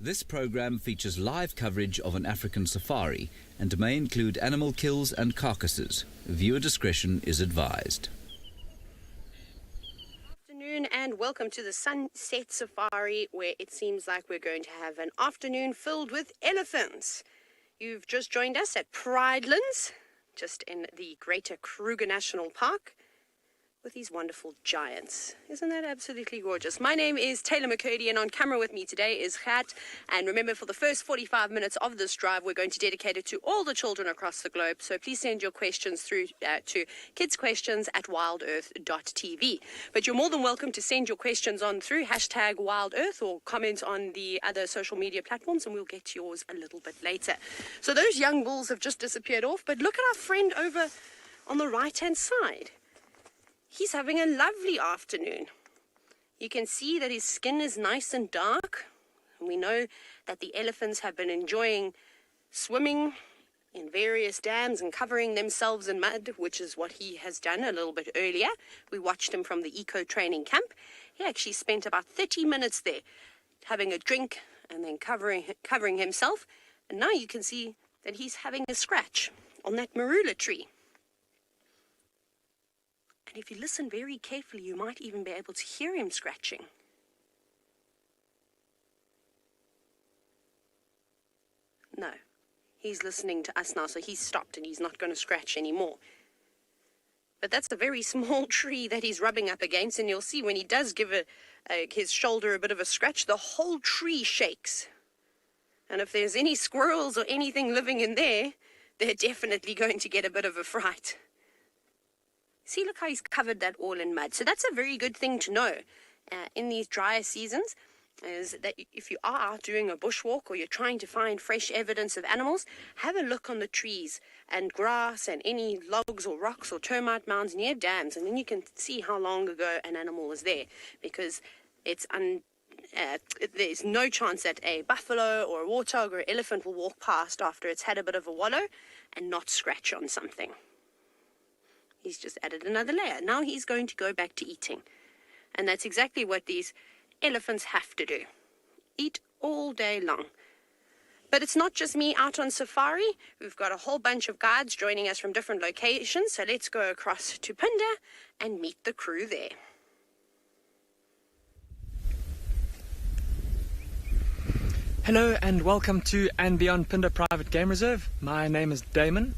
This program features live coverage of an African safari and may include animal kills and carcasses. Viewer discretion is advised. Afternoon and welcome to the Sunset Safari, where it seems like we're going to have an afternoon filled with elephants. You've just joined us at Prrivate, just in the Greater Kruger National Park, with these wonderful giants. Isn't that absolutely gorgeous? My name is Taylor McCurdy, and on camera with me today is Gert. And remember, for the first 45 minutes of this drive, we're going to dedicate it to all the children across the globe. So please send your questions through to kidsquestions@wildearth.tv. But you're more than welcome to send your questions on through #WildEarth or comment on the other social media platforms, and we'll get to yours a little bit later. So those young bulls have just disappeared off, but look at our friend over on the right-hand side. He's having a lovely afternoon. You can see that his skin is nice and dark. And we know that the elephants have been enjoying swimming in various dams and covering themselves in mud, which is what he has done a little bit earlier. We watched him from the eco training camp. He actually spent about 30 minutes there having a drink and then covering himself. And now you can see that he's having a scratch on that marula tree. And if you listen very carefully, you might even be able to hear him scratching. No, he's listening to us now, so he's stopped and he's not going to scratch anymore. But that's a very small tree that he's rubbing up against, and you'll see when he does give his shoulder a bit of a scratch, the whole tree shakes. And if there's any squirrels or anything living in there, they're definitely going to get a bit of a fright. See, look how he's covered that all in mud. So that's a very good thing to know in these drier seasons, is that if you are out doing a bushwalk or you're trying to find fresh evidence of animals, have a look on the trees and grass and any logs or rocks or termite mounds near dams, and then you can see how long ago an animal was there, because there's no chance that a buffalo or a warthog or an elephant will walk past after it's had a bit of a wallow and not scratch on something. He's just added another layer. Now he's going to go back to eating. And that's exactly what these elephants have to do. Eat all day long. But it's not just me out on safari. We've got a whole bunch of guides joining us from different locations. So let's go across to Phinda and meet the crew there. Hello and welcome to andBeyond Phinda Private Game Reserve. My name is Damon.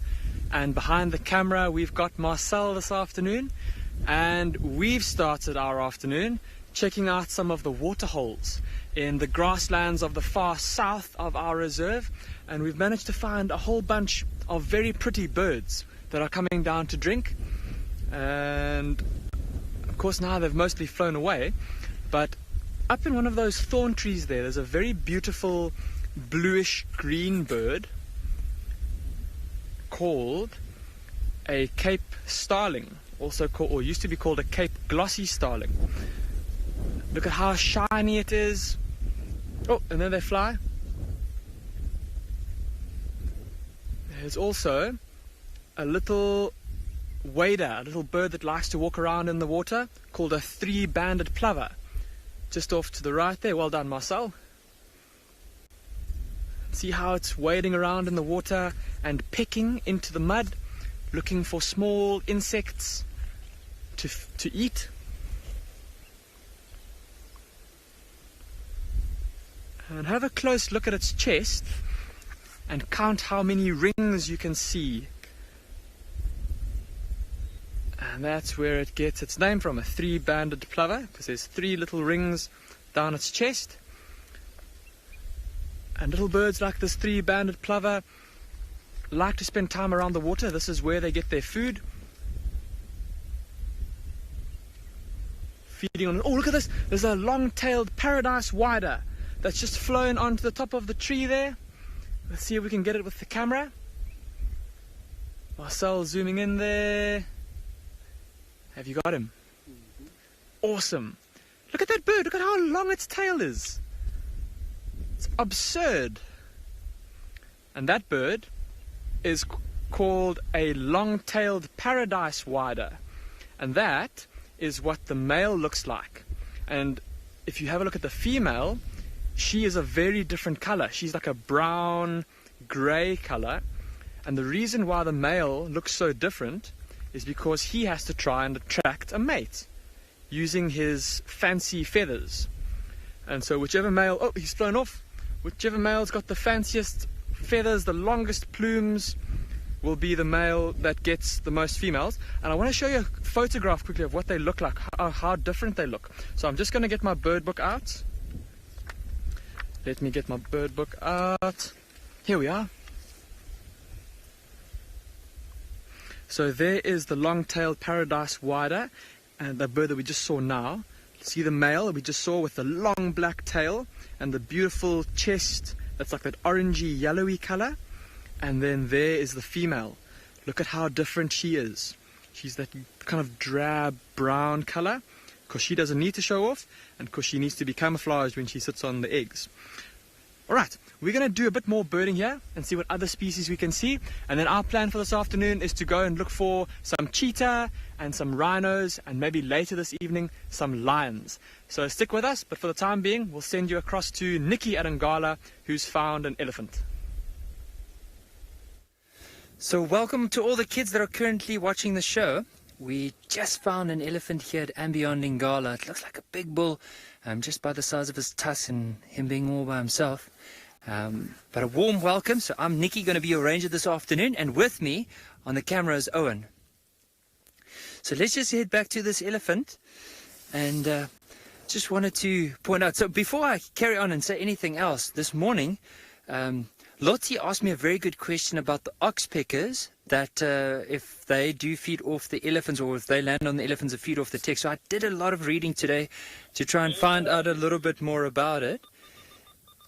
And behind the camera we've got Marcel this afternoon, and we've started our afternoon checking out some of the water holes in the grasslands of the far south of our reserve, and we've managed to find a whole bunch of very pretty birds that are coming down to drink. And of course now they've mostly flown away, but up in one of those thorn trees there's a very beautiful bluish green bird called a Cape Starling, also called, or used to be called, a Cape Glossy Starling. Look at how shiny it is. Oh, and then they fly. There's also a little wader, a little bird that likes to walk around in the water, called a three-banded plover, just off to the right there. Well done, Marcel. See how it's wading around in the water and pecking into the mud, looking for small insects to eat. And have a close look at its chest and count how many rings you can see. And that's where it gets its name from, a three-banded plover, because there's 3 little rings down its chest. And little birds like this three-banded plover like to spend time around the water. This is where they get their food. Feeding on... Oh, look at this! There's a long-tailed paradise wider that's just flown onto the top of the tree there. Let's see if we can get it with the camera. Marcel zooming in there. Have you got him? Awesome! Look at that bird! Look at how long its tail is! It's absurd. And that bird is called a long-tailed paradise wider, and that is what the male looks like. And if you have a look at the female, she is a very different color. She's like a brown, gray color. And the reason why the male looks so different is because he has to try and attract a mate using his fancy feathers. And so whichever male, oh, he's flown off. Whichever male's got the fanciest feathers, the longest plumes, will be the male that gets the most females. And I want to show you a photograph quickly of what they look like, how different they look. So I'm just going to get my bird book out. Let me get my bird book out. Here we are. So there is the long-tailed paradise wider, and the bird that we just saw now. See the male that we just saw with the long black tail and the beautiful chest that's like that orangey yellowy color. And then there is the female. Look at how different she is. She's that kind of drab brown color because she doesn't need to show off and because she needs to be camouflaged when she sits on the eggs. Alright, we're going to do a bit more birding here and see what other species we can see. And then our plan for this afternoon is to go and look for some cheetah and some rhinos and maybe later this evening some lions. So stick with us, but for the time being we'll send you across to Nikki at Ngala, who's found an elephant. So welcome to all the kids that are currently watching the show. We just found an elephant here at andBeyond in Ngala. It looks like a big bull, just by the size of his tusk and him being all by himself. But a warm welcome. So I'm Nikki, going to be your ranger this afternoon, and with me on the camera is Owen. So let's just head back to this elephant, and just wanted to point out. So before I carry on and say anything else, this morning, Lottie asked me a very good question about the oxpeckers, that if they do feed off the elephants or if they land on the elephants and feed off the ticks. So I did a lot of reading today to try and find out a little bit more about it.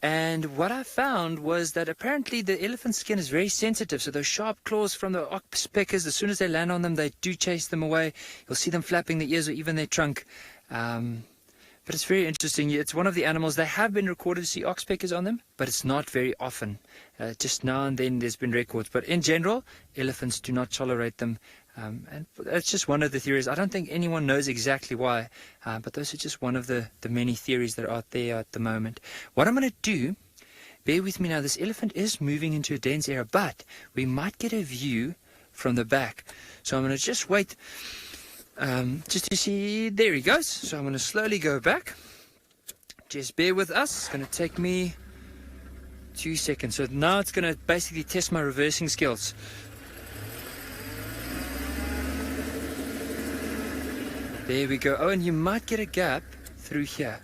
And what I found was that apparently the elephant's skin is very sensitive. So those sharp claws from the oxpeckers, as soon as they land on them, they do chase them away. You'll see them flapping their ears or even their trunk. But it's very interesting. It's one of the animals. They have been recorded to see oxpeckers on them, but it's not very often. Just now and then there's been records. But in general, elephants do not tolerate them. And that's just one of the theories. I don't think anyone knows exactly why, but those are just one of the many theories that are out there at the moment. What I'm going to do, bear with me now, this elephant is moving into a dense area, but we might get a view from the back. So I'm going to just wait. Just to see, there he goes. So I'm going to slowly go back. Just bear with us. It's going to take me 2 seconds. So now it's going to basically test my reversing skills. There we go. Oh, and you might get a gap through here.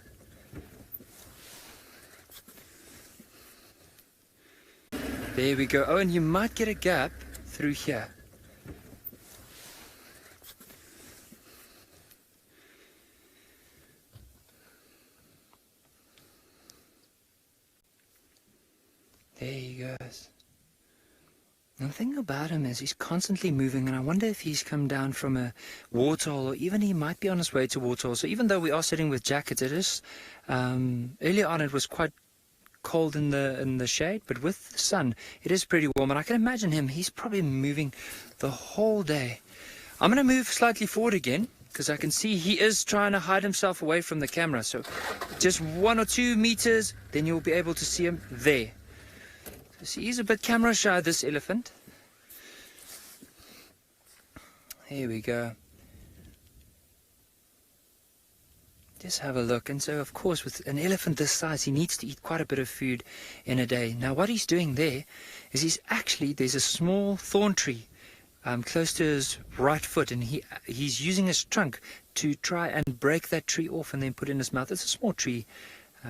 There we go. Oh, and you might get a gap through here. There he goes. And the thing about him is he's constantly moving, and I wonder if he's come down from a waterhole, or even he might be on his way to waterhole. So even though we are sitting with jackets, it is earlier on it was quite cold in the shade, but with the sun it is pretty warm, and I can imagine him. He's probably moving the whole day. I'm going to move slightly forward again because I can see he is trying to hide himself away from the camera. So just 1 or 2 meters, then you'll be able to see him there. So he's a bit camera shy, this elephant. Here we go. Just have a look. And so, of course, with an elephant this size, he needs to eat quite a bit of food in a day. Now, what he's doing there is there's a small thorn tree close to his right foot, and he's using his trunk to try and break that tree off and then put it in his mouth. It's a small tree,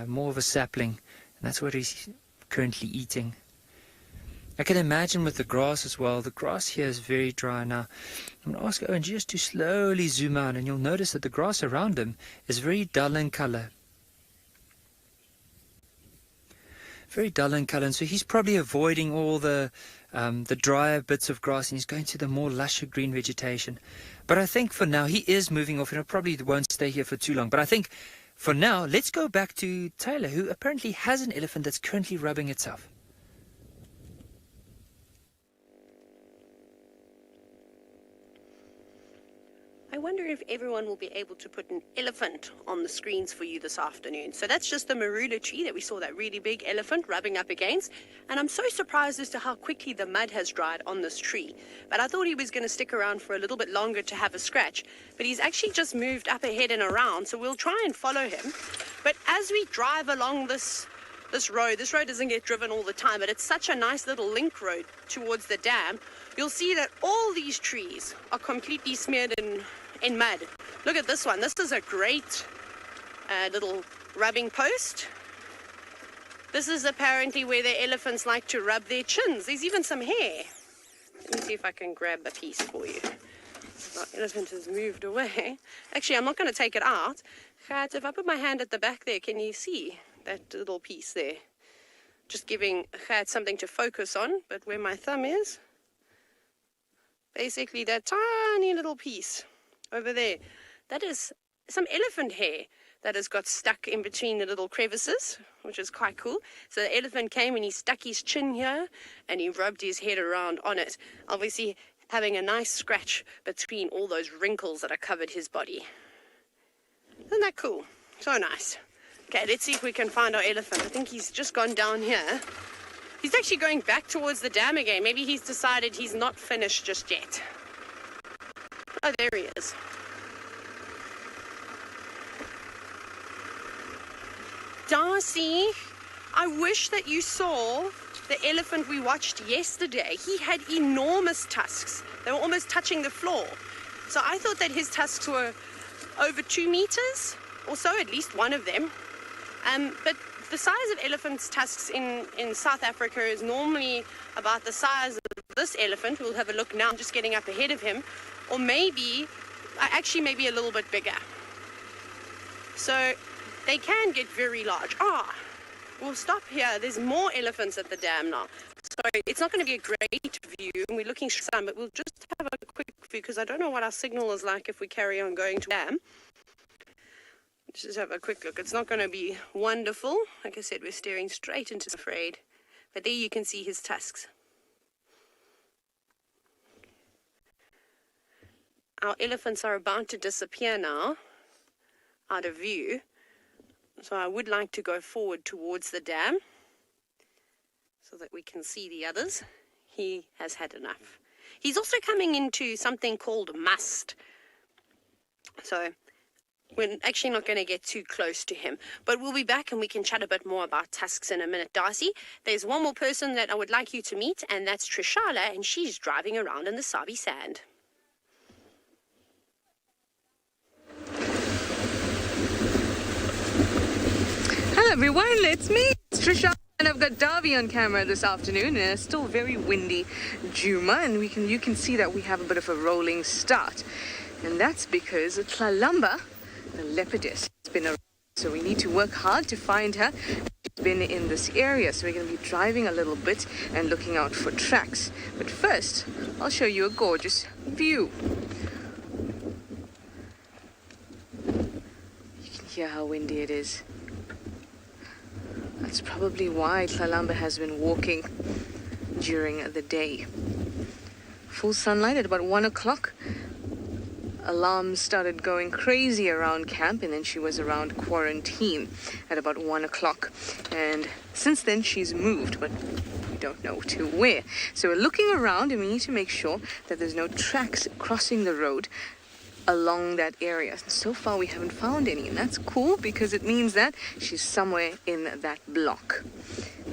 more of a sapling, and that's what he's currently eating. I can imagine with the grass as well. The grass here is very dry now. I'm going to ask Owen just to slowly zoom out, and you'll notice that the grass around him is very dull in color. Very dull in color, and so he's probably avoiding all the drier bits of grass, and he's going to the more lusher green vegetation. But I think for now he is moving off, and he probably won't stay here for too long. But I think for now, let's go back to Taylor, who apparently has an elephant that's currently rubbing itself. I wonder wonder if everyone will be able to put an elephant on the screens for you this afternoon. So that's just the marula tree that we saw that really big elephant rubbing up against. And I'm so surprised as to how quickly the mud has dried on this tree. But I thought he was going to stick around for a little bit longer to have a scratch. But he's actually just moved up ahead and around, so we'll try and follow him. But as we drive along this road doesn't get driven all the time, but it's such a nice little link road towards the dam. You'll see that all these trees are completely smeared in mud. Look at this one. This is a great little rubbing post. This is apparently where the elephants like to rub their chins. There's even some hair. Let me see if I can grab a piece for you. The elephant has moved away. Actually, I'm not going to take it out. Gert, if I put my hand at the back there, can you see that little piece there? Just giving Gert something to focus on, but where my thumb is, basically that tiny little piece over there, that is some elephant hair that has got stuck in between the little crevices, which is quite cool. So the elephant came and he stuck his chin here and he rubbed his head around on it, obviously having a nice scratch between all those wrinkles that have covered his body. Isn't that cool? So nice. Okay, let's see if we can find our elephant. I think he's just gone down here. He's actually going back towards the dam again. Maybe he's decided he's not finished just yet. Oh, there he is. Darcy, I wish that you saw the elephant we watched yesterday. He had enormous tusks. They were almost touching the floor. So I thought that his tusks were over 2 meters or so, at least one of them. But the size of elephants' tusks in South Africa is normally about the size of this elephant. We'll have a look now. I'm just getting up ahead of him. Or maybe, actually maybe a little bit bigger. So they can get very large. We'll stop here. There's more elephants at the dam now. So it's not going to be a great view, and we're looking for some, but we'll just have a quick view because I don't know what our signal is like if we carry on going to the dam. Just have a quick look. It's not going to be wonderful. Like I said, we're staring straight into the afraid. But there you can see his tusks. Our elephants are about to disappear now, out of view. So I would like to go forward towards the dam so that we can see the others. He has had enough. He's also coming into something called must. So we're actually not going to get too close to him. But we'll be back and we can chat a bit more about tusks in a minute. Darcy, there's one more person that I would like you to meet, and that's Trishala, and she's driving around in the Sabi sand. Hello everyone, it's me, it's Trisha, and I've got Darby on camera this afternoon, and it's still very windy, Djuma, and you can see that we have a bit of a rolling start, and that's because Tlalamba, the leopardess, has been around, so we need to work hard to find her. She's been in this area, so we're going to be driving a little bit and looking out for tracks. But first, I'll show you a gorgeous view. You can hear how windy it is. That's probably why Tlalamba has been walking during the day. Full sunlight at about 1 o'clock. Alarms started going crazy around camp, and then she was around quarantine at about 1 o'clock. And since then she's moved, but we don't know to where. So we're looking around, and we need to make sure that there's no tracks crossing the road along that area. So far we haven't found any, and that's cool because it means that she's somewhere in that block.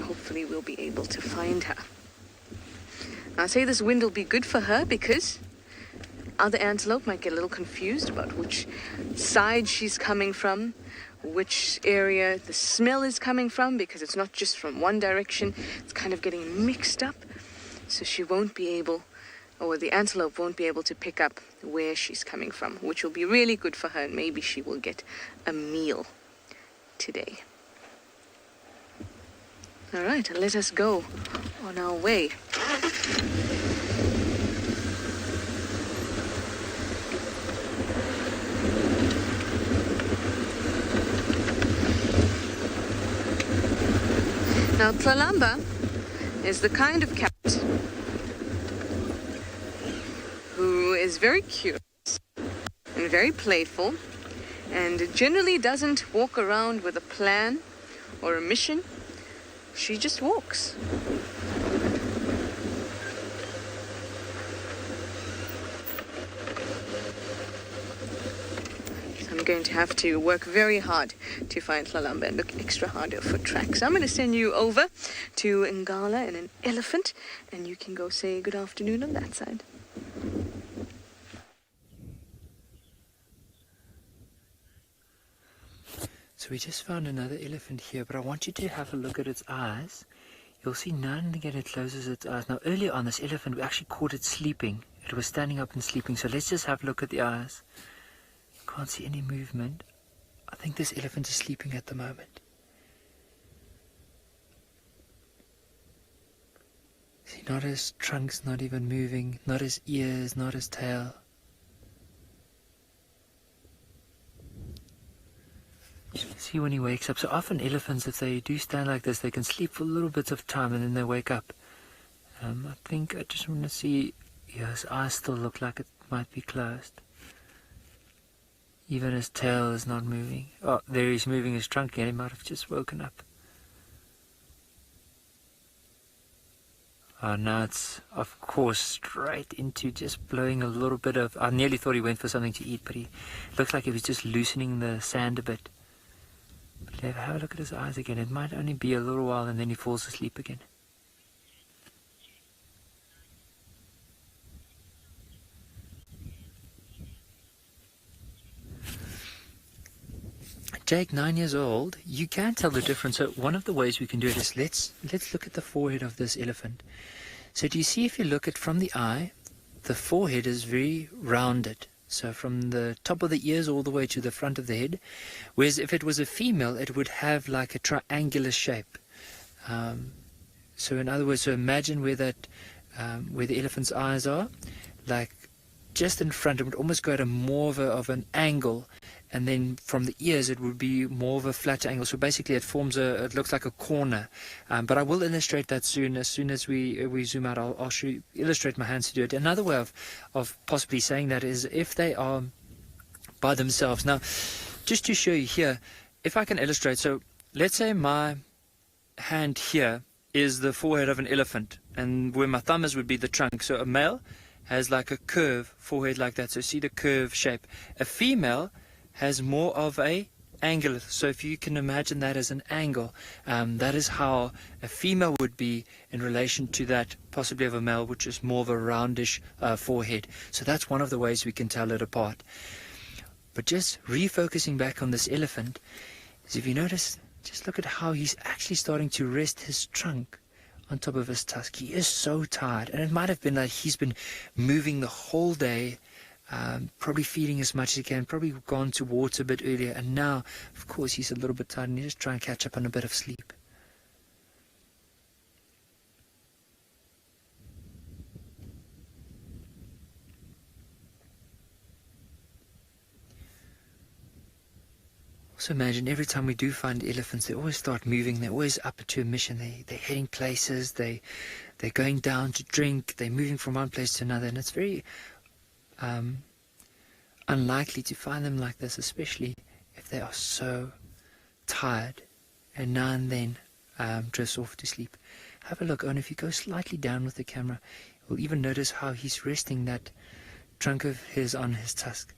Hopefully we'll be able to find her. I say this wind will be good for her because other antelope might get a little confused about which side she's coming from, which area the smell is coming from, because it's not just from one direction, it's kind of getting mixed up, so she won't be able, or the antelope won't be able to pick up where she's coming from, which will be really good for her, and maybe she will get a meal today. All right, let us go on our way. Now, Tlalamba is the kind of cat who is very curious and very playful, and generally doesn't walk around with a plan or a mission. She just walks. I'm going to have to work very hard to find Hlalamba and look extra harder for tracks. I'm going to send you over to Ngala and an elephant, and you can go say good afternoon on that side. So we just found another elephant here, but I want you to have a look at its eyes. You'll see now and again it closes its eyes. Now earlier on, this elephant, we actually caught it sleeping. It was standing up and sleeping, so let's just have a look at the eyes. Can't see any movement. I think this elephant is sleeping at the moment. See, not his trunk's not even moving, not his ears, not his tail. See when he wakes up. So often elephants, if they do stand like this, they can sleep for little bits of time and then they wake up. I think I just want to see, yeah, his eyes still look like it might be closed. Even his tail is not moving. Oh, there he's moving his trunk again. He might have just woken up. Oh, now it's, of course, straight into just blowing a little bit of... I nearly thought he went for something to eat, but he looks like he was just loosening the sand a bit. But have a look at his eyes again. It might only be a little while and then he falls asleep again. Jake, 9 years old, you can tell the difference. So one of the ways we can do it is let's look at the forehead of this elephant. So do you see, if you look at from the eye, the forehead is very rounded. So from the top of the ears all the way to the front of the head. Whereas if it was a female, it would have like a triangular shape. So in other words, so imagine where that, where the elephant's eyes are, like just in front, it would almost go at a more of an angle. And then from the ears, it would be more of a flat angle. So basically, it forms it looks like a corner. But I will illustrate that soon. As soon as we zoom out, I'll illustrate my hands to do it. Another way of possibly saying that is if they are by themselves. Now, just to show you here, if I can illustrate. So let's say my hand here is the forehead of an elephant, and where my thumb is would be the trunk. So a male has like a curve forehead like that. So see the curve shape. A female has more of a angle. So if you can imagine that as an angle, that is how a female would be in relation to that possibly of a male, which is more of a roundish forehead. So that's one of the ways we can tell it apart. But just refocusing back on this elephant, is if you notice, just look at how he's actually starting to rest his trunk on top of his tusk. He is so tired, and it might have been like he's been moving the whole day, probably feeding as much as he can, probably gone to water a bit earlier, and now, of course, he's a little bit tired and he's just trying to catch up on a bit of sleep. Also imagine every time we do find elephants, they always start moving, they're always up to a mission, they're heading places, they're going down to drink, they're moving from one place to another, and it's very unlikely to find them like this, especially if they are so tired and now and then drift off to sleep. Have a look, and if you go slightly down with the camera, you'll even notice how he's resting that trunk of his on his tusk.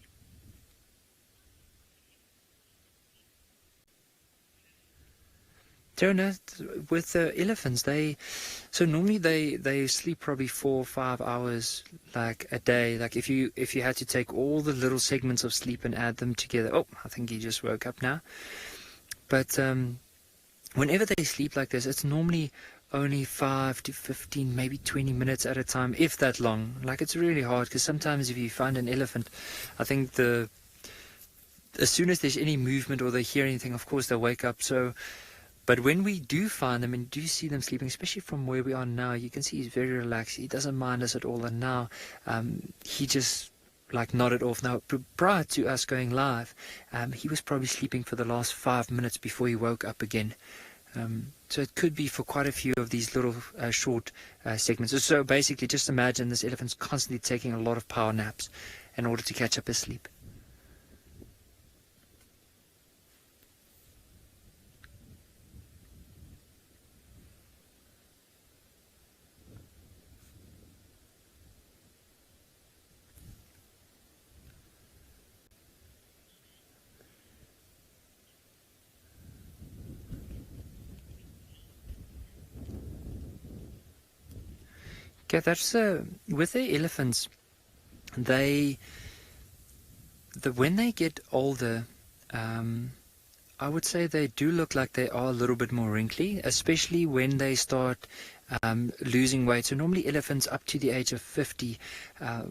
With the elephants, normally they sleep probably 4 or 5 hours like a day. Like if you had to take all the little segments of sleep and add them together. Oh, I think he just woke up now. But whenever they sleep like this, it's normally only 5 to 15, maybe 20 minutes at a time, if that long. Like it's really hard, because sometimes if you find an elephant, I think as soon as there's any movement or they hear anything, of course they'll wake up. But when we do find them and do see them sleeping, especially from where we are now, you can see he's very relaxed. He doesn't mind us at all. And now he just like nodded off. Now, prior to us going live, he was probably sleeping for the last 5 minutes before he woke up again. So it could be for quite a few of these little short segments. So basically, just imagine this elephant's constantly taking a lot of power naps in order to catch up his sleep. Yeah, that's with the elephants. When they get older, I would say they do look like they are a little bit more wrinkly, especially when they start losing weight. So normally elephants up to the age of 50,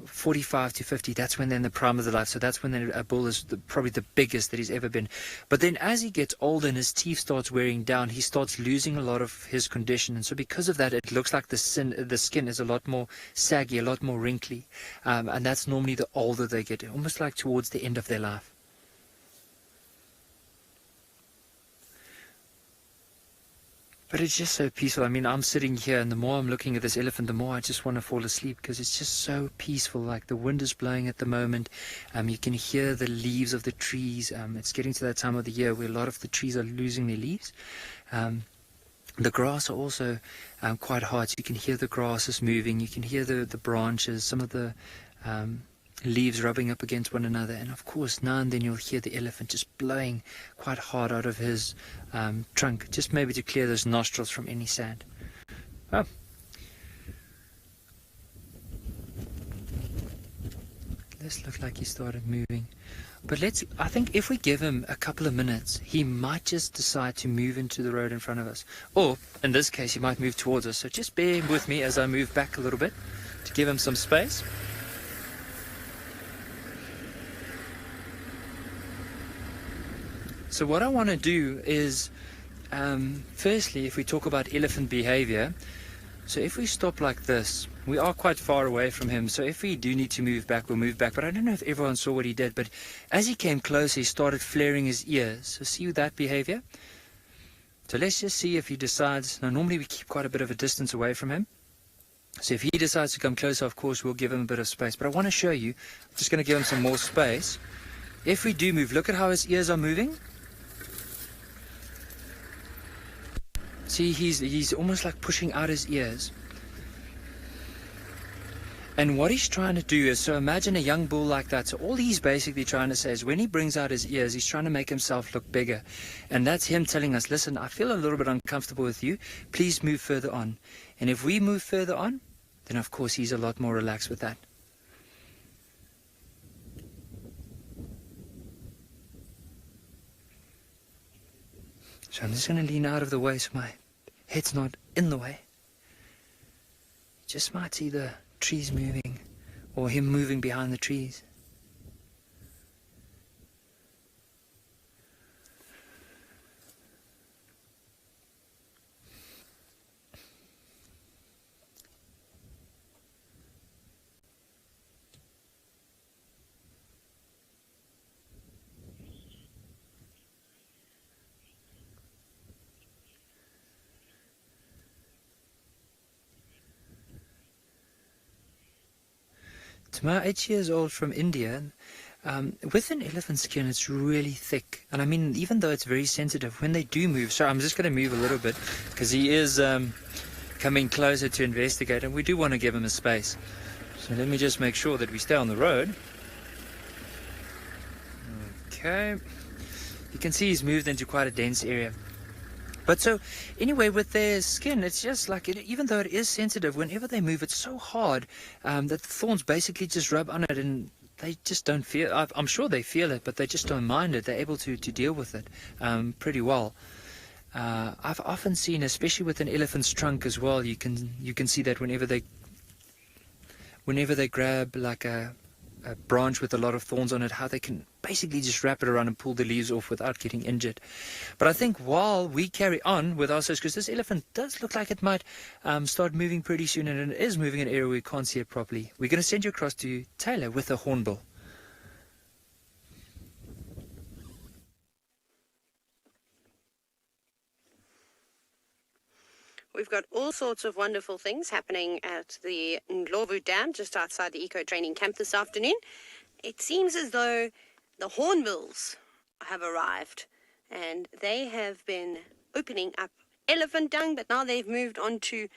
45 to 50, that's when they're in the prime of their life. So that's when a bull is probably the biggest that he's ever been. But then as he gets older and his teeth starts wearing down, he starts losing a lot of his condition. And so because of that, it looks like the skin is a lot more saggy, a lot more wrinkly. And that's normally the older they get, almost like towards the end of their life. But it's just so peaceful. I mean, I'm sitting here, and the more I'm looking at this elephant, the more I just want to fall asleep, because it's just so peaceful. Like, the wind is blowing at the moment. You can hear the leaves of the trees. It's getting to that time of the year where a lot of the trees are losing their leaves. The grass are also quite hard. So you can hear the grasses moving. You can hear the branches, some of the leaves rubbing up against one another. And of course, now and then you'll hear the elephant just blowing quite hard out of his trunk, just maybe to clear those nostrils from any sand. Oh. This looks like he started moving. But I think if we give him a couple of minutes, he might just decide to move into the road in front of us. Or, in this case, he might move towards us. So just bear with me as I move back a little bit to give him some space. So what I want to do is, firstly, if we talk about elephant behavior, so if we stop like this, we are quite far away from him. So if we do need to move back, we'll move back. But I don't know if everyone saw what he did, but as he came closer, he started flaring his ears. So see that behavior? So let's just see if he decides. Now, normally we keep quite a bit of a distance away from him. So if he decides to come closer, of course, we'll give him a bit of space. But I want to show you, I'm just going to give him some more space. If we do move, look at how his ears are moving. See, he's almost like pushing out his ears. And what he's trying to do is, so imagine a young bull like that. So all he's basically trying to say is when he brings out his ears, he's trying to make himself look bigger. And that's him telling us, listen, I feel a little bit uncomfortable with you. Please move further on. And if we move further on, then of course he's a lot more relaxed with that. So I'm just going to lean out of the way so my head's not in the way. Just might see the trees moving or him moving behind the trees. Tswalu, 8 years old, from India. With an elephant skin, it's really thick. And I mean, even though it's very sensitive, when they do move, so I'm just going to move a little bit because he is coming closer to investigate, and we do want to give him a space. So let me just make sure that we stay on the road. Okay. You can see he's moved into quite a dense area. But so, anyway, with their skin, it's just like, even though it is sensitive, whenever they move, it's so hard that the thorns basically just rub on it, and they just don't feel, I'm sure they feel it, but they just don't mind it. They're able to deal with it pretty well. I've often seen, especially with an elephant's trunk as well, you can see that whenever they grab like a branch with a lot of thorns on it, how they can basically just wrap it around and pull the leaves off without getting injured. But I think while we carry on with our search, because this elephant does look like it might start moving pretty soon, and it is moving in an area where we can't see it properly, we're going to send you across to Taylor with a hornbill. We've got all sorts of wonderful things happening at the Ndlovu Dam just outside the Eco Training Camp this afternoon. It seems as though the Hornbills have arrived, and they have been opening up elephant dung, but now they've moved on to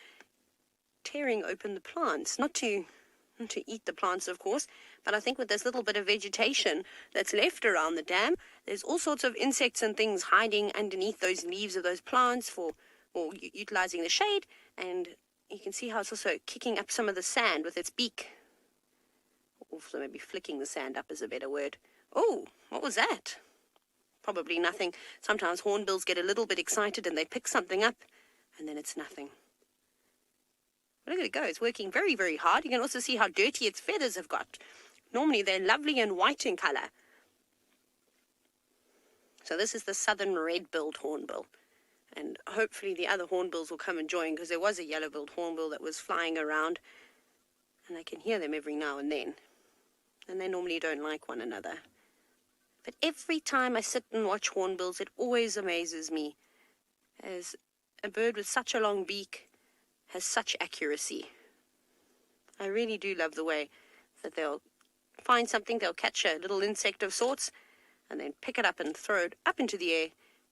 tearing open the plants, not to eat the plants, of course, but I think with this little bit of vegetation that's left around the dam, there's all sorts of insects and things hiding underneath those leaves of those plants or utilizing the shade, and you can see how it's also kicking up some of the sand with its beak. Also maybe flicking the sand up is a better word. Oh, what was that? Probably nothing. Sometimes hornbills get a little bit excited and they pick something up, and then it's nothing. But look at it go. It's working very, very hard. You can also see how dirty its feathers have got. Normally they're lovely and white in colour. So this is the southern red-billed hornbill. And hopefully the other hornbills will come and join, because there was a yellow-billed hornbill that was flying around. And I can hear them every now and then. And they normally don't like one another. But every time I sit and watch hornbills, it always amazes me, as a bird with such a long beak has such accuracy. I really do love the way that they'll find something, they'll catch a little insect of sorts, and then pick it up and throw it up into the air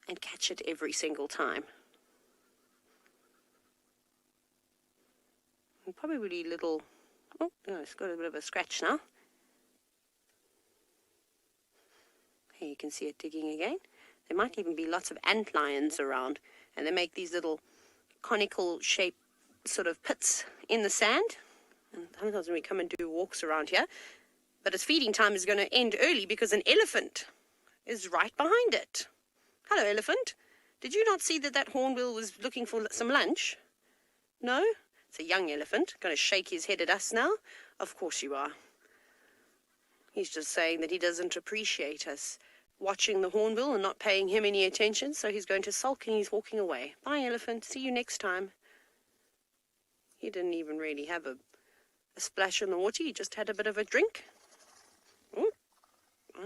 and catch it every single time. And probably little, oh, no, it's got a bit of a scratch now. Here you can see it digging again. There might even be lots of ant lions around, and they make these little conical shaped sort of pits in the sand. And sometimes when we come and do walks around here, but its feeding time is going to end early because an elephant is right behind it. Hello, elephant. Did you not see that that hornbill was looking for some lunch? No? It's a young elephant. Going to shake his head at us now? Of course you are. He's just saying that he doesn't appreciate us watching the hornbill and not paying him any attention, so he's going to sulk and he's walking away. Bye, elephant. See you next time. He didn't even really have a splash in the water. He just had a bit of a drink. Oh,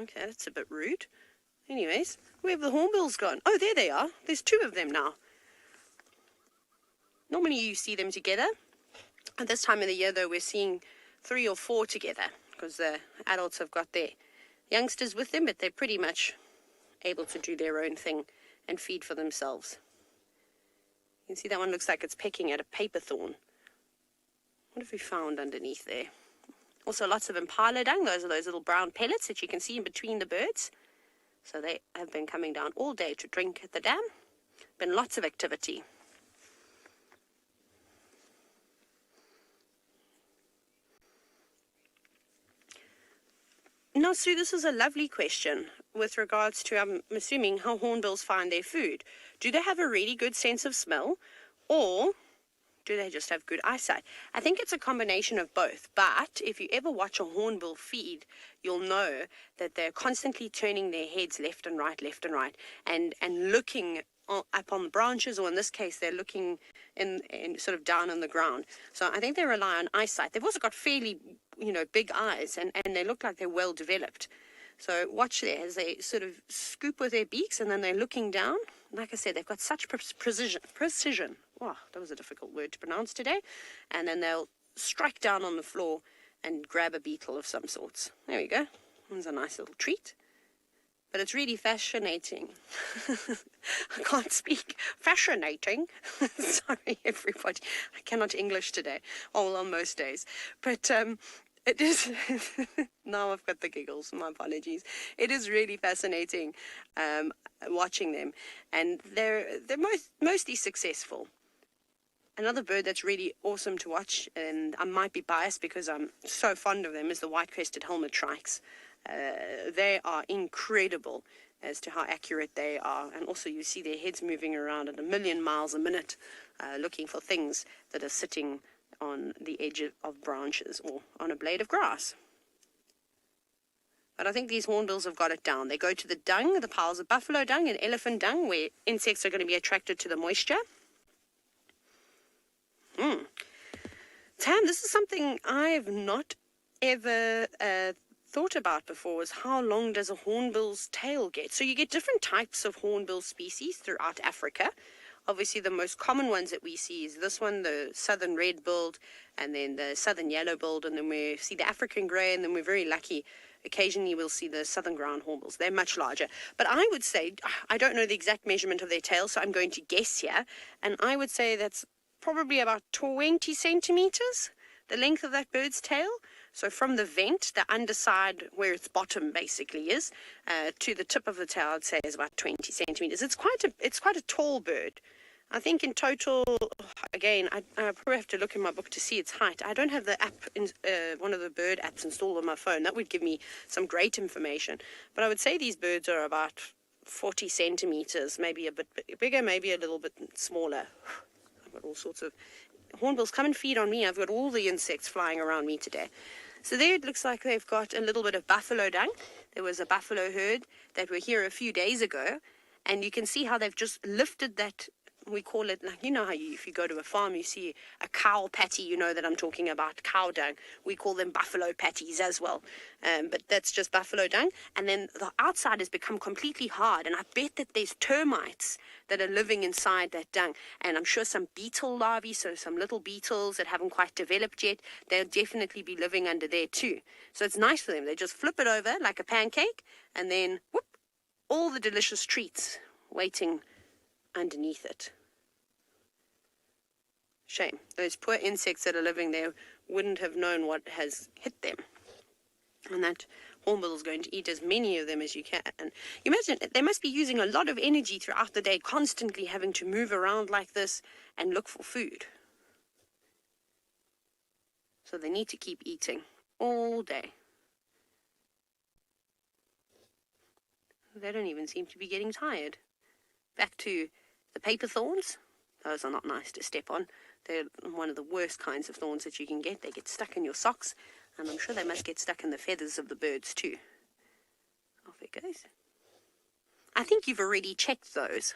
okay, that's a bit rude. Anyways, where have the hornbills gone? Oh, there they are. There's two of them now. Normally you see them together. At this time of the year, though, we're seeing 3 or 4 together, because the adults have got their youngsters with them, but they're pretty much able to do their own thing and feed for themselves. You can see that one looks like it's pecking at a paper thorn. What have we found underneath there? Also lots of impala dung. Those are those little brown pellets that you can see in between the birds. So they have been coming down all day to drink at the dam. Been lots of activity. Now, Sue, this is a lovely question with regards to, I'm assuming, how hornbills find their food. Do they have a really good sense of smell, or do they just have good eyesight? I think it's a combination of both, but if you ever watch a hornbill feed, you'll know that they're constantly turning their heads left and right, and looking up on the branches, or in this case, they're looking in sort of down on the ground. So I think they rely on eyesight. They've also got fairly, big eyes, and they look like they're well developed. So watch there as they sort of scoop with their beaks, and then they're looking down. Like I said, they've got such precision. Oh, that was a difficult word to pronounce today. And then they'll strike down on the floor and grab a beetle of some sorts. There we go. That's a nice little treat. But it's really fascinating. I can't speak. Fascinating. Sorry, everybody. I cannot English today. Oh, well, on most days. But it is... Now I've got the giggles. My apologies. It is really fascinating watching them. And they're mostly successful. Another bird that's really awesome to watch, and I might be biased because I'm so fond of them, is the white-crested helmet shrikes. They are incredible as to how accurate they are, and also you see their heads moving around at 1,000,000 miles a minute, looking for things that are sitting on the edge of branches or on a blade of grass. But I think these hornbills have got it down. They go to the dung, the piles of buffalo dung and elephant dung, where insects are going to be attracted to the moisture. Tam, this is something I've not ever thought about before, is how long does a hornbill's tail get? So you get different types of hornbill species throughout Africa. Obviously, the most common ones that we see is this one, the southern red-billed, and then the southern yellow-billed, and then we see the African grey, and then we're very lucky. Occasionally, we'll see the southern ground hornbills. They're much larger. But I would say, I don't know the exact measurement of their tail, so I'm going to guess here, and I would say that's probably about 20 centimeters, the length of that bird's tail. So from the vent, the underside where its bottom basically is, to the tip of the tail, I'd say is about 20 centimeters. It's quite a tall bird. I think in total, again, I probably have to look in my book to see its height. I don't have the app, one of the bird apps installed on my phone. That would give me some great information. But I would say these birds are about 40 centimeters, maybe a bit bigger, maybe a little bit smaller. I've got all sorts of hornbills. Come and feed on me. I've got all the insects flying around me today. So there it looks like they've got a little bit of buffalo dung. There was a buffalo herd that were here a few days ago, and you can see how they've just lifted that. We call it, like, you know how if you go to a farm, you see a cow patty, you know that I'm talking about cow dung. We call them buffalo patties as well. But that's just buffalo dung. And then the outside has become completely hard. And I bet that there's termites that are living inside that dung. And I'm sure some beetle larvae, so some little beetles that haven't quite developed yet, they'll definitely be living under there too. So it's nice for them. They just flip it over like a pancake, and then, whoop, all the delicious treats waiting underneath it. Shame. Those poor insects that are living there wouldn't have known what has hit them. And that hornbill is going to eat as many of them as you can. And you imagine, they must be using a lot of energy throughout the day, constantly having to move around like this and look for food. So they need to keep eating all day. They don't even seem to be getting tired. Back to the paper thorns. Those are not nice to step on. They're one of the worst kinds of thorns that you can get. They get stuck in your socks, and I'm sure they must get stuck in the feathers of the birds too. Off it goes. I think you've already checked those.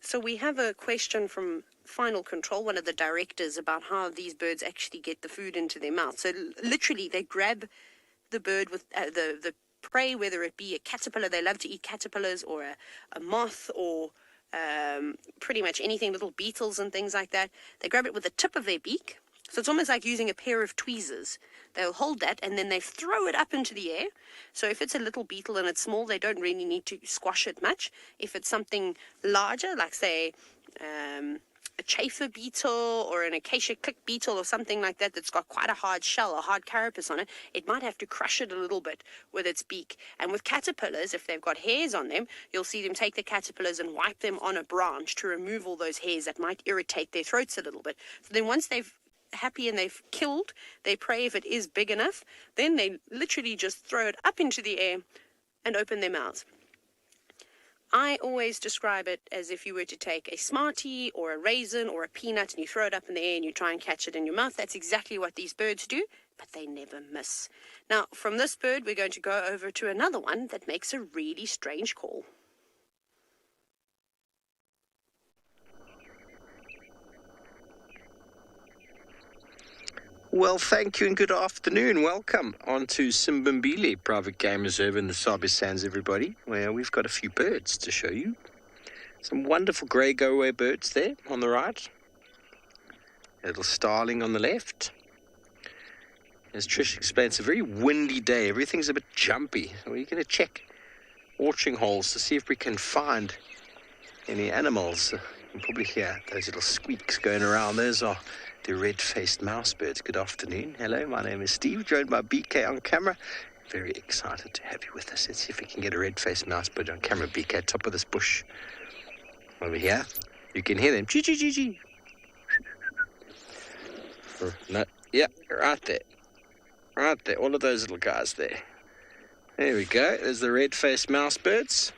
So we have a question from Final Control, one of the directors, about how these birds actually get the food into their mouth. So literally they grab the bird with the prey, whether it be a caterpillar, they love to eat caterpillars, or a moth, or pretty much anything, little beetles and things like that. They grab it with the tip of their beak. So it's almost like using a pair of tweezers. They'll hold that and then they throw it up into the air. So if it's a little beetle and it's small, they don't really need to squash it much. If it's something larger, like say a chafer beetle or an acacia click beetle or something like that that's got quite a hard shell, a hard carapace on it, it might have to crush it a little bit with its beak. And with caterpillars, if they've got hairs on them, you'll see them take the caterpillars and wipe them on a branch to remove all those hairs that might irritate their throats a little bit. So then once they've happy and they've killed their prey, if it is big enough, then they literally just throw it up into the air and open their mouths. I always describe it as if you were to take a Smartie or a raisin or a peanut and you throw it up in the air and you try and catch it in your mouth. That's exactly what these birds do, but they never miss. Now, from this bird, we're going to go over to another one that makes a really strange call. Well, thank you and good afternoon. Welcome on to Simbambili Private Game Reserve in the Sabi Sands, everybody, where we've got a few birds to show you. Some wonderful grey go-away birds there on the right. A little starling on the left. As Trish explained, it's a very windy day. Everything's a bit jumpy. So we're going to check watching holes to see if we can find any animals. You can probably hear those little squeaks going around. Those are the red-faced mouse birds. Good afternoon. Hello, my name is Steve, joined by BK on camera. Very excited to have you with us. Let's see if we can get a red-faced mouse bird on camera. BK, top of this bush. Over here. You can hear them. Chee-chee-chee-chee. No, yeah, right there. Right there. All of those little guys there. There we go. There's the red-faced mouse birds.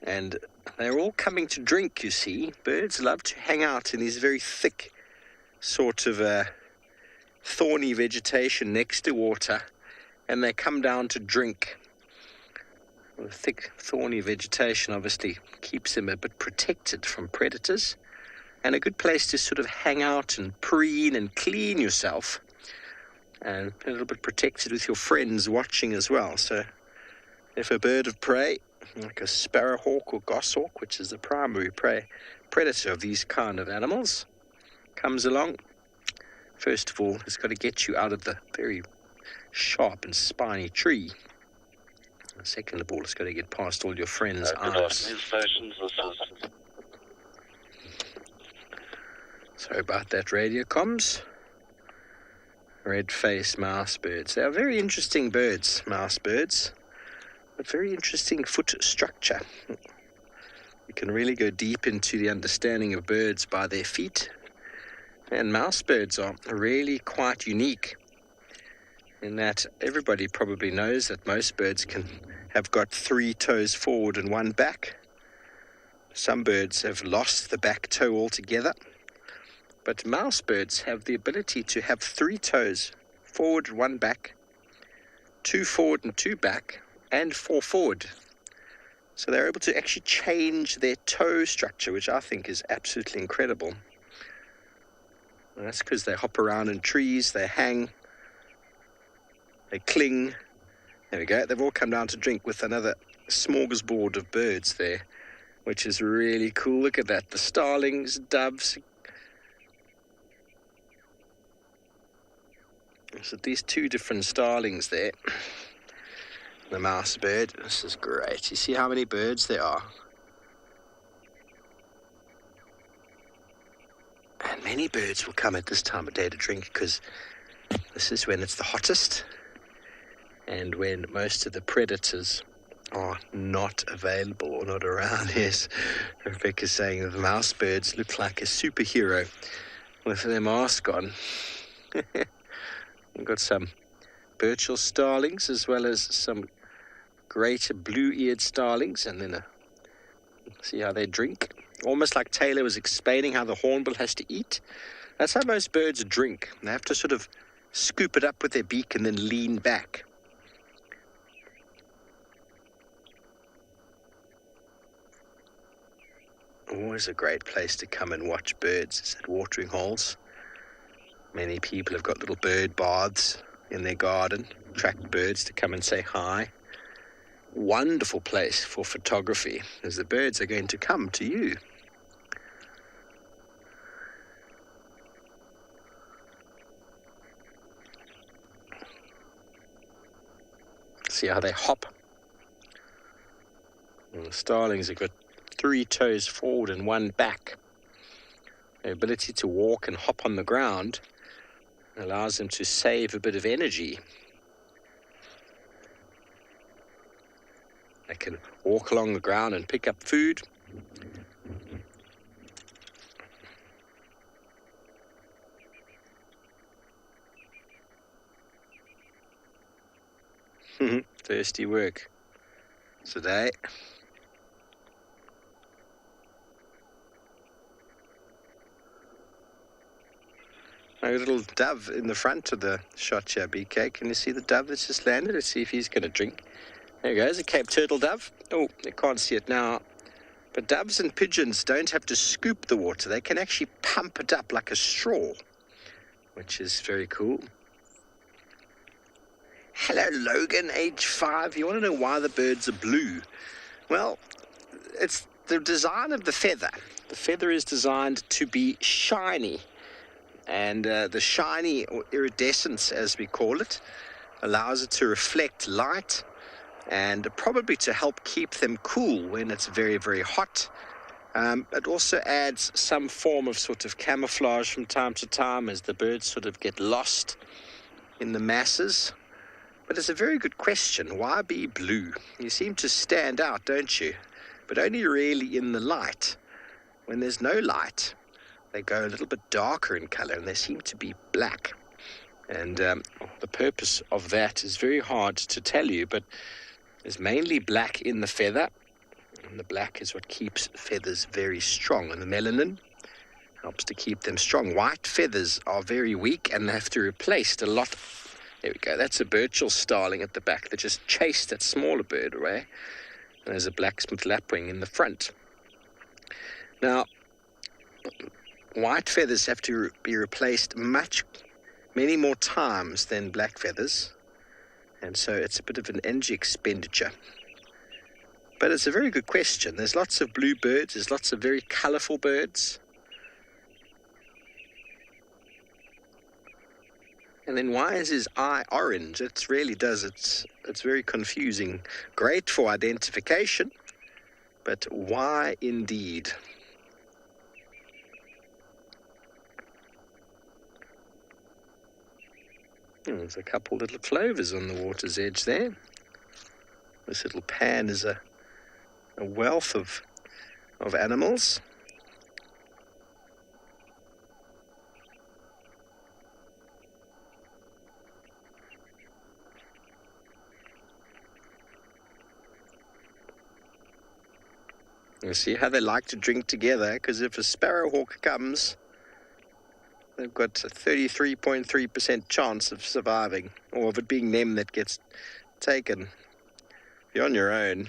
And they're all coming to drink, you see. Birds love to hang out in these very thick sort of thorny vegetation next to water, and they come down to drink. Well, the thick thorny vegetation obviously keeps them a bit protected from predators, and a good place to sort of hang out and preen and clean yourself, and a little bit protected with your friends watching as well. So if a bird of prey, like a sparrowhawk or goshawk, which is the primary predator of these kind of animals, comes along, first of all, it's got to get you out of the very sharp and spiny tree. And second of all, it's got to get past all your friends' eyes. Sorry about that, radio comms. red-faced mouse birds. They are very interesting birds, mouse birds, but very interesting foot structure. You can really go deep into the understanding of birds by their feet. And mouse birds are really quite unique in that everybody probably knows that most birds have got 3 toes forward and 1 back. Some birds have lost the back toe altogether. But mouse birds have the ability to have 3 toes forward and 1 back, 2 forward and 2 back, and 4 forward. So they're able to actually change their toe structure, which I think is absolutely incredible. And that's because they hop around in trees, they hang, they cling. There we go. They've all come down to drink with another smorgasbord of birds there, which is really cool. Look at that. The starlings, doves. So these 2 different starlings there. The mouse bird. This is great. You see how many birds there are? And many birds will come at this time of day to drink because this is when it's the hottest and when most of the predators are not available or not around. Yes, Rebecca's saying that the mouse birds look like a superhero with their mask on. We've got some Burchell starlings as well as some greater blue-eared starlings, and then see how they drink. Almost like Taylor was explaining how the hornbill has to eat. That's how most birds drink. They have to sort of scoop it up with their beak and then lean back. Always a great place to come and watch birds is at watering holes. Many people have got little bird baths in their garden, attract birds to come and say hi. Wonderful place for photography, as the birds are going to come to you. See how they hop. And the starlings have got 3 toes forward and 1 back. Their ability to walk and hop on the ground allows them to save a bit of energy. They can walk along the ground and pick up food. Thirsty work today. A little dove in the front of the shot here, BK. Can you see the dove that's just landed? Let's see if he's going to drink. There he goes, a Cape turtle dove. Oh, you can't see it now. But doves and pigeons don't have to scoop the water. They can actually pump it up like a straw, which is very cool. Hello, Logan, age 5. You want to know why the birds are blue? Well, it's the design of the feather. The feather is designed to be shiny. And the shiny, or iridescence as we call it, allows it to reflect light and probably to help keep them cool when it's very, very hot. It also adds some form of sort of camouflage from time to time as the birds sort of get lost in the masses. But it's a very good question. Why be blue? You seem to stand out, don't you? But only really in the light. When there's no light, they go a little bit darker in color and they seem to be black. And the purpose of that is very hard to tell you, but there's mainly black in the feather. And the black is what keeps feathers very strong. And the melanin helps to keep them strong. White feathers are very weak and they have to be replaced a lot. There we go. That's a Burchell starling at the back that just chased that smaller bird away. And there's a blacksmith lapwing in the front. Now, white feathers have to be replaced many more times than black feathers. And so it's a bit of an energy expenditure. But it's a very good question. There's lots of blue birds. There's lots of very colorful birds. And then why is his eye orange? It really does. It's very confusing. Great for identification, but why indeed? There's a couple little plovers on the water's edge there. This little pan is a wealth of animals. You see how they like to drink together, because if a sparrowhawk comes, they've got a 33.3% chance of surviving, or of it being them that gets taken. If you're on your own,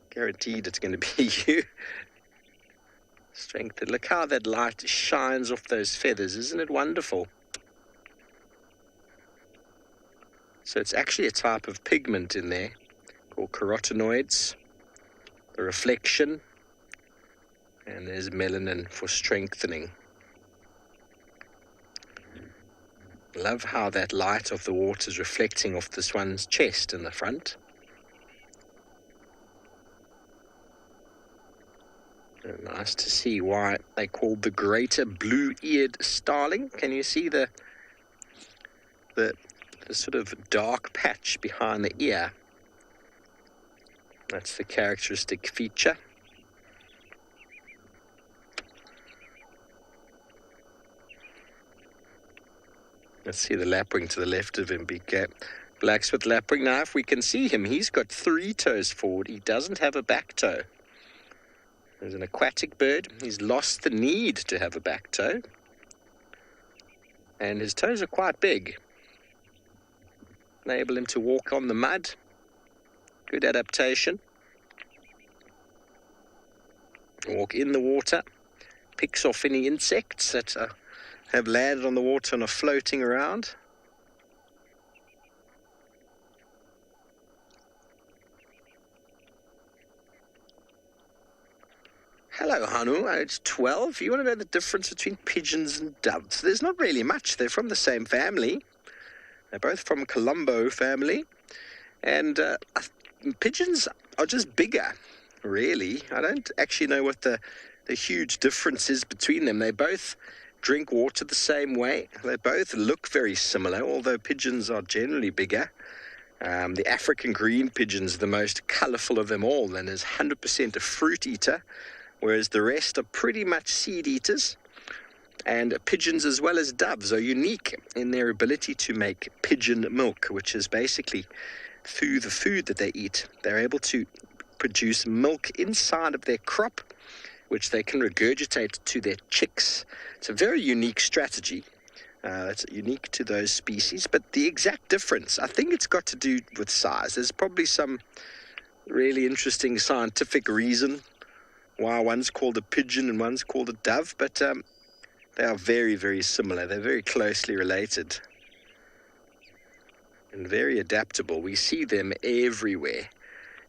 guaranteed it's going to be you. Strength. Look how that light shines off those feathers. Isn't it wonderful? So it's actually a type of pigment in there called carotenoids. The reflection, and there's melanin for strengthening. Love how that light of the water is reflecting off this one's chest in the front. And nice to see why they called the greater blue-eared starling. Can you see the sort of dark patch behind the ear? That's the characteristic feature. Let's see the lapwing to the left of him, big blacksmith lapwing. Now, if we can see him, he's got 3 toes forward. He doesn't have a back toe. He's an aquatic bird. He's lost the need to have a back toe. And his toes are quite big. Enable him to walk on the mud. Good adaptation. Walk in the water. Picks off any insects that have landed on the water and are floating around. Hello, Hanu, age 12. You want to know the difference between pigeons and doves? There's not really much. They're from the same family. They're both from Colombo family. And pigeons are just bigger, really. I don't actually know what the huge difference is between them. They both drink water the same way. They both look very similar, although pigeons are generally bigger. The African green pigeon is the most colourful of them all and is 100% a fruit eater, whereas the rest are pretty much seed eaters. And pigeons, as well as doves, are unique in their ability to make pigeon milk, which is basically through the food that they eat. They're able to produce milk inside of their crop, which they can regurgitate to their chicks. It's a very unique strategy. That's unique to those species. But the exact difference, I think it's got to do with size. There's probably some really interesting scientific reason why one's called a pigeon and one's called a dove, but they are very, very similar. They're very closely related and very adaptable. We see them everywhere.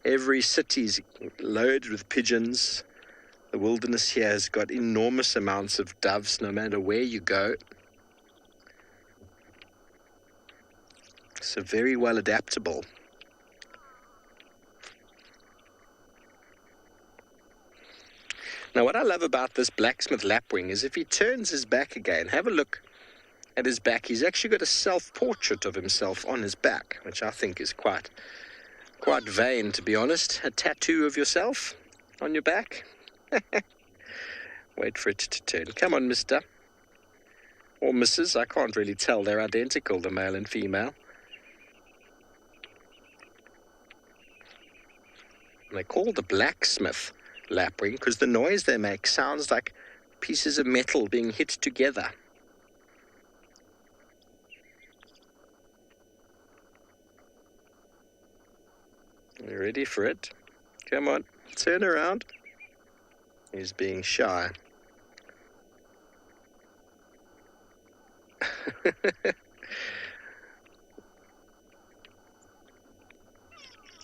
Every city's loaded with pigeons. The wilderness here has got enormous amounts of doves, no matter where you go. So very well adaptable. Now, what I love about this blacksmith lapwing is if he turns his back again, have a look at his back. He's actually got a self-portrait of himself on his back, which I think is quite vain, to be honest. A tattoo of yourself on your back. Wait for it to turn. Come on, mister. Or missus. I can't really tell. They're identical, the male and female. And they're called the blacksmith lapwing because the noise they make sounds like pieces of metal being hit together. You ready for it? Come on, turn around. He's being shy.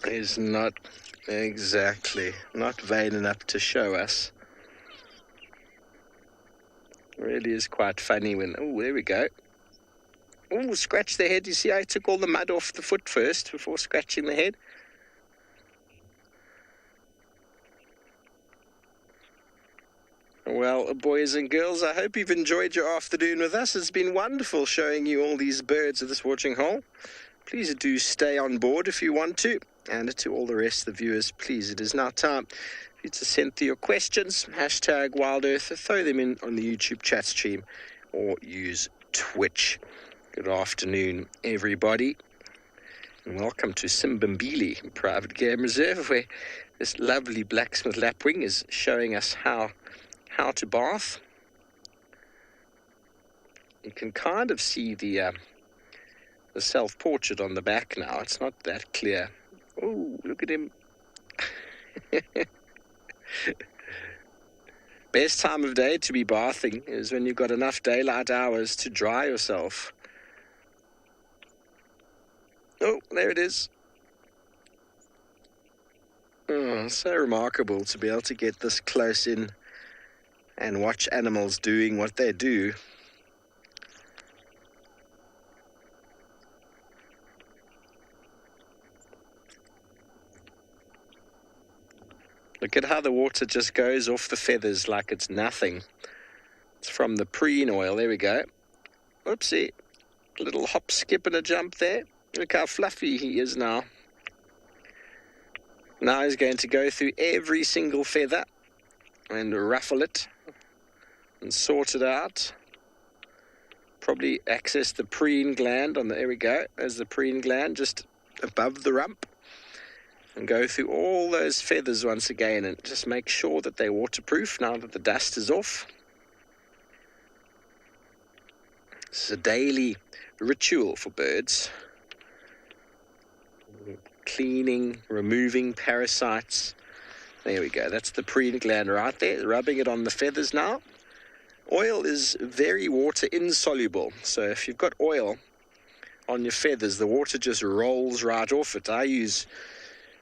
He's not not vain enough to show us. Really is quite funny when, oh, there we go. Oh, scratch the head. You see, I took all the mud off the foot first before scratching the head. Well, boys and girls, I hope you've enjoyed your afternoon with us. It's been wonderful showing you all these birds at this watching hole. Please do stay on board if you want to. And to all the rest of the viewers, please, it is now time for you to send through your questions. Hashtag WildEarth, throw them in on the YouTube chat stream or use Twitch. Good afternoon, everybody. And welcome to Simbambili Private Game Reserve, where this lovely blacksmith lapwing is showing us how to bath. You can kind of see the self-portrait on the back now. It's not that clear. Oh, look at him. Best time of day to be bathing is when you've got enough daylight hours to dry yourself. Oh, there it is. Oh, so remarkable to be able to get this close in and watch animals doing what they do. Look at how the water just goes off the feathers like it's nothing. It's from the preen oil. There we go. Oopsie. A little hop, skip and a jump there. Look how fluffy he is now. Now he's going to go through every single feather and ruffle it and sort it out. Probably access the preen gland on the, there we go. There's the preen gland just above the rump. And go through all those feathers once again and just make sure that they're waterproof now that the dust is off. This is a daily ritual for birds. Cleaning, removing parasites. There we go. That's the preen gland right there. Rubbing it on the feathers now. Oil is very water insoluble. So if you've got oil on your feathers, the water just rolls right off it. I use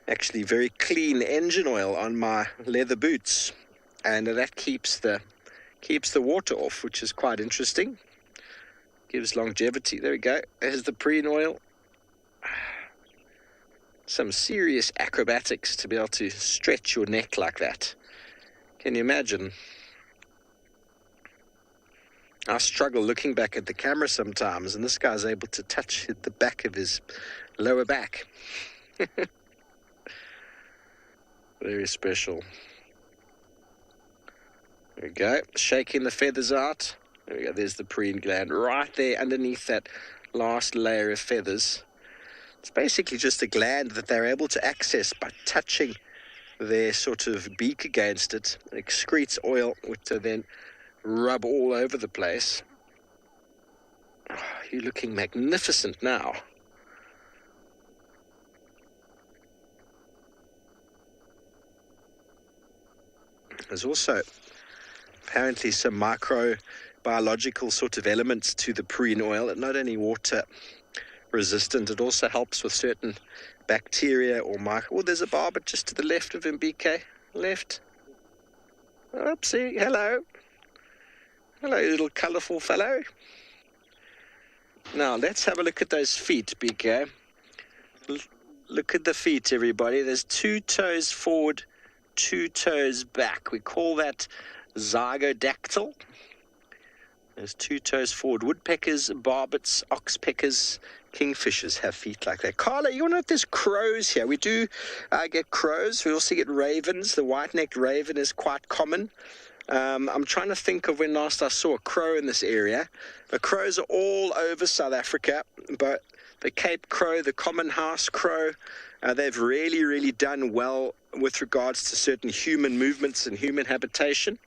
actually very clean engine oil on my leather boots, and that keeps the water off, which is quite interesting. Gives longevity. There we go. There's the preen oil. Some serious acrobatics to be able to stretch your neck like that. Can you imagine? I struggle looking back at the camera sometimes, and this guy's able to touch the back of his lower back. Very special. There we go. Shaking the feathers out. There we go. There's the preen gland right there underneath that last layer of feathers. It's basically just a gland that they're able to access by touching their sort of beak against it. It excretes oil, which they then rub all over the place. Oh, you're looking magnificent now. There's also apparently some microbiological sort of elements to the preen oil. It's not only water resistant, it also helps with certain bacteria or Oh, there's a barbet just to the left of him, BK. Left. Oopsie. Hello. Hello, little colourful fellow. Now, let's have a look at those feet, BK. Look at the feet, everybody. There's 2 toes forward, 2 toes back. We call that zygodactyl. There's 2 toes forward. Woodpeckers, barbets, oxpeckers, kingfishers have feet like that. Carla, you want to know if there's crows here? We do get crows. We also get ravens. The white-necked raven is quite common. I'm trying to think of when last I saw a crow in this area. The crows are all over South Africa, but the Cape crow, the common house crow, they've really, really done well with regards to certain human movements and human habitation.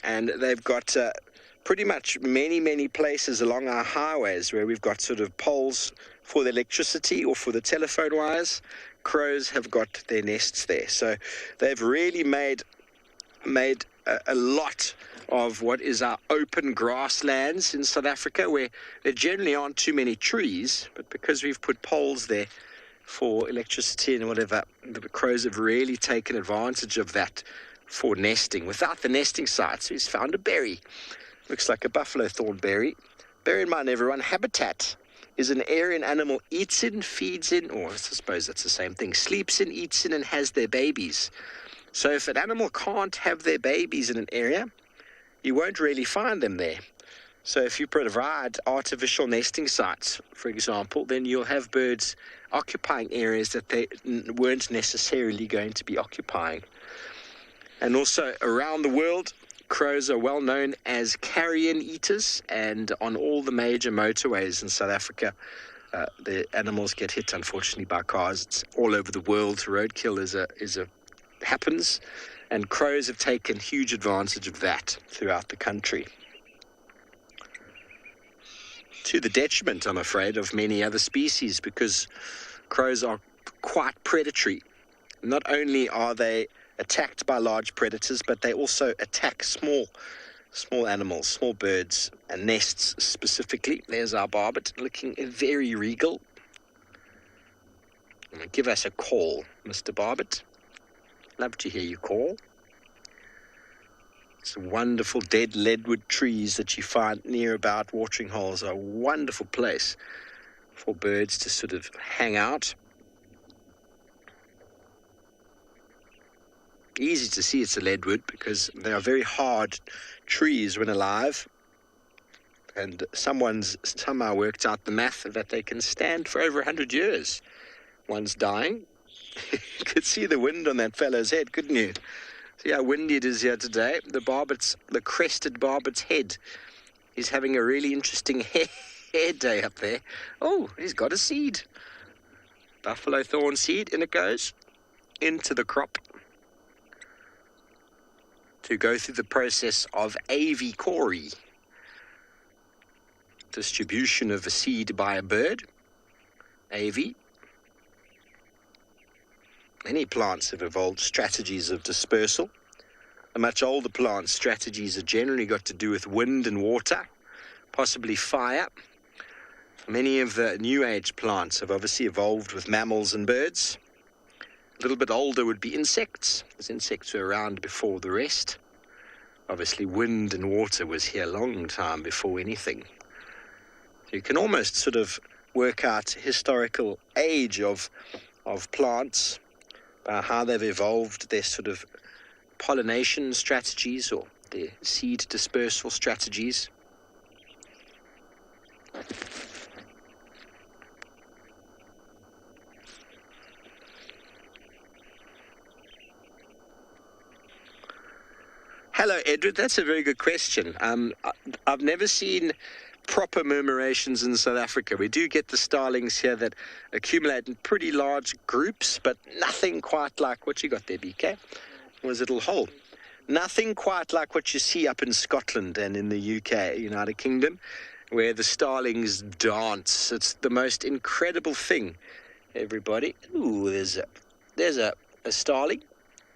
And they've got pretty much many places along our highways where we've got sort of poles for the electricity or for the telephone wires. Crows have got their nests there. So they've really made a lot of what is our open grasslands in South Africa, where there generally aren't too many trees, but because we've put poles there for electricity and whatever, the crows have really taken advantage of that for nesting. Without the nesting sites, he's found a berry. Looks like a buffalo thorn berry. Bear in mind, everyone, habitat is an area an animal eats in, feeds in, or I suppose that's the same thing, sleeps in, eats in, and has their babies. So if an animal can't have their babies in an area, you won't really find them there. So if you provide artificial nesting sites, for example, then you'll have birds occupying areas that they weren't necessarily going to be occupying. And also around the world, crows are well known as carrion eaters, and on all the major motorways in South Africa, the animals get hit, unfortunately, by cars. It's all over the world. Roadkill happens, and crows have taken huge advantage of that throughout the country, to the detriment, I'm afraid, of many other species, because crows are quite predatory. Not only are they attacked by large predators, but they also attack small animals, small birds, and nests specifically. There's our barbet, looking very regal. Give us a call, Mr. Barbet. Love to hear you call. Some wonderful dead leadwood trees that you find near about watering holes are a wonderful place for birds to sort of hang out. Easy to see it's a leadwood because they are very hard trees when alive, and somehow worked out the math that they can stand for over 100 years. One's dying. You could see the wind on that fellow's head, couldn't you? See how windy it is here today. The crested barbet's head is having a really interesting hair day up there. Oh, he's got a seed. Buffalo thorn seed, in it goes, into the crop, to go through the process of avicory, distribution of a seed by a bird. Avi. Many plants have evolved strategies of dispersal. The much older plants' strategies have generally got to do with wind and water, possibly fire. Many of the new age plants have obviously evolved with mammals and birds. A little bit older would be insects, as insects were around before the rest. Obviously, wind and water was here a long time before anything. So you can almost sort of work out historical age of plants, how they've evolved, their sort of pollination strategies or their seed dispersal strategies. Hello, Edward. That's a very good question. I've never seen proper murmurations in South Africa. We do get the starlings here that accumulate in pretty large groups, but nothing quite like what you got there, BK. Was a little hole. Nothing quite like what you see up in Scotland and in the UK, United Kingdom, where the starlings dance. It's the most incredible thing, everybody. Ooh, there's a starling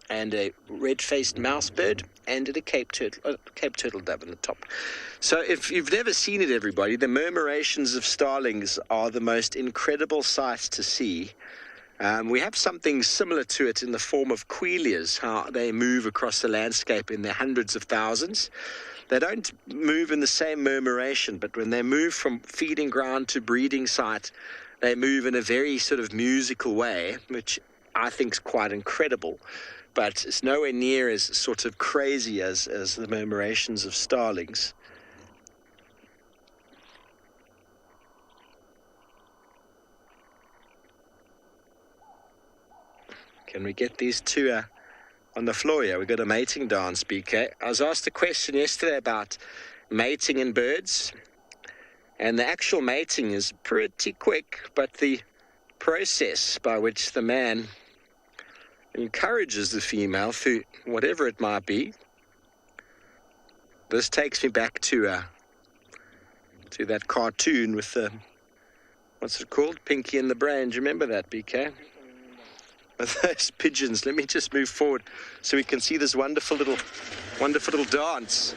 and a red-faced mouse bird and a Cape turtle dove on the top. So if you've never seen it, everybody, the murmurations of starlings are the most incredible sight to see. We have something similar to it in the form of quailias, how they move across the landscape in their hundreds of thousands. They don't move in the same murmuration, but when they move from feeding ground to breeding site, they move in a very sort of musical way, which I think is quite incredible. But it's nowhere near as sort of crazy as the murmurations of starlings. Can we get these two on the floor here? We've got a mating dance, BK. I was asked a question yesterday about mating in birds, and the actual mating is pretty quick, but the process by which the man encourages the female through whatever it might be. This takes me back to that cartoon with the, what's it called? Pinky and the Brain. Do you remember that, BK? With those pigeons. Let me just move forward so we can see this wonderful little dance.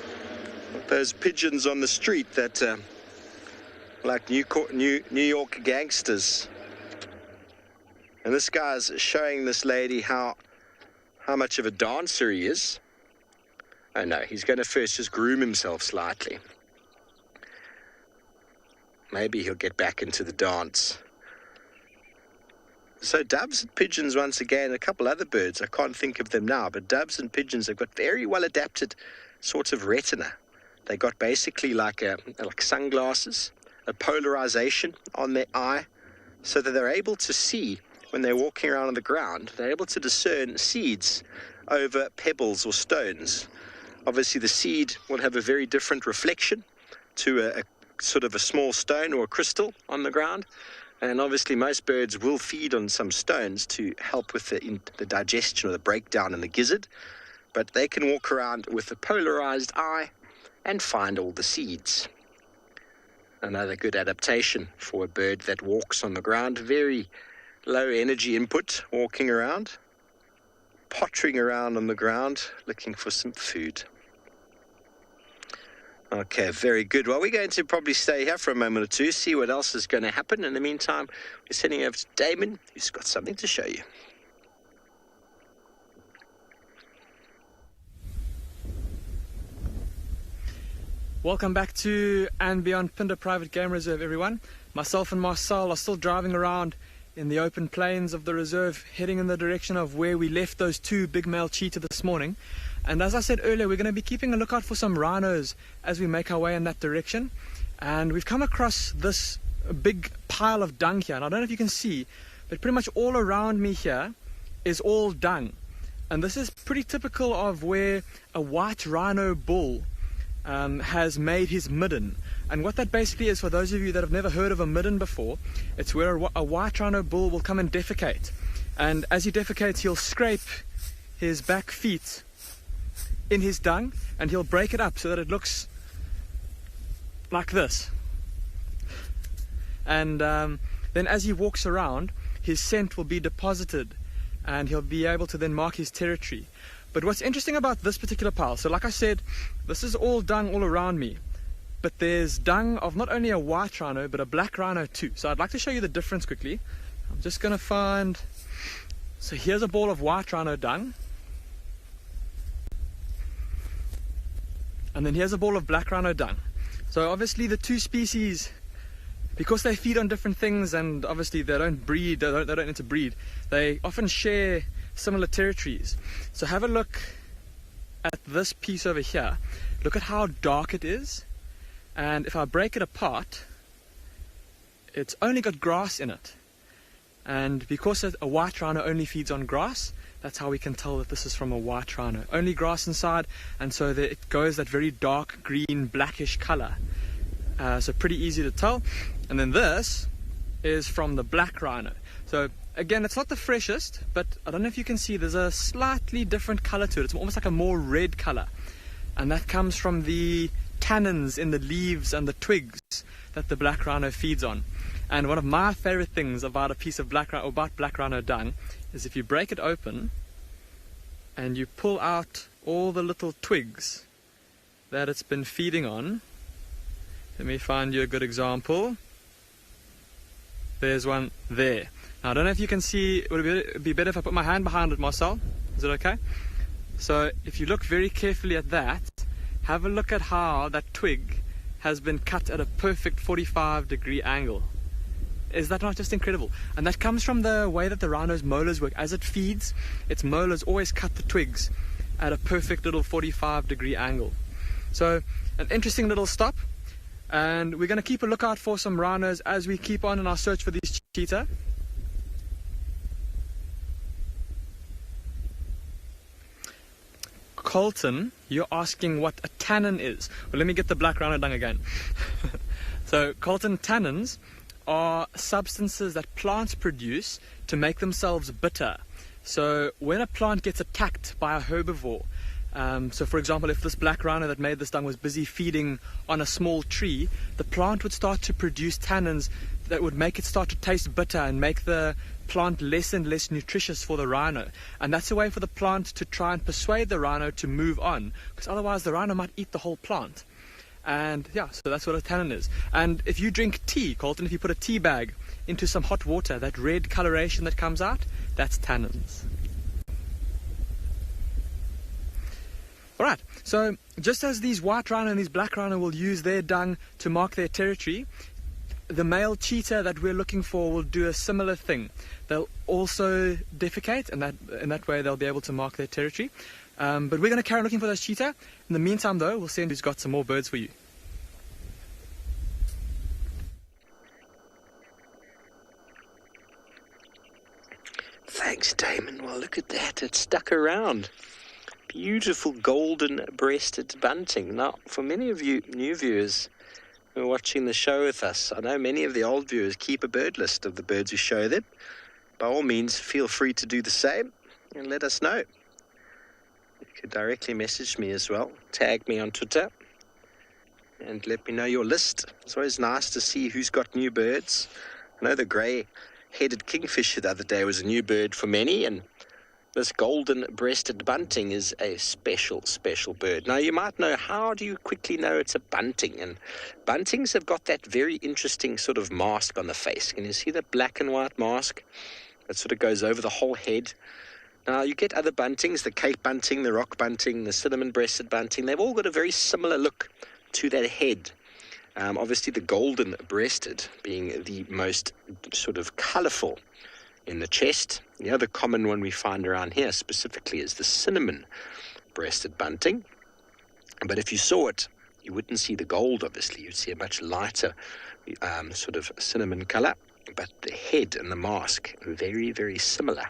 Those pigeons on the street that like New York gangsters. And this guy's showing this lady how much of a dancer he is. Oh no, he's going to first just groom himself slightly. Maybe he'll get back into the dance. So doves and pigeons, once again, a couple other birds, I can't think of them now, but doves and pigeons have got very well adapted sort of retina. They got basically like sunglasses, a polarization on their eye, so that they're able to see when they're walking around on the ground. They're able to discern seeds over pebbles or stones. Obviously, the seed will have a very different reflection to a sort of a small stone or a crystal on the ground. And obviously, most birds will feed on some stones to help with the digestion or the breakdown in the gizzard. But they can walk around with a polarized eye and find all the seeds. Another good adaptation for a bird that walks on the ground. Very low energy input, walking around, pottering around on the ground, looking for some food. Okay, very good. Well, we're going to probably stay here for a moment or two, see what else is going to happen. In the meantime, we're sending over to Damon, who's got something to show you. Welcome back to andBeyond Phinda Private Game Reserve, everyone. Myself and Marcel are still driving around in the open plains of the reserve, heading in the direction of where we left those two big male cheetah this morning. And as I said earlier, we're going to be keeping a lookout for some rhinos as we make our way in that direction. And we've come across this big pile of dung here, and I don't know if you can see, but pretty much all around me here is all dung. And this is pretty typical of where a white rhino bull has made his midden. And what that basically is, for those of you that have never heard of a midden before, it's where a white rhino bull will come and defecate. And as he defecates, he'll scrape his back feet in his dung, and he'll break it up so that it looks like this. And then as he walks around, his scent will be deposited, and he'll be able to then mark his territory. But what's interesting about this particular pile, so like I said, this is all dung all around me, but there's dung of not only a white rhino, but a black rhino too. So I'd like to show you the difference quickly. I'm just going to find, so here's a ball of white rhino dung, and then here's a ball of black rhino dung. So obviously the two species, because they feed on different things, and obviously they don't breed, they don't interbreed, they often share similar territories. So have a look at this piece over here. Look at how dark it is, and if I break it apart, it's only got grass in it. And because a white rhino only feeds on grass, that's how we can tell that this is from a white rhino. Only grass inside, and so it goes that very dark green blackish color. So pretty easy to tell. And then this is from the black rhino. So again, it's not the freshest, but I don't know if you can see, there's a slightly different color to it. It's almost like a more red color, and that comes from the tannins in the leaves and the twigs that the black rhino feeds on. And one of my favorite things about a piece of black rhino dung is if you break it open and you pull out all the little twigs that it's been feeding on. Let me find you a good example. There's one there. Now, I don't know if you can see, would it be better if I put my hand behind it, Marcel? Is it okay? So if you look very carefully at that, have a look at how that twig has been cut at a perfect 45-degree angle. Is that not just incredible? And that comes from the way that the rhino's molars work. As it feeds, its molars always cut the twigs at a perfect little 45-degree angle. So an interesting little stop. And we're going to keep a lookout for some rhinos as we keep on in our search for these cheetah. Colton, you're asking what a tannin is. Well, let me get the black rhino dung again. So Colton, tannins are substances that plants produce to make themselves bitter. So when a plant gets attacked by a herbivore, so for example, if this black rhino that made this dung was busy feeding on a small tree, the plant would start to produce tannins that would make it start to taste bitter and make the plant less and less nutritious for the rhino. And that's a way for the plant to try and persuade the rhino to move on, because otherwise the rhino might eat the whole plant. And yeah, so that's what a tannin is. And if you drink tea, Colton, if you put a tea bag into some hot water, that red coloration that comes out, that's tannins. Alright, so just as these white rhino and these black rhino will use their dung to mark their territory, the male cheetah that we're looking for will do a similar thing. They'll also defecate, and in that way they'll be able to mark their territory. But we're going to carry on looking for those cheetah. In the meantime, though, we'll see who's got some more birds for you. Thanks, Damon. Well, look at that. It stuck around. Beautiful golden-breasted bunting. Now, for many of you new viewers who are watching the show with us, I know many of the old viewers keep a bird list of the birds we show them. By all means, feel free to do the same and let us know. You could directly message me as well. Tag me on Twitter and let me know your list. It's always nice to see who's got new birds. I know the grey-headed kingfisher the other day was a new bird for many, and this golden-breasted bunting is a special, special bird. Now, you might know, how do you quickly know it's a bunting? And buntings have got that very interesting sort of mask on the face. Can you see that black and white mask that sort of goes over the whole head? Now, you get other buntings, the Cape bunting, the rock bunting, the cinnamon-breasted bunting. They've all got a very similar look to that head. Obviously, the golden-breasted being the most sort of colourful in the chest. The other common one we find around here specifically is the cinnamon-breasted bunting. But if you saw it, you wouldn't see the gold, obviously. You'd see a much lighter sort of cinnamon colour. But the head and the mask are very, very similar.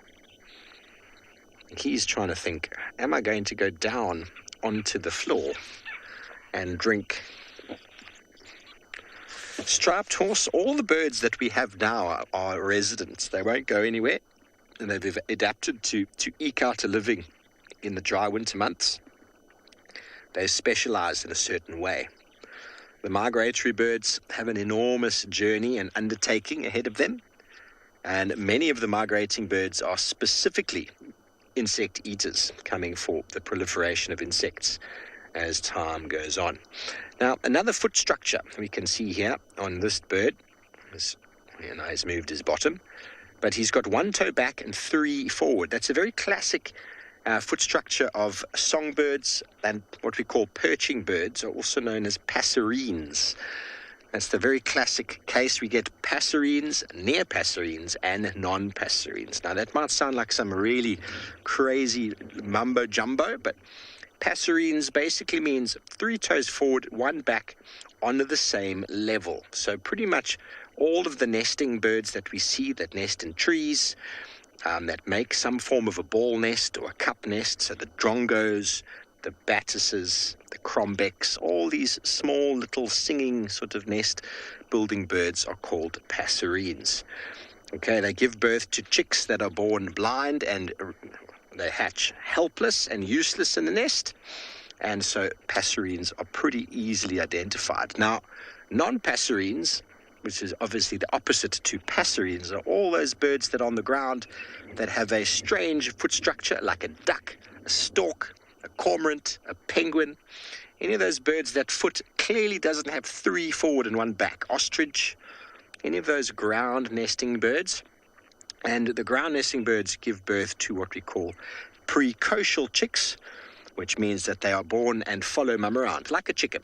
He's trying to think, am I going to go down onto the floor and drink? Striped horse, all the birds that we have now are residents. They won't go anywhere, and they've adapted to eke out a living in the dry winter months. They specialize in a certain way. The migratory birds have an enormous journey and undertaking ahead of them, and many of the migrating birds are specifically insect eaters, coming for the proliferation of insects as time goes on. Now, another foot structure we can see here on this bird, he's moved his bottom, but he's got one toe back and three forward. That's a very classic foot structure of songbirds and what we call perching birds, are also known as passerines. That's the very classic case. We get passerines, near passerines, and non-passerines. Now, that might sound like some really crazy mumbo-jumbo, but passerines basically means three toes forward, one back, on the same level. So pretty much all of the nesting birds that we see that nest in trees, that make some form of a ball nest or a cup nest, so the drongos, the battises, the crombecs, all these small little singing sort of nest building birds are called passerines. Okay, they give birth to chicks that are born blind, and they hatch helpless and useless in the nest, and so passerines are pretty easily identified. Now, non-passerines, which is obviously the opposite to passerines, are all those birds that are on the ground that have a strange foot structure, like a duck, a stork, a cormorant, a penguin. Any of those birds, that foot clearly doesn't have three forward and one back. Ostrich, any of those ground nesting birds. And the ground nesting birds give birth to what we call precocial chicks, which means that they are born and follow mum around, like a chicken.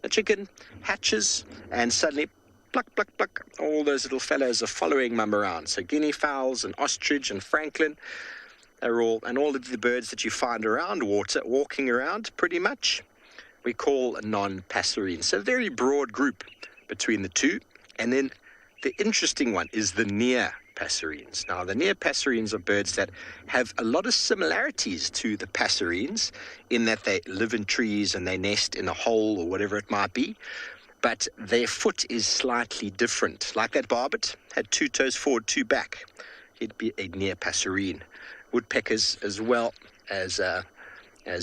A chicken hatches and suddenly pluck, pluck, pluck. All those little fellows are following mum around. So guinea fowls and ostrich and francolin, all of the birds that you find around water, walking around pretty much, we call non-passerines. So a very broad group between the two. And then the interesting one is the near passerines. Now, the near passerines are birds that have a lot of similarities to the passerines in that they live in trees and they nest in a hole or whatever it might be, but their foot is slightly different. Like that barbet had two toes forward, two back. He'd be a near passerine. Woodpeckers, as well as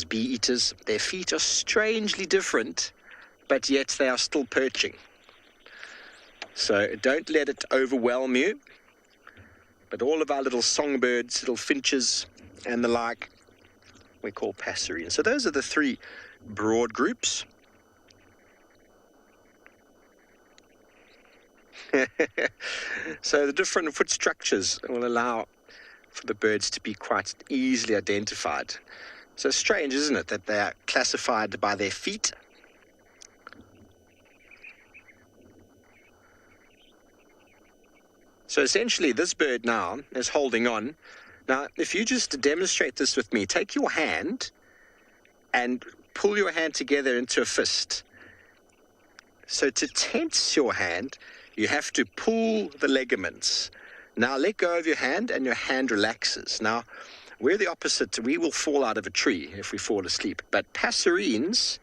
bee eaters, their feet are strangely different, but yet they are still perching. So don't let it overwhelm you. But all of our little songbirds, little finches and the like, we call passerines. So those are the three broad groups. So the different foot structures will allow for the birds to be quite easily identified. So strange, isn't it, that they are classified by their feet? So essentially, this bird now is holding on. Now, if you just demonstrate this with me, take your hand and pull your hand together into a fist. So to tense your hand, you have to pull the ligaments. Now let go of your hand and your hand relaxes. Now, we're the opposite. We will fall out of a tree if we fall asleep. But passerines,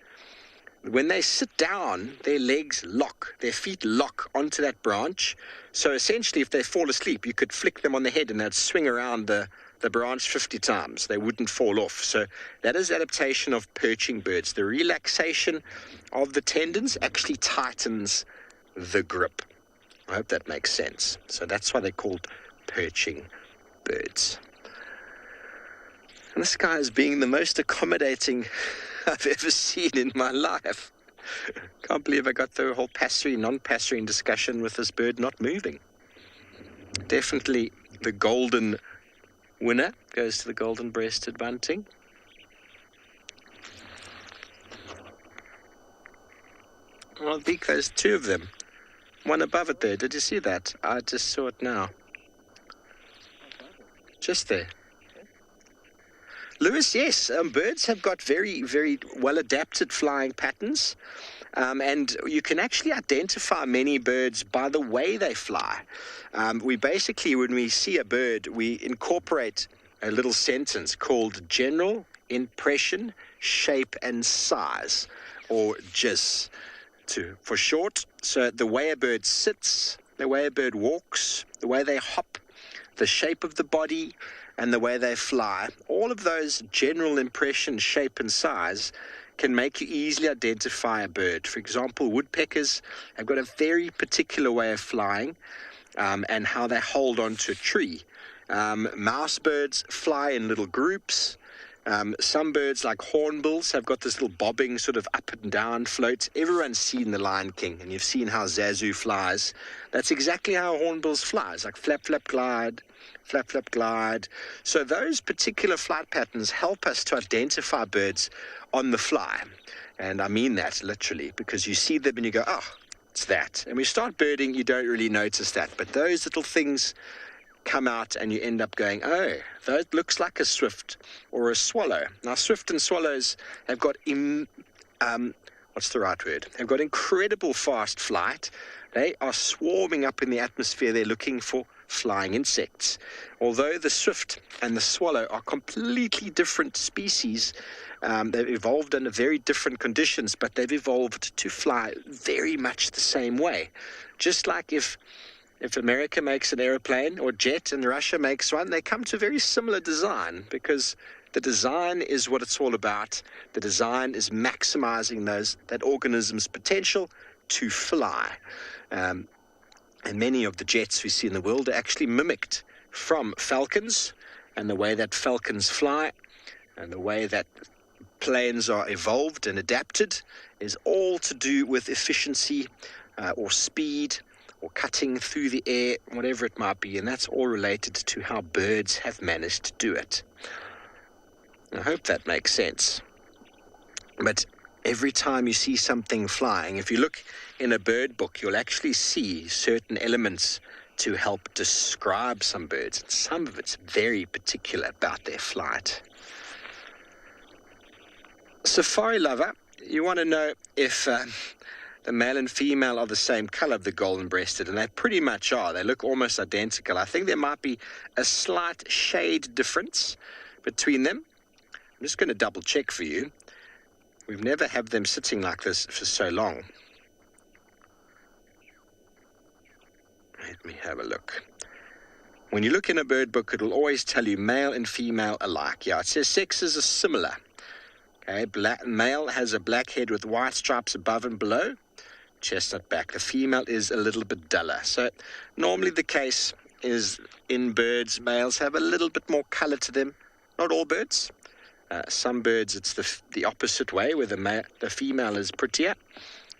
when they sit down, their legs lock, their feet lock onto that branch. So essentially, if they fall asleep, you could flick them on the head and they'd swing around the branch 50 times. They wouldn't fall off. So that is adaptation of perching birds. The relaxation of the tendons actually tightens the grip. I hope that makes sense. So that's why they're called perching birds. And this guy is being the most accommodating I've ever seen in my life. Can't believe I got through a whole passerine, non-passerine discussion with this bird not moving. Definitely the golden winner goes to the golden-breasted bunting. Well, Beak, there's two of them. One above it there. Did you see that? I just saw it now. Just there. Lewis, yes, birds have got very, very well-adapted flying patterns. And you can actually identify many birds by the way they fly. We basically, when we see a bird, we incorporate a little sentence called general impression, shape, and size, or GIS for short. So the way a bird sits, the way a bird walks, the way they hop, the shape of the body, and the way they fly, all of those general impression, shape, and size can make you easily identify a bird. For example, woodpeckers have got a very particular way of flying and how they hold onto a tree. Mouse birds fly in little groups. Some birds, like hornbills, have got this little bobbing sort of up and down float. Everyone's seen The Lion King, and you've seen how Zazu flies. That's exactly how hornbills fly. It's like flap, flap, glide, flap, flap, glide. So those particular flight patterns help us to identify birds on the fly. And I mean that literally, because you see them and you go, oh, it's that. And when you start birding, you don't really notice that. But those little things come out and you end up going, oh, that looks like a swift or a swallow. Now, swift and swallows have got, what's the right word? They've got incredible fast flight. They are swarming up in the atmosphere. They're looking for flying insects. Although the swift and the swallow are completely different species, they've evolved under very different conditions, but they've evolved to fly very much the same way. Just like if America makes an airplane or jet and Russia makes one, they come to a very similar design, because the design is what it's all about. The design is maximizing that organism's potential to fly. And many of the jets we see in the world are actually mimicked from falcons, and the way that falcons fly and the way that planes are evolved and adapted is all to do with efficiency or speed or cutting through the air, whatever it might be, and that's all related to how birds have managed to do it. I hope that makes sense. But every time you see something flying, if you look in a bird book, you'll actually see certain elements to help describe some birds. And some of it's very particular about their flight. Safari lover, you want to know if the male and female are the same color of the golden-breasted, and they pretty much are. They look almost identical. I think there might be a slight shade difference between them. I'm just going to double check for you. We've never had them sitting like this for so long. Let me have a look. When you look in a bird book, it'll always tell you male and female alike. Yeah, it says sexes are similar. Okay, male has a black head with white stripes above and below, chestnut back. The female is a little bit duller. So normally the case is in birds, males have a little bit more color to them. Not all birds. Some birds it's the opposite way, where the female is prettier.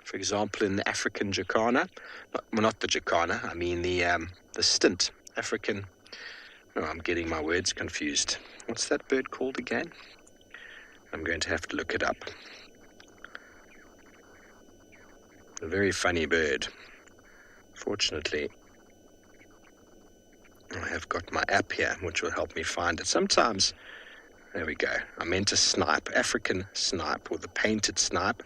For example, in the African jacana, not the jacana, I mean the stint African. Oh, I'm getting my words confused. What's that bird called again? I'm going to have to look it up. A very funny bird. Fortunately, I have got my app here, which will help me find it. Sometimes There we go. I meant a snipe, African snipe, or the painted snipe,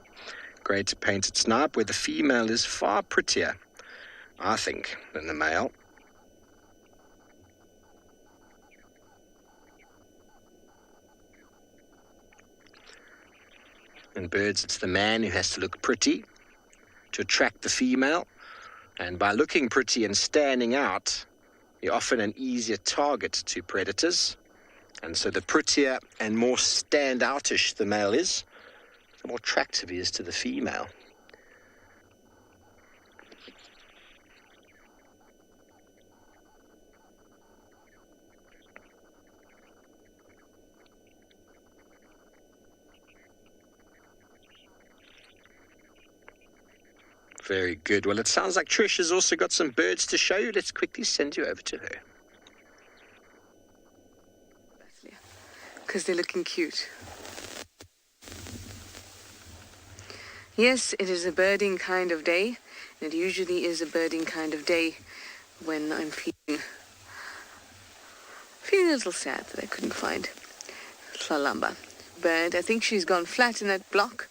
greater painted snipe, where the female is far prettier, I think, than the male. In birds, it's the man who has to look pretty to attract the female. And by looking pretty and standing out, you're often an easier target to predators. And so the prettier and more stand-outish the male is, the more attractive he is to the female. Very good. Well, it sounds like Trish has also got some birds to show you. Let's quickly send you over to her. Because they're looking cute. Yes, it is a birding kind of day. It usually is a birding kind of day when I'm feeling a little sad that I couldn't find Tlalamba bird. I think she's gone flat in that block.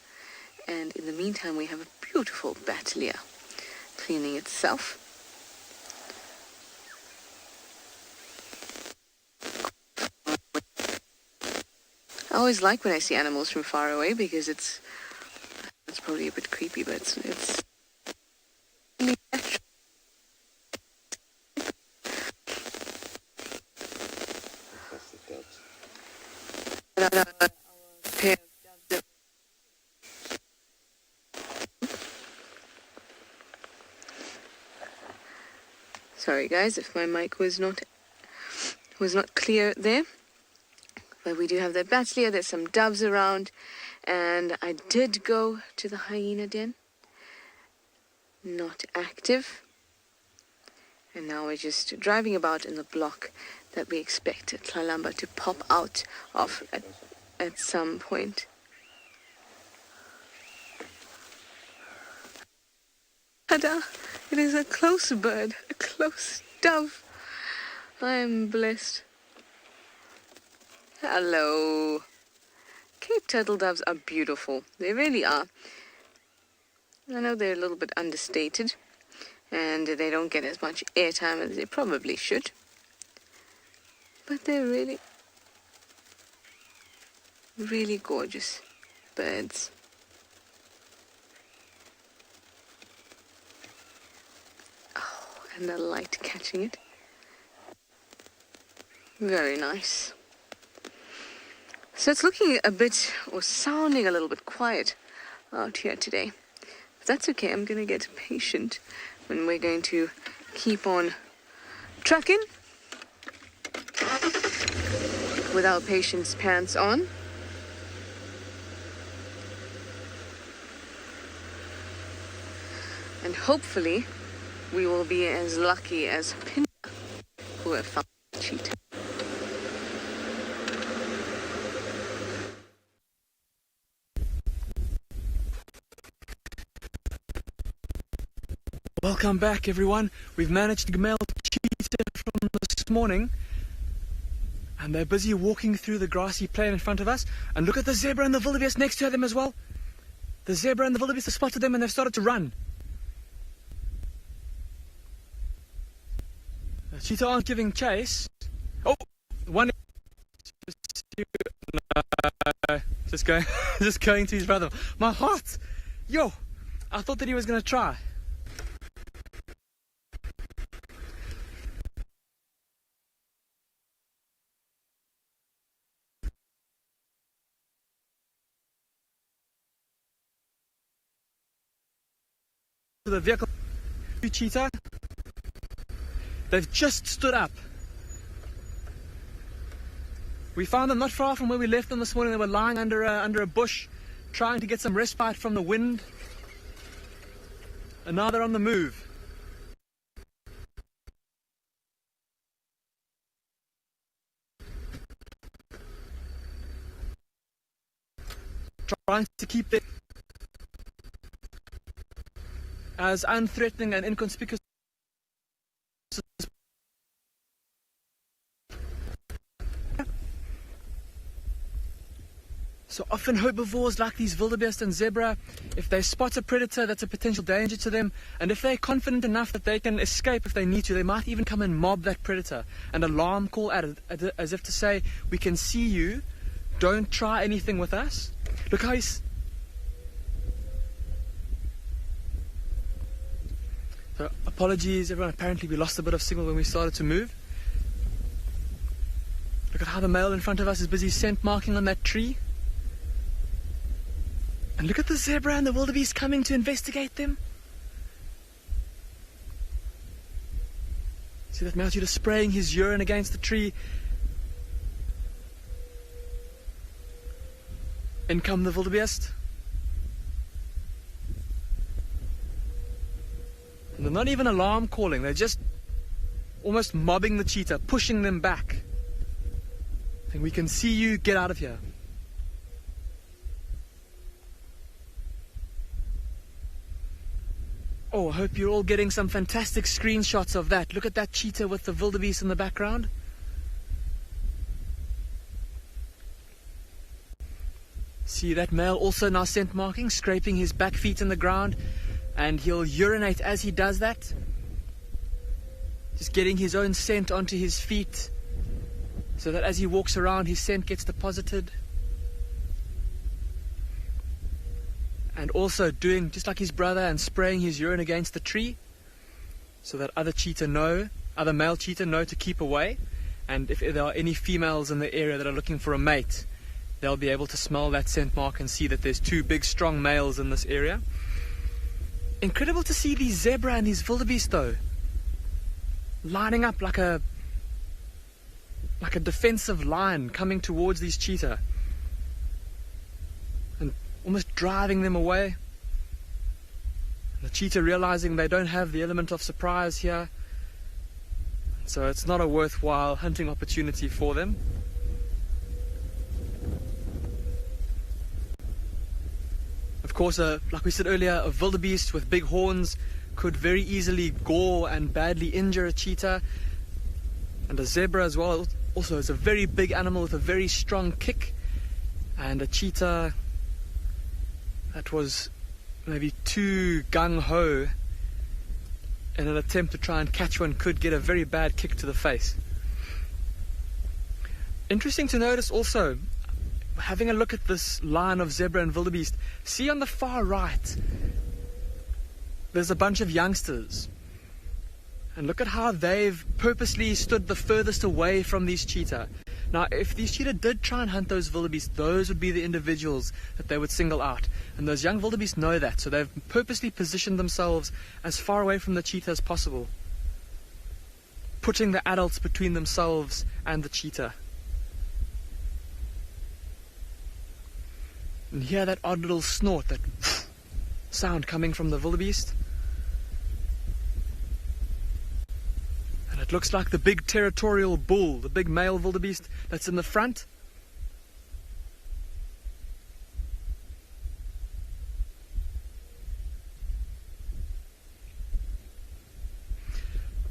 And in the meantime, we have a beautiful Batelia cleaning itself. I always like when I see animals from far away because it's probably a bit creepy, but it's really natural. Sorry guys if my mic was not clear there. But we do have the Batelia, there's some doves around, and I did go to the Hyena Den. Not active. And now we're just driving about in the block that we expect Tlalamba to pop out of at some point. Tada! It is a close bird, a close dove. I am blessed. Hello. Cape turtle doves are beautiful. They really are. I know they're a little bit understated and they don't get as much airtime as they probably should. But they're really, really gorgeous birds. Oh, and the light catching it. Very nice. So it's looking a bit, or sounding a little bit quiet out here today. But that's okay, I'm going to get patient when we're going to keep on trucking with our patience pants on. And hopefully we will be as lucky as Phinda, who have found Cheetah. Welcome back, everyone. We've managed to mail Cheetah from this morning, and they're busy walking through the grassy plain in front of us. And look at the zebra and the wildebeest next to them as well. The zebra and the wildebeest have spotted them and they've started to run. The cheetah aren't giving chase. Oh, one. No, just going to his brother. My heart, yo! I thought that he was going to try. The vehicle, cheetah. They've just stood up. We found them not far from where we left them this morning. They were lying under a bush, trying to get some respite from the wind. And now they're on the move. Trying to keep it as unthreatening and inconspicuous So often herbivores like these wildebeest and zebra, if they spot a predator that's a potential danger to them, and if they're confident enough that they can escape if they need to, they might even come and mob that predator and alarm call at it, as if to say, we can see you, don't try anything with us. Look how he's... So apologies everyone, apparently we lost a bit of signal when we started to move. Look at how the male in front of us is busy scent marking on that tree. And look at the zebra and the wildebeest coming to investigate them. See that male cheetah spraying his urine against the tree. In come the wildebeest. And they're not even alarm calling, they're just almost mobbing the cheetah, pushing them back. And we can see you, get out of here. Oh, I hope you're all getting some fantastic screenshots of that. Look at that cheetah with the wildebeest in the background. See that male also now scent marking, scraping his back feet in the ground, and he'll urinate as he does that. Just getting his own scent onto his feet, so that as he walks around, his scent gets deposited. And also doing just like his brother and spraying his urine against the tree, so that other male cheetah know to keep away. And if there are any females in the area that are looking for a mate, they'll be able to smell that scent mark and see that there's two big strong males in this area. Incredible to see these zebra and these wildebeest though, lining up like a defensive line coming towards these cheetah and almost driving them away. And the cheetah realizing they don't have the element of surprise here, so it's not a worthwhile hunting opportunity for them. Of course, like we said earlier, a wildebeest with big horns could very easily gore and badly injure a cheetah, and a zebra as well. Also, it's a very big animal with a very strong kick, and a cheetah that was maybe too gung-ho in an attempt to try and catch one could get a very bad kick to the face. Interesting to notice also, having a look at this line of zebra and wildebeest, see on the far right, there's a bunch of youngsters. And look at how they've purposely stood the furthest away from these cheetah. Now, if these cheetah did try and hunt those wildebeest, those would be the individuals that they would single out. And those young wildebeest know that, so they've purposely positioned themselves as far away from the cheetah as possible, putting the adults between themselves and the cheetah. And hear that odd little snort, that sound coming from the wildebeest. And it looks like the big territorial bull, the big male wildebeest that's in the front.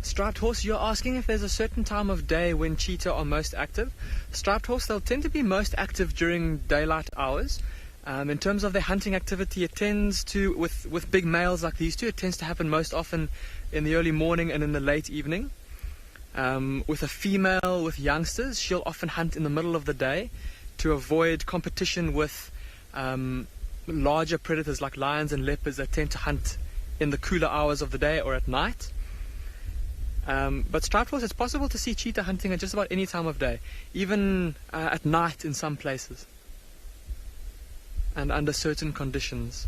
Striped horse, you're asking if there's a certain time of day when cheetah are most active. Striped horse, they'll tend to be most active during daylight hours. In terms of their hunting activity, it tends to, with big males like these two, it tends to happen most often in the early morning and in the late evening. With a female with youngsters, she'll often hunt in the middle of the day to avoid competition with larger predators like lions and leopards that tend to hunt in the cooler hours of the day or at night. But striped horse, it's possible to see cheetah hunting at just about any time of day, even at night in some places, and under certain conditions.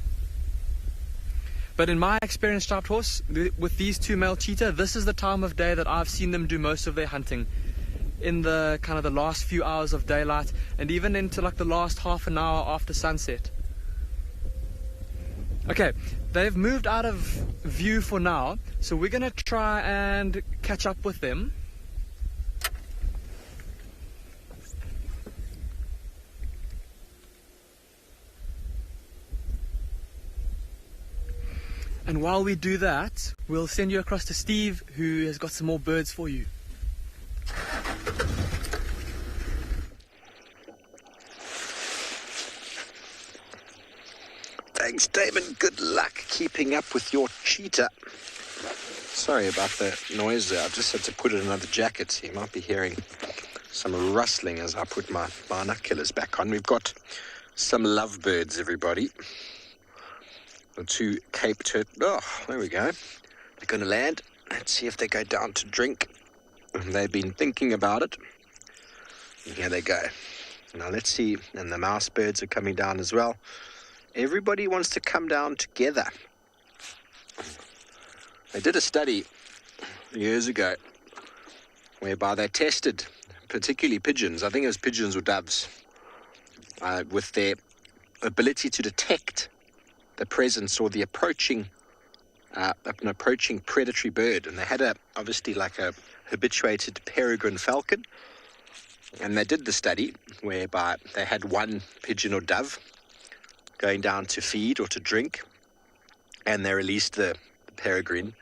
But in my experience, striped horse, with these two male cheetah, this is the time of day that I've seen them do most of their hunting, in the kind of the last few hours of daylight, and even into like the last half an hour after sunset. Okay, they've moved out of view for now, so we're going to try and catch up with them. And while we do that, we'll send you across to Steve, who has got some more birds for you. Thanks, Damon. Good luck keeping up with your cheetah. Sorry about the noise there. I just had to put in another jacket, so you might be hearing some rustling as I put my binoculars back on. We've got some lovebirds, everybody. The 2 Cape Turtle. Oh, there we go. They're going to land. Let's see if they go down to drink. They've been thinking about it. And here they go. Now let's see. And the mouse birds are coming down as well. Everybody wants to come down together. They did a study years ago whereby they tested particularly pigeons, I think it was pigeons or doves, with their ability to detect the presence or the approaching predatory bird. And they had obviously like a habituated peregrine falcon, and they did the study whereby they had one pigeon or dove going down to feed or to drink, and they released the peregrine,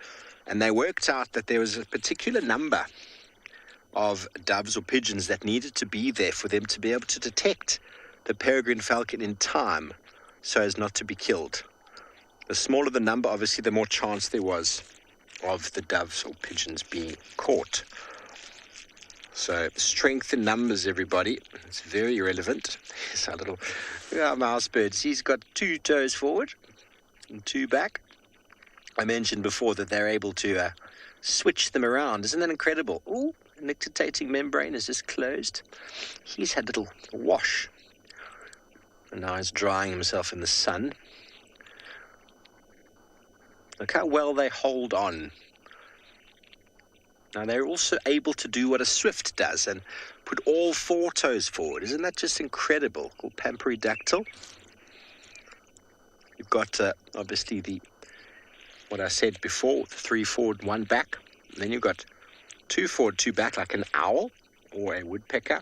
and they worked out that there was a particular number of doves or pigeons that needed to be there for them to be able to detect the peregrine falcon in time so as not to be killed. The smaller the number, obviously, the more chance there was of the doves or pigeons being caught. So strength in numbers, everybody. It's very relevant. Here's our little mouse bird. He's got 2 toes forward and 2 back. I mentioned before that they're able to switch them around. Isn't that incredible? Ooh, the nictitating membrane is just closed. He's had a little wash, and now he's drying himself in the sun. Look how well they hold on. Now they're also able to do what a swift does and put all 4 toes forward. Isn't that just incredible? Called pamperidactyl. You've got obviously what I said before, 3 forward, 1 back. And then you've got 2 forward, 2 back, like an owl or a woodpecker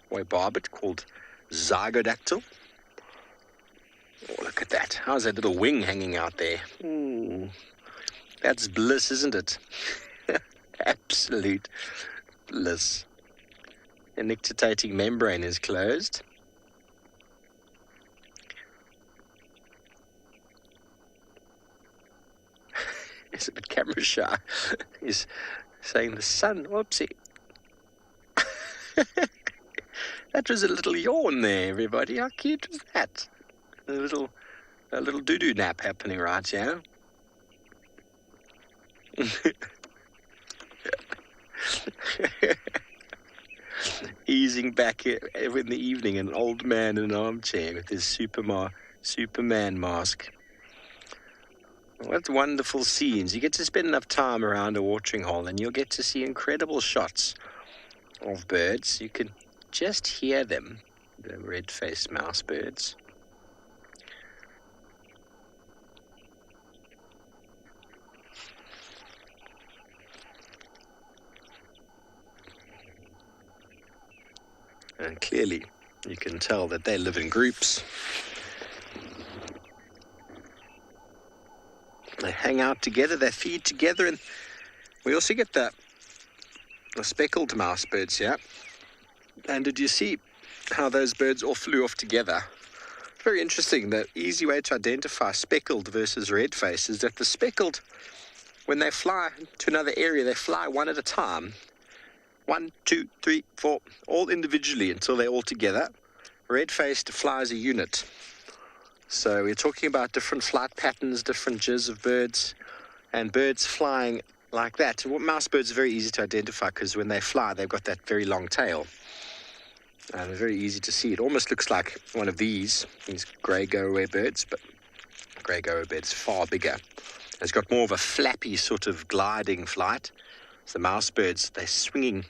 or a barbet called zygodactyl. Oh, look at that. How's that little wing hanging out there? Ooh, that's bliss, isn't it? Absolute bliss. The nictitating membrane is closed. He's a bit camera shy. He's saying the sun. Whoopsie. That was a little yawn there, everybody. How cute was that? A little doo-doo nap happening right here. Easing back in the evening, an old man in an armchair with his Superman mask. What wonderful scenes. You get to spend enough time around a watering hole and you'll get to see incredible shots of birds. You can just hear them, the red-faced mouse birds. And clearly, you can tell that they live in groups. They hang out together, they feed together, and we also get the speckled mouse birds here. And did you see how those birds all flew off together? Very interesting. The easy way to identify speckled versus red-faced is that the speckled, when they fly to another area, they fly one at a time. 1, 2, 3, 4, all individually until they're all together. Red-faced flies a unit. So we're talking about different flight patterns, different jizz of birds, and birds flying like that. Mouse birds are very easy to identify because when they fly, they've got that very long tail. And they're very easy to see. It almost looks like one of these grey go-away birds, but grey go-away birds far bigger. It's got more of a flappy sort of gliding flight. So the mouse birds, they're swinging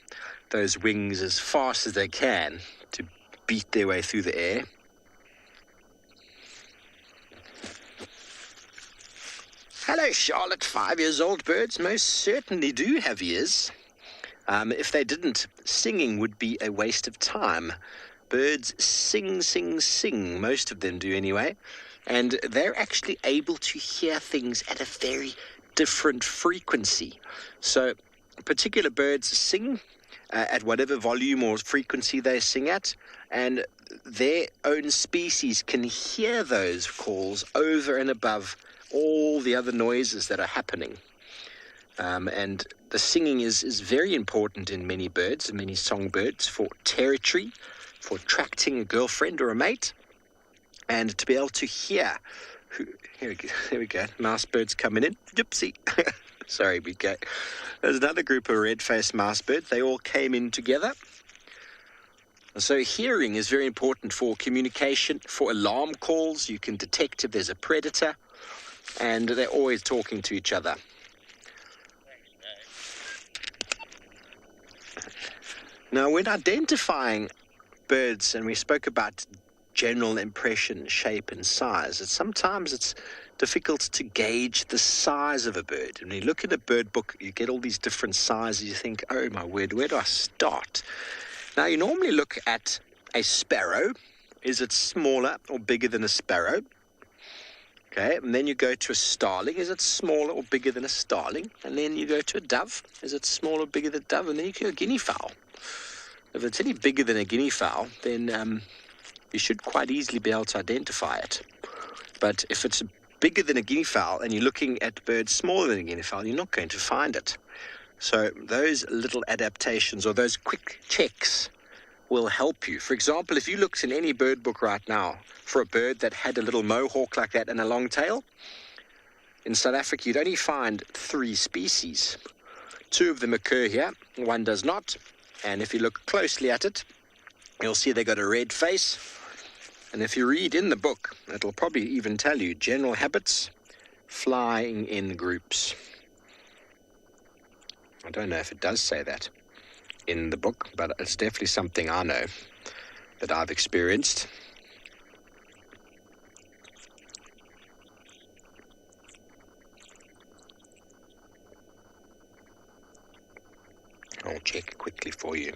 those wings as fast as they can to beat their way through the air. Hello, Charlotte. 5 years old birds most certainly do have ears. If they didn't, singing would be a waste of time. Birds sing, sing, sing. Most of them do anyway. And they're actually able to hear things at a very different frequency. So particular birds sing at whatever volume or frequency they sing at, and their own species can hear those calls over and above all the other noises that are happening. And the singing is very important in many birds, and many songbirds, for territory, for attracting a girlfriend or a mate, and to be able to hear. Here we go. Mouse birds coming in. Gypsy. Sorry, we go. There's another group of red-faced mouse birds. They all came in together. So hearing is very important for communication, for alarm calls. You can detect if there's a predator, and they're always talking to each other. Now, when identifying birds, and we spoke about general impression, shape and size, sometimes it's difficult to gauge the size of a bird. When you look in a bird book, you get all these different sizes. You think, oh my word, where do I start? Now, you normally look at a sparrow. Is it smaller or bigger than a sparrow? Okay, and then you go to a starling. Is it smaller or bigger than a starling? And then you go to a dove. Is it smaller or bigger than a dove? And then you go to a guinea fowl. If it's any bigger than a guinea fowl, then you should quite easily be able to identify it. But if it's bigger than a guinea fowl and you're looking at birds smaller than a guinea fowl, you're not going to find it. So those little adaptations or those quick checks will help you. For example, if you looked in any bird book right now for a bird that had a little mohawk like that and a long tail, in South Africa you'd only find 3 species. 2 of them occur here, 1 does not. And if you look closely at it, you'll see they got a red face. And if you read in the book, it'll probably even tell you general habits, flying in groups. I don't know if it does say that in the book, but it's definitely something I know that I've experienced. I'll check quickly for you.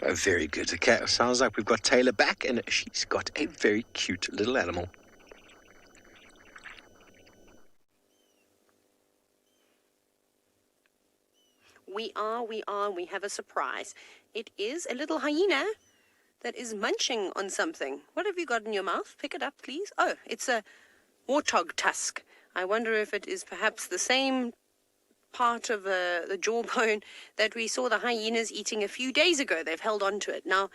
Oh, very good. Okay, sounds like we've got Taylor back, and she's got a very cute little animal. We have a surprise. It is a little hyena that is munching on something. What have you got in your mouth? Pick it up, please. Oh, it's a warthog tusk. I wonder if it is perhaps the same part of the jawbone that we saw the hyenas eating a few days ago. They've held on to it. Now,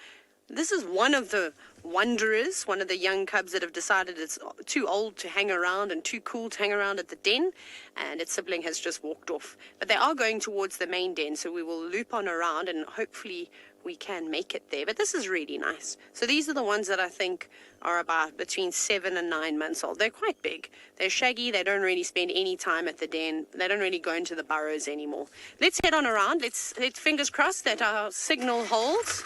this is one of the wanderers, one of the young cubs that have decided it's too old to hang around and too cool to hang around at the den, and its sibling has just walked off. But they are going towards the main den, so we will loop on around and hopefully we can make it there. But this is really nice. So these are the ones that I think are about between 7 and 9 months old. They're quite big. They're shaggy. They don't really spend any time at the den. They don't really go into the burrows anymore. Let's head on around. Let's fingers crossed that our signal holds.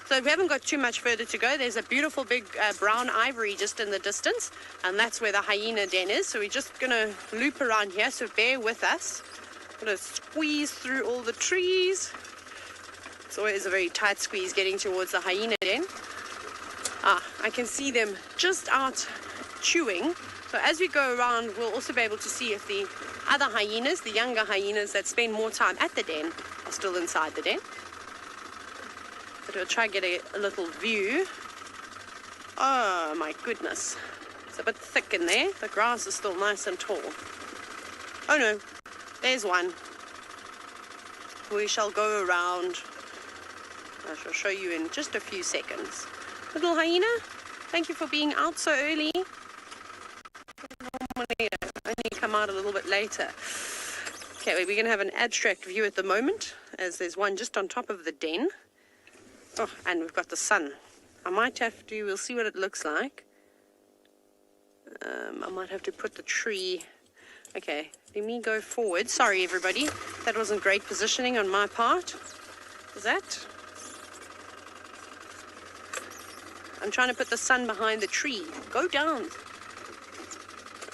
So we haven't got too much further to go. There's a beautiful big brown ivory just in the distance, and that's where the hyena den is. So we're just going to loop around here, so bear with us. Going to squeeze through all the trees. It's always a very tight squeeze getting towards the hyena den. I can see them just out chewing. So as we go around, we'll also be able to see if the other hyenas, the younger hyenas that spend more time at the den, are still inside the den. But we'll try and get a little view. Oh my goodness. It's a bit thick in there. The grass is still nice and tall. Oh no, there's one. We shall go around. I shall show you in just a few seconds. Little hyena, thank you for being out so early. Normally I only come out a little bit later. Okay, we're going to have an abstract view at the moment, as there's one just on top of the den. Oh, and we've got the sun. I might have to, we'll see what it looks like. I might have to put the tree. Okay, let me go forward. Sorry, everybody. That wasn't great positioning on my part. Is that? I'm trying to put the sun behind the tree. Go down.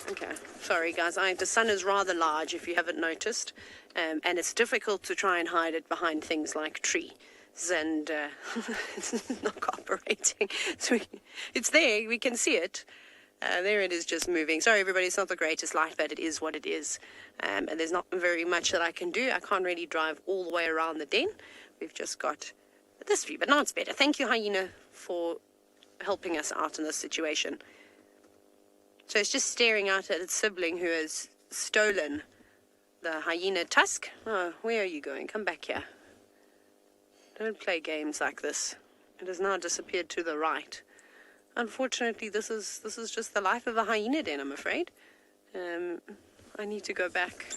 Okay, sorry, guys. The sun is rather large, if you haven't noticed. And it's difficult to try and hide it behind things like tree. And it's not cooperating. So it's there, we can see it. There it is, just moving. Sorry, everybody, it's not the greatest light, but it is what it is. And there's not very much that I can do. I can't really drive all the way around the den. We've just got this view, but now it's better. Thank you, Hyena, for helping us out in this situation. So it's just staring out at its sibling who has stolen the hyena tusk. Oh, where are you going? Come back here. Don't play games like this. It has now disappeared to the right. Unfortunately, this is just the life of a hyena den, I'm afraid. I need to go back.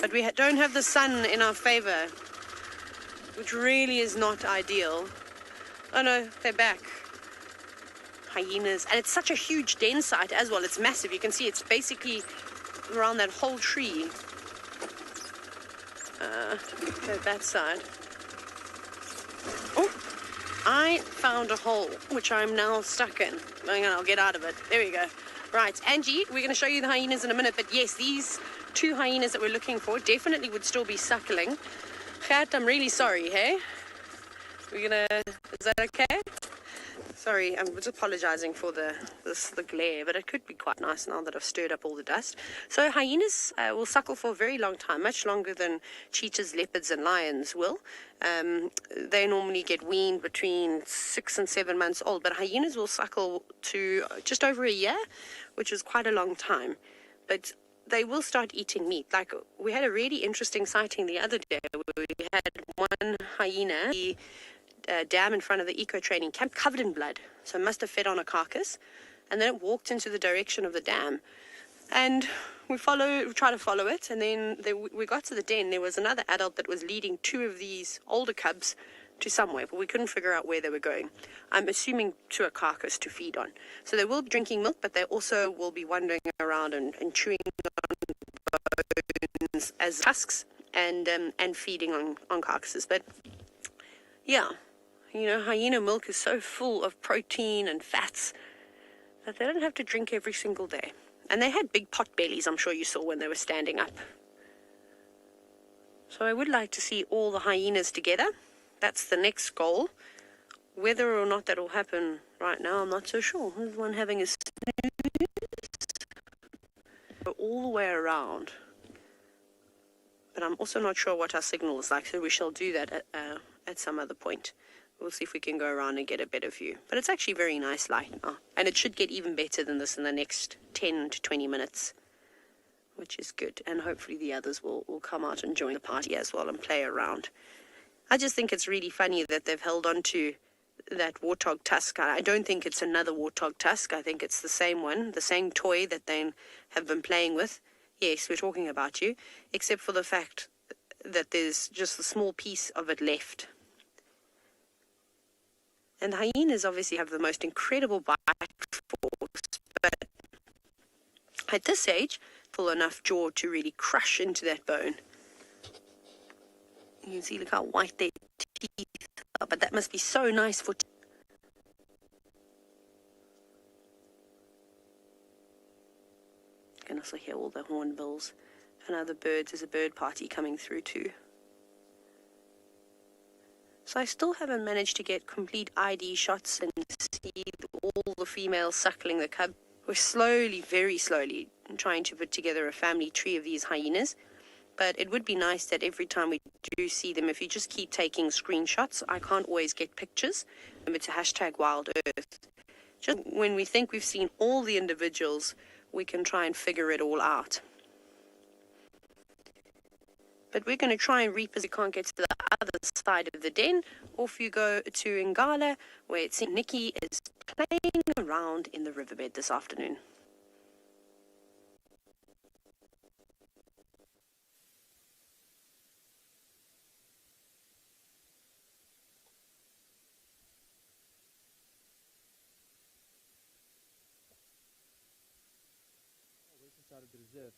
But we don't have the sun in our favor, which really is not ideal. Oh no, they're back. Hyenas. And it's such a huge den site as well. It's massive. You can see it's basically around that whole tree. Go that side. Oh! I found a hole, which I'm now stuck in. Hang on, I'll get out of it. There we go. Right, Angie, we're going to show you the hyenas in a minute, but yes, these two hyenas that we're looking for definitely would still be suckling. Gert, I'm really sorry, hey? Is that okay? Sorry, I'm just apologizing for the glare, but it could be quite nice now that I've stirred up all the dust. So hyenas will suckle for a very long time, much longer than cheetahs, leopards, and lions will. They normally get weaned between 6 and 7 months old, but hyenas will suckle to just over a year, which is quite a long time. But they will start eating meat. Like, we had a really interesting sighting the other day where we had one hyena, dam in front of the eco-training camp, covered in blood. So it must have fed on a carcass. And then it walked into the direction of the dam. And we tried to follow it. And then we got to the den. There was another adult that was leading two of these older cubs to somewhere, but we couldn't figure out where they were going. I'm assuming to a carcass to feed on. So they will be drinking milk, but they also will be wandering around and chewing on bones as tusks and feeding on carcasses. But yeah. You know, hyena milk is so full of protein and fats that they don't have to drink every single day. And they had big pot bellies, I'm sure you saw when they were standing up. So I would like to see all the hyenas together. That's the next goal. Whether or not that will happen right now, I'm not so sure. There's one having a snooze. All the way around. But I'm also not sure what our signal is like, so we shall do that at some other point. We'll see if we can go around and get a better view. But it's actually very nice light now. And it should get even better than this in the next 10 to 20 minutes, which is good. And hopefully the others will come out and join the party as well and play around. I just think it's really funny that they've held on to that warthog tusk. I don't think it's another warthog tusk. I think it's the same one, the same toy that they have been playing with. Yes, we're talking about you, except for the fact that there's just a small piece of it left. And the hyenas obviously have the most incredible bite force, but at this age, full enough jaw to really crush into that bone. You can see, look how white their teeth are, but that must be so nice for you can also hear all the hornbills and other birds. There's a bird party coming through too. So I still haven't managed to get complete ID shots and see all the females suckling the cub. We're slowly, very slowly, trying to put together a family tree of these hyenas. But it would be nice that every time we do see them, if you just keep taking screenshots, I can't always get pictures. Remember to hashtag WildEarth. Just when we think we've seen all the individuals, we can try and figure it all out. But we're going to try and reap as we can't get to the other side of the den. Off you go to Ngala, where it seems Nikki is playing around in the riverbed this afternoon. Inside of the reserve.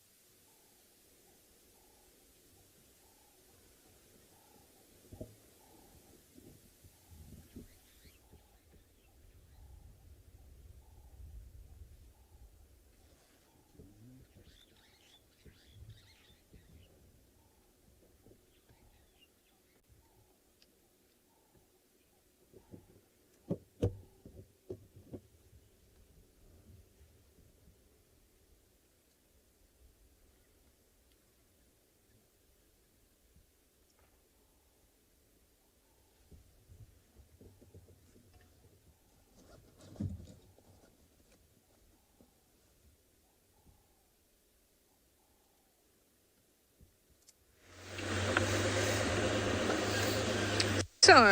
So,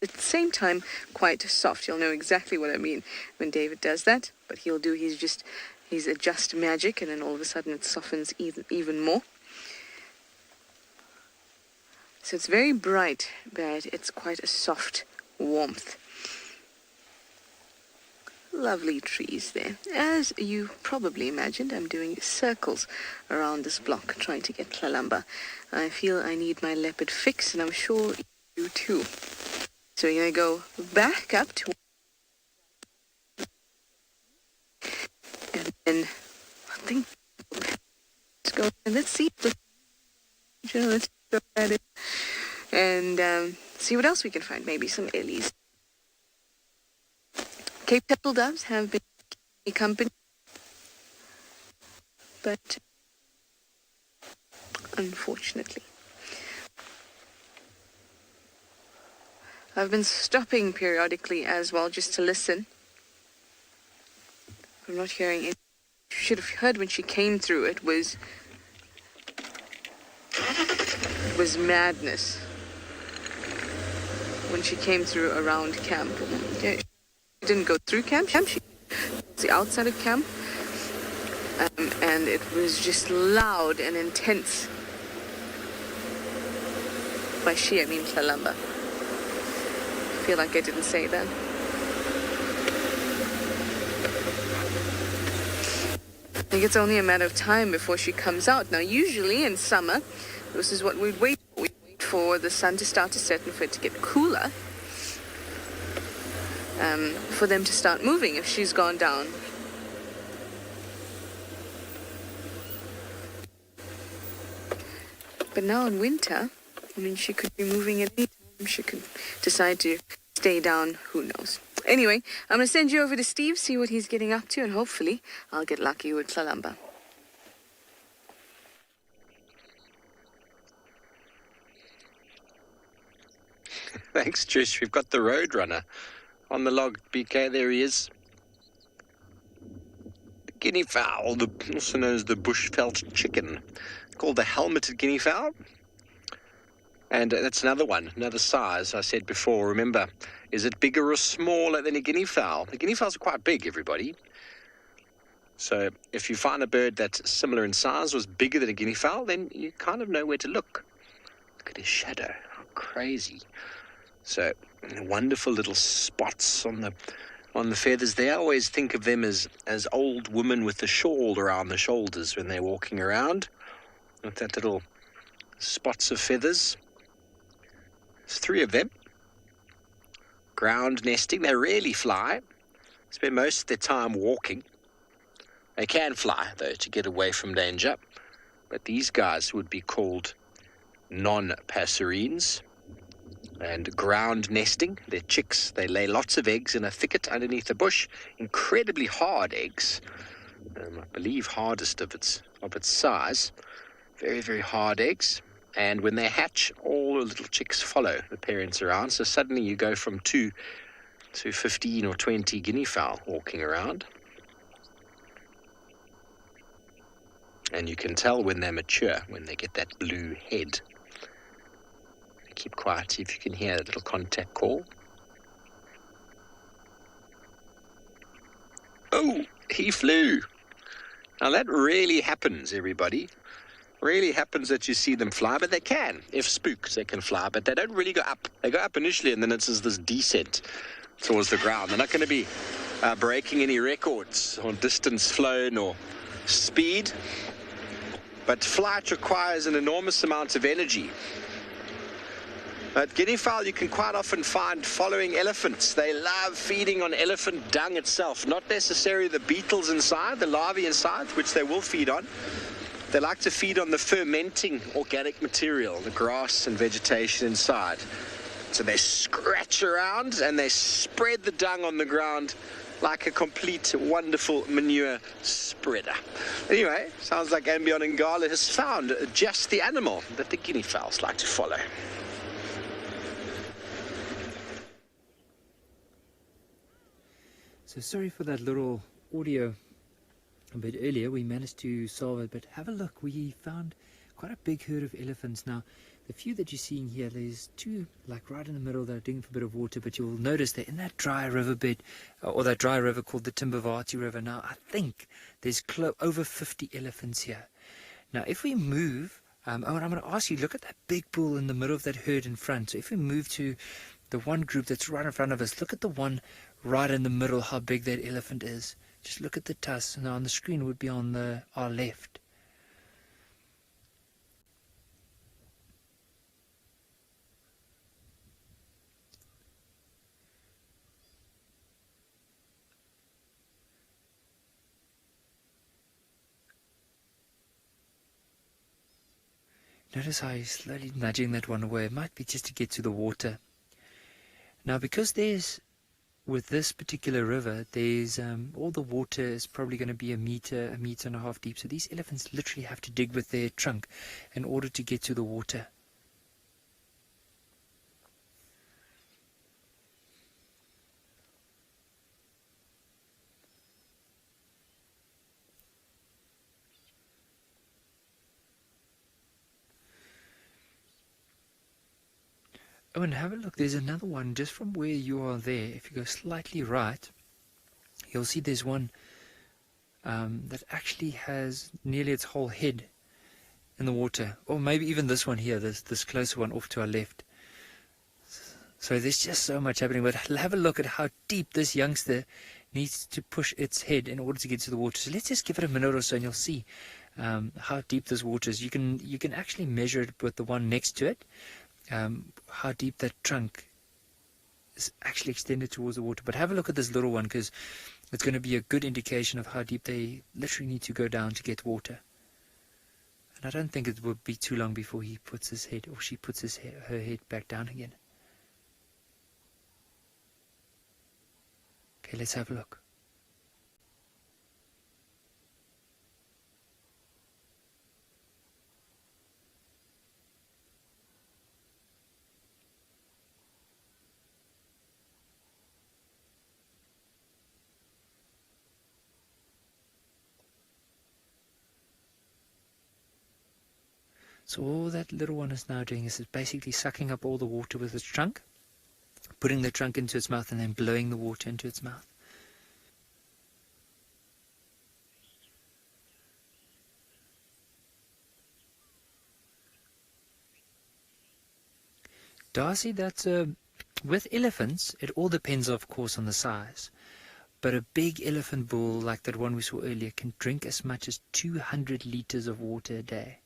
at the same time, quite soft. You'll know exactly what I mean when David does that, but he'll do his adjust magic, and then all of a sudden it softens even more. So it's very bright, but it's quite a soft warmth. Lovely trees there. As you probably imagined, I'm doing circles around this block trying to get Tlalamba. I feel I need my leopard fix, and I'm sure you too. So we're going to go back up to, and then I think let's go and let's see. Let's go at it and see what else we can find. Maybe some ellies. Cape turtle doves have been a company, but unfortunately, I've been stopping periodically as well just to listen. I'm not hearing it. You should have heard when she came through. It was madness when she came through around camp. She didn't go through camp. She was the outside of camp, and it was just loud and intense. By she, I mean Tlalamba. I feel like I didn't say that. I think it's only a matter of time before she comes out. Now, usually in summer, this is what we'd wait for. We'd wait for the sun to start to set and for it to get cooler, for them to start moving if she's gone down. But now in winter, I mean, she could be moving at any time. She could decide to stay down. Who knows? Anyway, I'm going to send you over to Steve, see what he's getting up to, and hopefully I'll get lucky with Tlalamba. Thanks, Trish. We've got the Roadrunner on the log. BK, there he is. The Guinea Fowl, also known as the bush-felt chicken, called the helmeted Guinea Fowl. And that's another one, another size. I said before, remember, is it bigger or smaller than a Guinea Fowl? The Guinea Fowls are quite big, everybody. So if you find a bird that's similar in size or is bigger than a Guinea Fowl, then you kind of know where to look. Look at his shadow. How crazy. So wonderful little spots on the feathers there. I always think of them as old women with a shawl around the shoulders when they're walking around. With that little spots of feathers. There's 3 of them. Ground nesting. They rarely fly. Spend most of their time walking. They can fly, though, to get away from danger. But these guys would be called non-passerines. And ground nesting. They're chicks. They lay lots of eggs in a thicket underneath a bush. Incredibly hard eggs. I believe hardest of its size. Very, very hard eggs. And when they hatch, all the little chicks follow the parents around. So suddenly you go from 2 to 15 or 20 guinea fowl walking around. And you can tell when they mature, when they get that blue head. Keep quiet, see if you can hear that little contact call. Oh, he flew. Now that really happens, everybody. Really happens that you see them fly, but they can. If spooked, they can fly, but they don't really go up. They go up initially, and then it's this descent towards the ground. They're not going to be breaking any records on distance flown or speed, but flight requires an enormous amount of energy. At Guinea Fowl, you can quite often find following elephants. They love feeding on elephant dung itself, not necessarily the beetles inside, the larvae inside, which they will feed on. They like to feed on the fermenting organic material, the grass and vegetation inside. So they scratch around and they spread the dung on the ground like a complete wonderful manure spreader. Anyway, sounds like andBeyond Ngala has found just the animal that the guinea fowls like to follow. So sorry for that little audio a bit earlier. We managed to solve it, but have a look. We found quite a big herd of elephants. Now, the few that you're seeing here, there's two like right in the middle that are digging for a bit of water, but you'll notice they're in that dry riverbed, or that dry river called the Timbavati River. Now, I think there's over 50 elephants here. Now, if we move, and I'm going to ask you, look at that big bull in the middle of that herd in front. So if we move to the one group that's right in front of us, look at the one right in the middle, how big that elephant is. Just look at the tusks. Now, on the screen would be on our left. Notice how he's slowly nudging that one away. It might be just to get to the water. Now, because with this particular river, there's all the water is probably going to be a meter and a half deep. So these elephants literally have to dig with their trunk in order to get to the water. Oh, and have a look. There's another one just from where you are there. If you go slightly right, you'll see there's one that actually has nearly its whole head in the water. Or maybe even this one here, this closer one off to our left. So there's just so much happening. But have a look at how deep this youngster needs to push its head in order to get to the water. So let's just give it a minute or so and you'll see how deep this water is. You can actually measure it with the one next to it. How deep that trunk is actually extended towards the water. But have a look at this little one, because it's going to be a good indication of how deep they literally need to go down to get water. And I don't think it will be too long before he puts his head, or she puts her head back down again. Okay, let's have a look. So all that little one is now doing is basically sucking up all the water with its trunk, putting the trunk into its mouth and then blowing the water into its mouth. Darcy, with elephants, it all depends, of course, on the size. But a big elephant bull, like that one we saw earlier, can drink as much as 200 liters of water a day.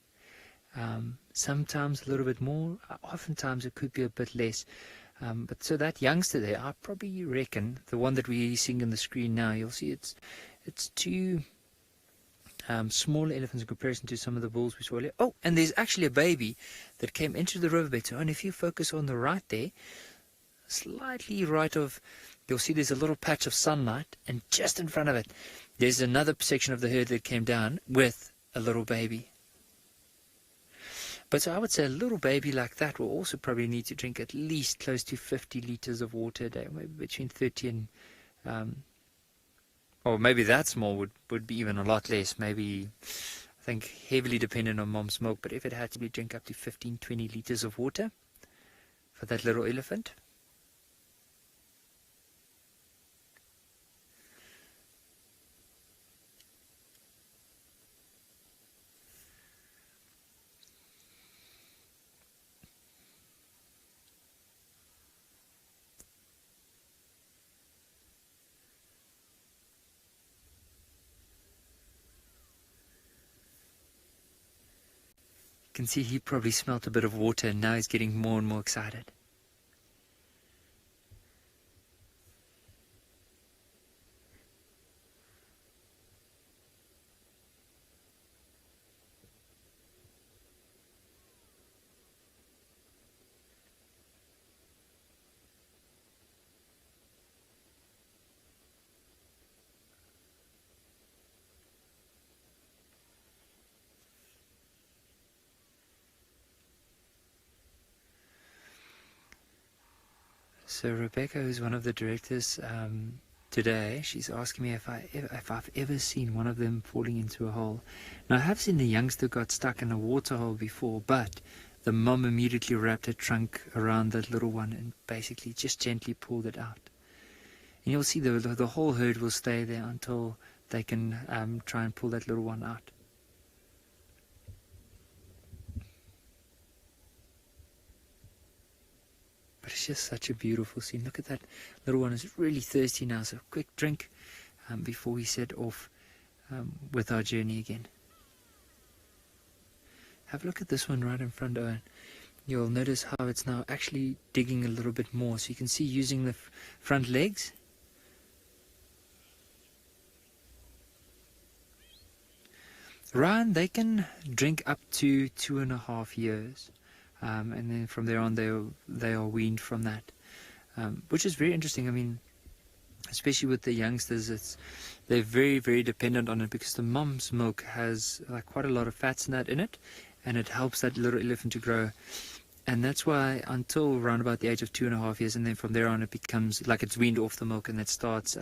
Sometimes a little bit more, oftentimes it could be a bit less. But so that youngster there, I probably reckon, the one that we're seeing on the screen now, you'll see it's two smaller elephants in comparison to some of the bulls we saw earlier. Oh, and there's actually a baby that came into the riverbed. So, and if you focus on the right there, slightly right of, you'll see there's a little patch of sunlight, and just in front of it, there's another section of the herd that came down with a little baby. But so I would say a little baby like that will also probably need to drink at least close to 50 liters of water a day, maybe between 30 and, or maybe that small would be even a lot less, maybe, I think, heavily dependent on mom's milk. But if it had to be, drink up to 15, 20 liters of water for that little elephant. You can see he probably smelt a bit of water and now he's getting more and more excited. So Rebecca, who's one of the directors, today. She's asking me if I've ever seen one of them falling into a hole. Now, I have seen the youngster got stuck in a water hole before, but the mom immediately wrapped her trunk around that little one and basically just gently pulled it out. And you'll see the whole herd will stay there until they can try and pull that little one out. But it's just such a beautiful scene. Look at that little one is really thirsty now, so quick drink before we set off with our journey again. Have a look at this one right in front, Owen. You'll notice how it's now actually digging a little bit more. So you can see using the front legs. Ryan, they can drink up to 2.5 years. And then from there on, they are weaned from that. Which is very interesting. I mean, especially with the youngsters, they're very, very dependent on it because the mom's milk has like quite a lot of fats in it, and it helps that little elephant to grow. And that's why until around about the age of 2.5 years, and then from there on it becomes like it's weaned off the milk, and that starts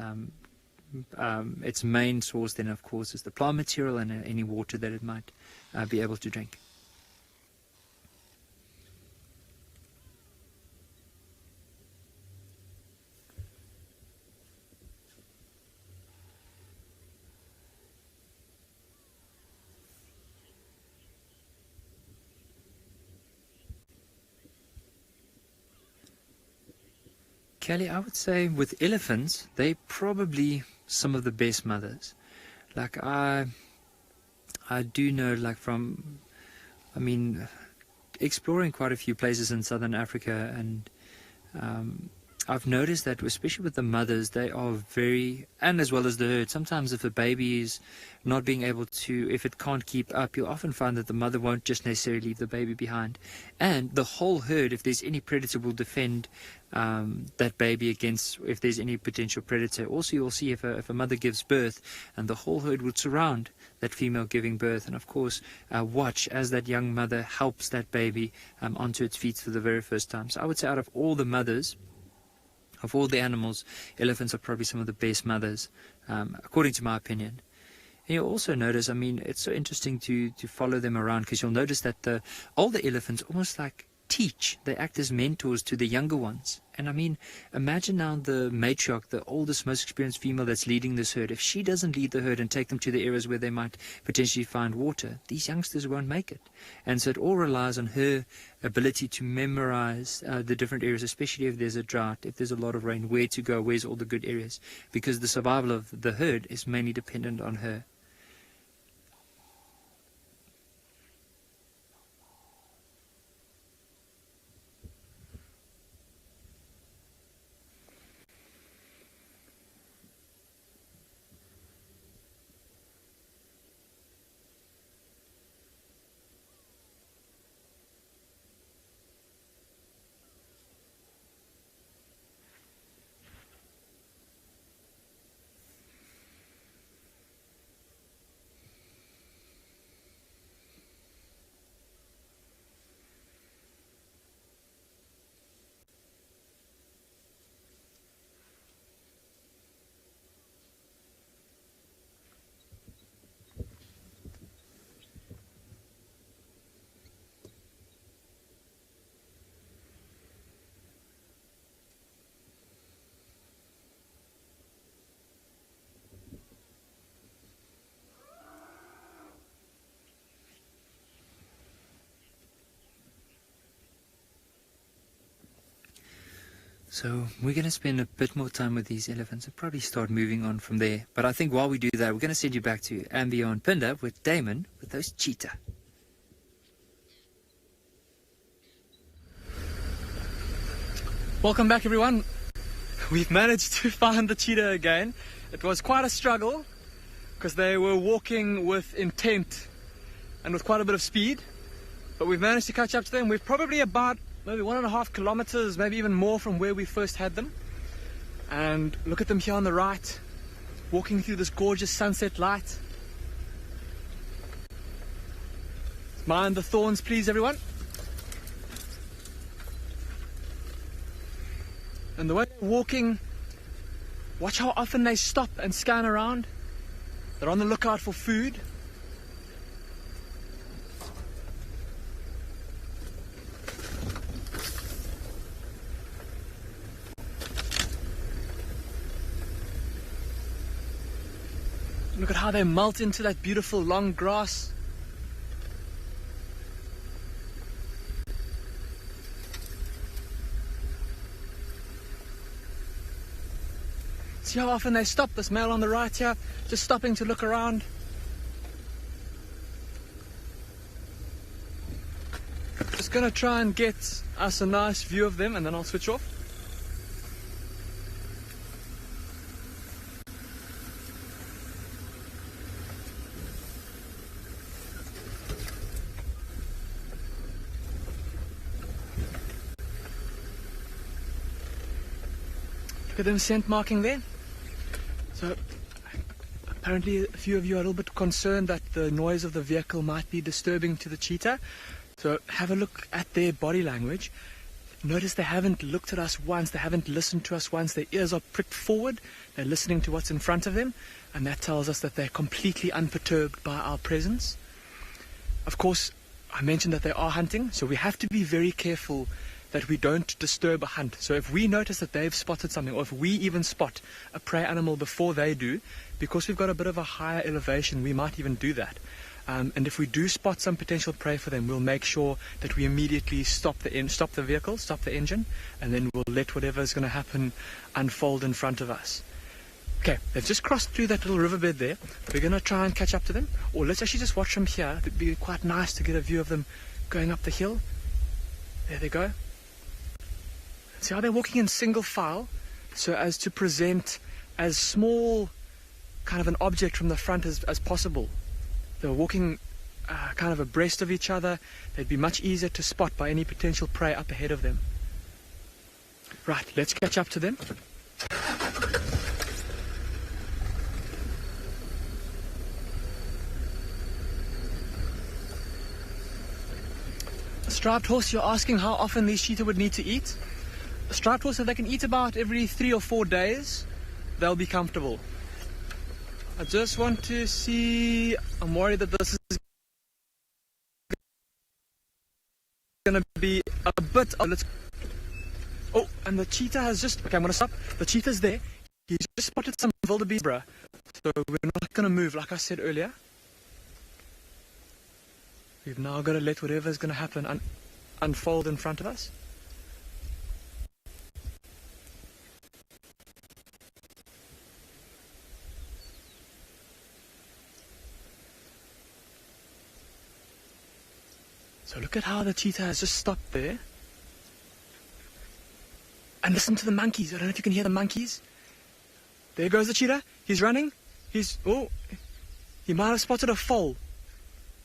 its main source then of course is the plant material and any water that it might be able to drink. Kelly, I would say with elephants, they probably some of the best mothers. Like I do know, like from, I mean, exploring quite a few places in southern Africa, and I've noticed that especially with the mothers, they are very, and as well as the herd, sometimes if a baby is not being able to, if it can't keep up, you'll often find that the mother won't just necessarily leave the baby behind. And the whole herd, if there's any predator, will defend that baby against if there's any potential predator. Also, you'll see if a mother gives birth, and the whole herd would surround that female giving birth, and of course watch as that young mother helps that baby onto its feet for the very first time. So I would say out of all the mothers, of all the animals, elephants are probably some of the best mothers, according to my opinion. And you'll also notice, I mean, it's so interesting to follow them around, because you'll notice that the older elephants almost like teach, they act as mentors to the younger ones. And I mean, imagine now the matriarch, the oldest, most experienced female that's leading this herd. If she doesn't lead the herd and take them to the areas where they might potentially find water, these youngsters won't make it. And so it all relies on her ability to memorize the different areas, especially if there's a drought, if there's a lot of rain, where to go, where's all the good areas, because the survival of the herd is mainly dependent on her. So we're going to spend a bit more time with these elephants and probably start moving on from there. But I think while we do that, we're going to send you back to andBeyond Phinda with Damon with those cheetah. Welcome back, everyone. We've managed to find the cheetah again. It was quite a struggle because they were walking with intent and with quite a bit of speed, but we've managed to catch up to them. We're probably about maybe 1.5 kilometers, maybe even more from where we first had them. And look at them here on the right, walking through this gorgeous sunset light. Mind the thorns, please, everyone. And the way they're walking, Watch how often they stop and scan around. They're on the lookout for food. Look at how they melt into that beautiful long grass. See how often they stop. This male on the right here, just stopping to look around. Just gonna try and get us a nice view of them and then I'll switch off. Look at them scent marking there. So apparently a few of you are a little bit concerned that the noise of the vehicle might be disturbing to the cheetah. So have a look at their body language. Notice they haven't looked at us once, they haven't listened to us once, their ears are pricked forward, they're listening to what's in front of them, and that tells us that they're completely unperturbed by our presence. Of course, I mentioned that they are hunting, so we have to be very careful that we don't disturb a hunt. So if we notice that they've spotted something, or if we even spot a prey animal before they do, because we've got a bit of a higher elevation, we might even do that. And if we do spot some potential prey for them, we'll make sure that we immediately stop the vehicle, stop the engine, and then we'll let whatever's going to happen unfold in front of us. Okay, they've just crossed through that little riverbed there. We're going to try and catch up to them, or let's actually just watch from here. It'd be quite nice to get a view of them going up the hill. There they go. See how they're walking in single file, so as to present as small kind of an object from the front as possible. They're walking kind of abreast of each other. They'd be much easier to spot by any potential prey up ahead of them. Right, let's catch up to them. Striped horse, you're asking how often these cheetah would need to eat? A striped horse, if they can eat about every 3 or 4 days, they'll be comfortable. I just want to see, I'm worried that this is going to be a bit of, oh, and the cheetah has just, okay, I'm going to stop. The cheetah's there. He's just spotted some wildebeest, bruh. So we're not going to move, like I said earlier. We've now got to let whatever's going to happen unfold in front of us. So look at how the cheetah has just stopped there. And listen to the monkeys. I don't know if you can hear the monkeys. There goes the cheetah. He's running. He might have spotted a foal.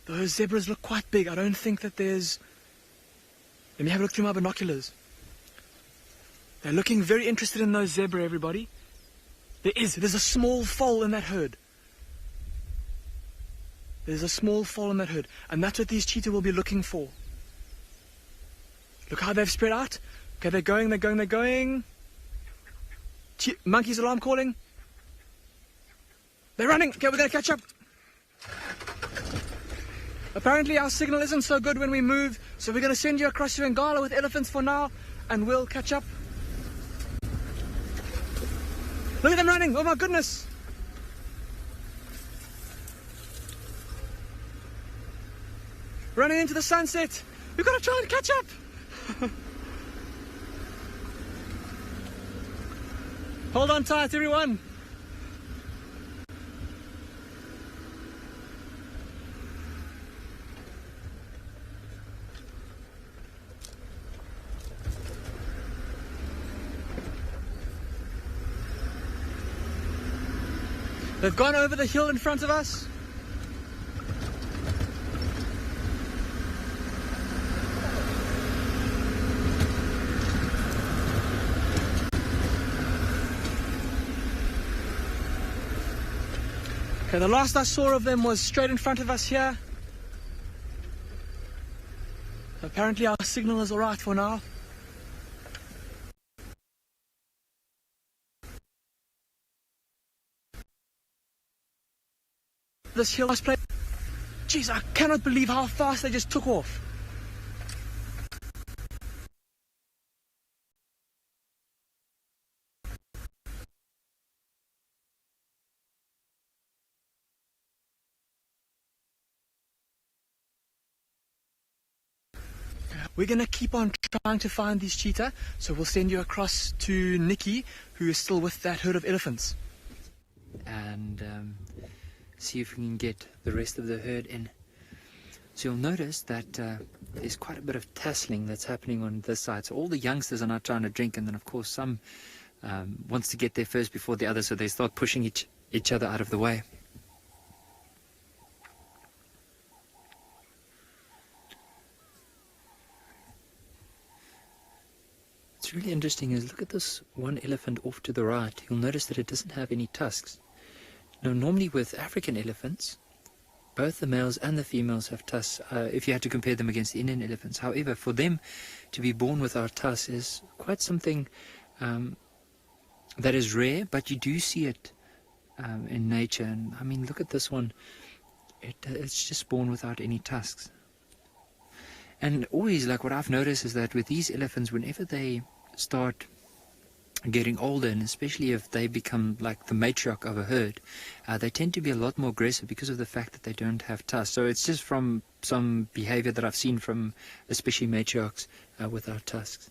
Those zebras look quite big. I don't think that there's... Let me have a look through my binoculars. They're looking very interested in those zebra, everybody. There's a small foal in that herd. There's a small foal in that herd, and that's what these cheetah will be looking for. Look how they've spread out. Okay, they're going. Monkey's alarm calling. They're running. Okay, we're going to catch up. Apparently our signal isn't so good when we move, so we're going to send you across to Ngala with elephants for now, and we'll catch up. Look at them running. Oh my goodness. Running into the sunset. We've got to try and catch up. Hold on tight, everyone. They've gone over the hill in front of us. Okay, the last I saw of them was straight in front of us here. Apparently our signal is alright for now. this hill last place. Jeez, I cannot believe how fast they just took off. We're going to keep on trying to find these cheetah, so we'll send you across to Nikki, who is still with that herd of elephants. And see if we can get the rest of the herd in. So you'll notice that there's quite a bit of tasseling that's happening on this side. So all the youngsters are now trying to drink, and then of course some wants to get there first before the others, so they start pushing each other out of the way. What's really interesting is look at this one elephant off to the right. You'll notice that it doesn't have any tusks. Now, normally with African elephants, both the males and the females have tusks, if you had to compare them against the Indian elephants. However, for them to be born without tusks is quite something that is rare, but you do see it in nature. And I mean, look at this one. It's just born without any tusks. And always, like what I've noticed is that with these elephants, whenever they start getting older, and especially if they become like the matriarch of a herd, they tend to be a lot more aggressive because of the fact that they don't have tusks. So it's just from some behavior that I've seen from especially matriarchs without tusks.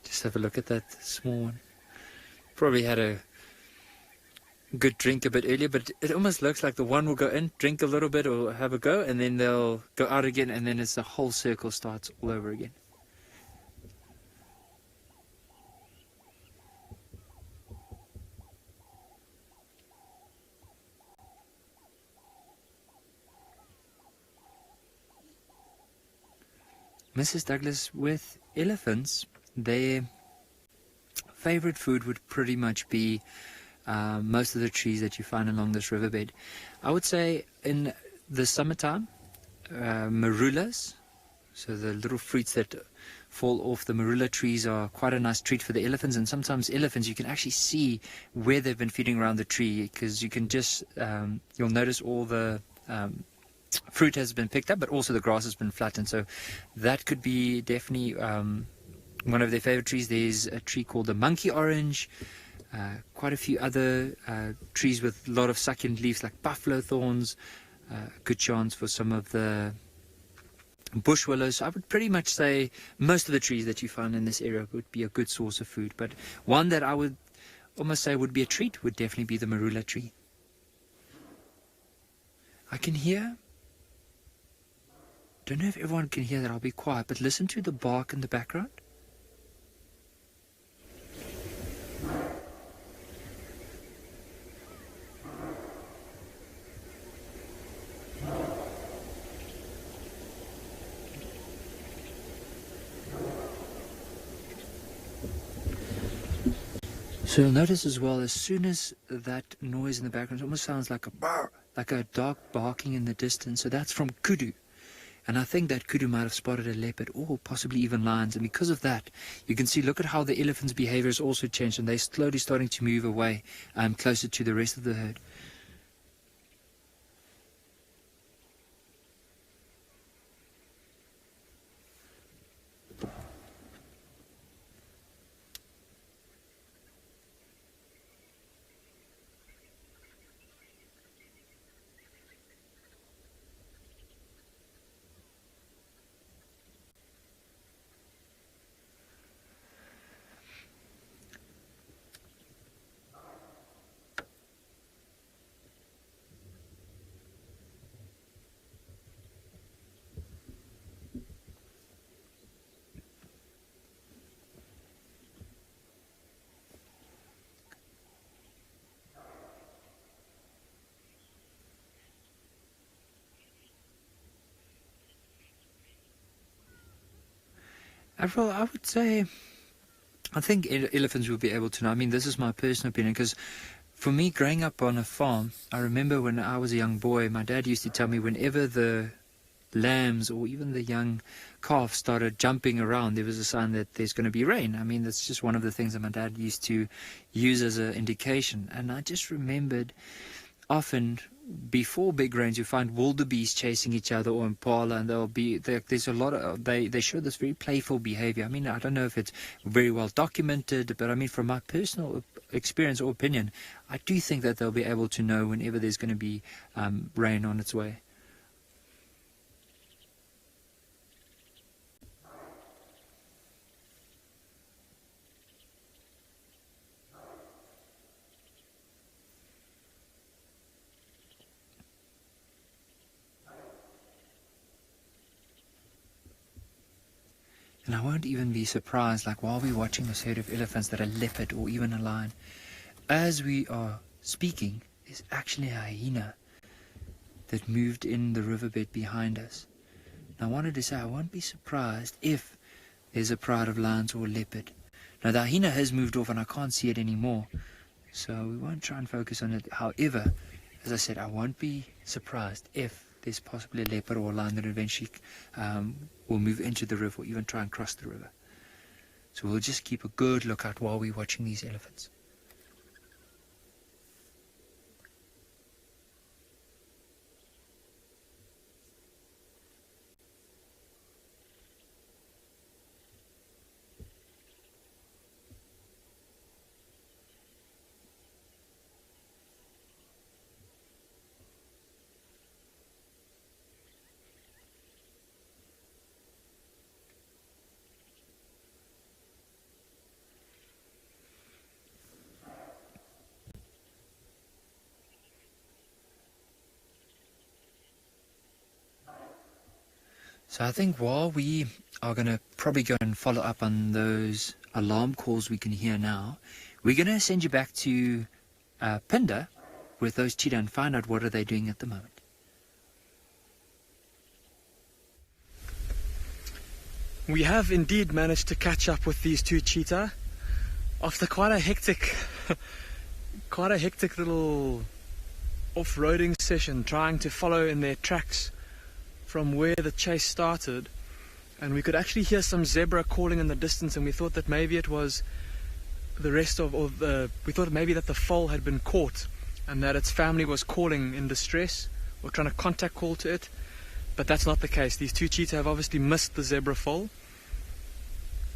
Just have a look at that small one. Probably had a good drink a bit earlier, but it almost looks like the one will go in, drink a little bit or have a go, and then they'll go out again, and then it's the whole circle starts all over again. Mrs. Douglas, with elephants, their favorite food would pretty much be most of the trees that you find along this riverbed. I would say in the summertime, marulas, so the little fruits that fall off the marula trees are quite a nice treat for the elephants. And sometimes elephants, you can actually see where they've been feeding around the tree, because you can just, you'll notice all the fruit has been picked up, but also the grass has been flattened. So that could be definitely one of their favorite trees. There's a tree called the monkey orange, quite a few other trees with a lot of succulent leaves like buffalo thorns, good chance for some of the bush willows. So I would pretty much say most of the trees that you find in this area would be a good source of food, but one that I would almost say would be a treat would definitely be the marula tree. I can hear, don't know if everyone can hear that, I'll be quiet, but listen to the bark in the background. So you'll notice as well, as soon as that noise in the background, it almost sounds like a bark, like a dog barking in the distance. So that's from kudu. And I think that kudu might have spotted a leopard or possibly even lions. And because of that, you can see, look at how the elephant's behavior has also changed, and they're slowly starting to move away closer to the rest of the herd. Avril, I would say, I think elephants will be able to know. I mean, this is my personal opinion, because For me, growing up on a farm, I remember when I was a young boy, my dad used to tell me whenever the lambs or even the young calf started jumping around, there was a sign that there's going to be rain. I mean, that's just one of the things that my dad used to use as an indication. And I just remembered often before big rains, you find wildebeest chasing each other or impala, and there's a lot of, they show this very playful behavior. I mean, I don't know if it's very well documented, but I mean, from my personal experience or opinion, I do think that they'll be able to know whenever there's going to be rain on its way. And I won't even be surprised, like while we're watching this herd of elephants, that a leopard or even a lion, as we are speaking, there's actually a hyena that moved in the riverbed behind us. And I wanted to say I won't be surprised if there's a pride of lions or a leopard. Now the hyena has moved off and I can't see it anymore, so we won't try and focus on it. However, as I said, I won't be surprised if there's possibly a leopard or a lion that eventually will move into the river or even try and cross the river. So we'll just keep a good lookout while we're watching these elephants. So I think while we are going to probably go and follow up on those alarm calls we can hear now, we're going to send you back to Phinda with those cheetah and find out what are they doing at the moment. We have indeed managed to catch up with these two cheetah after quite a hectic little off-roading session, trying to follow in their tracks from where the chase started. And we could actually hear some zebra calling in the distance, and we thought that maybe it was we thought maybe that the foal had been caught and that its family was calling in distress or trying to contact call to it. But that's not the case. These two cheetah have obviously missed the zebra foal,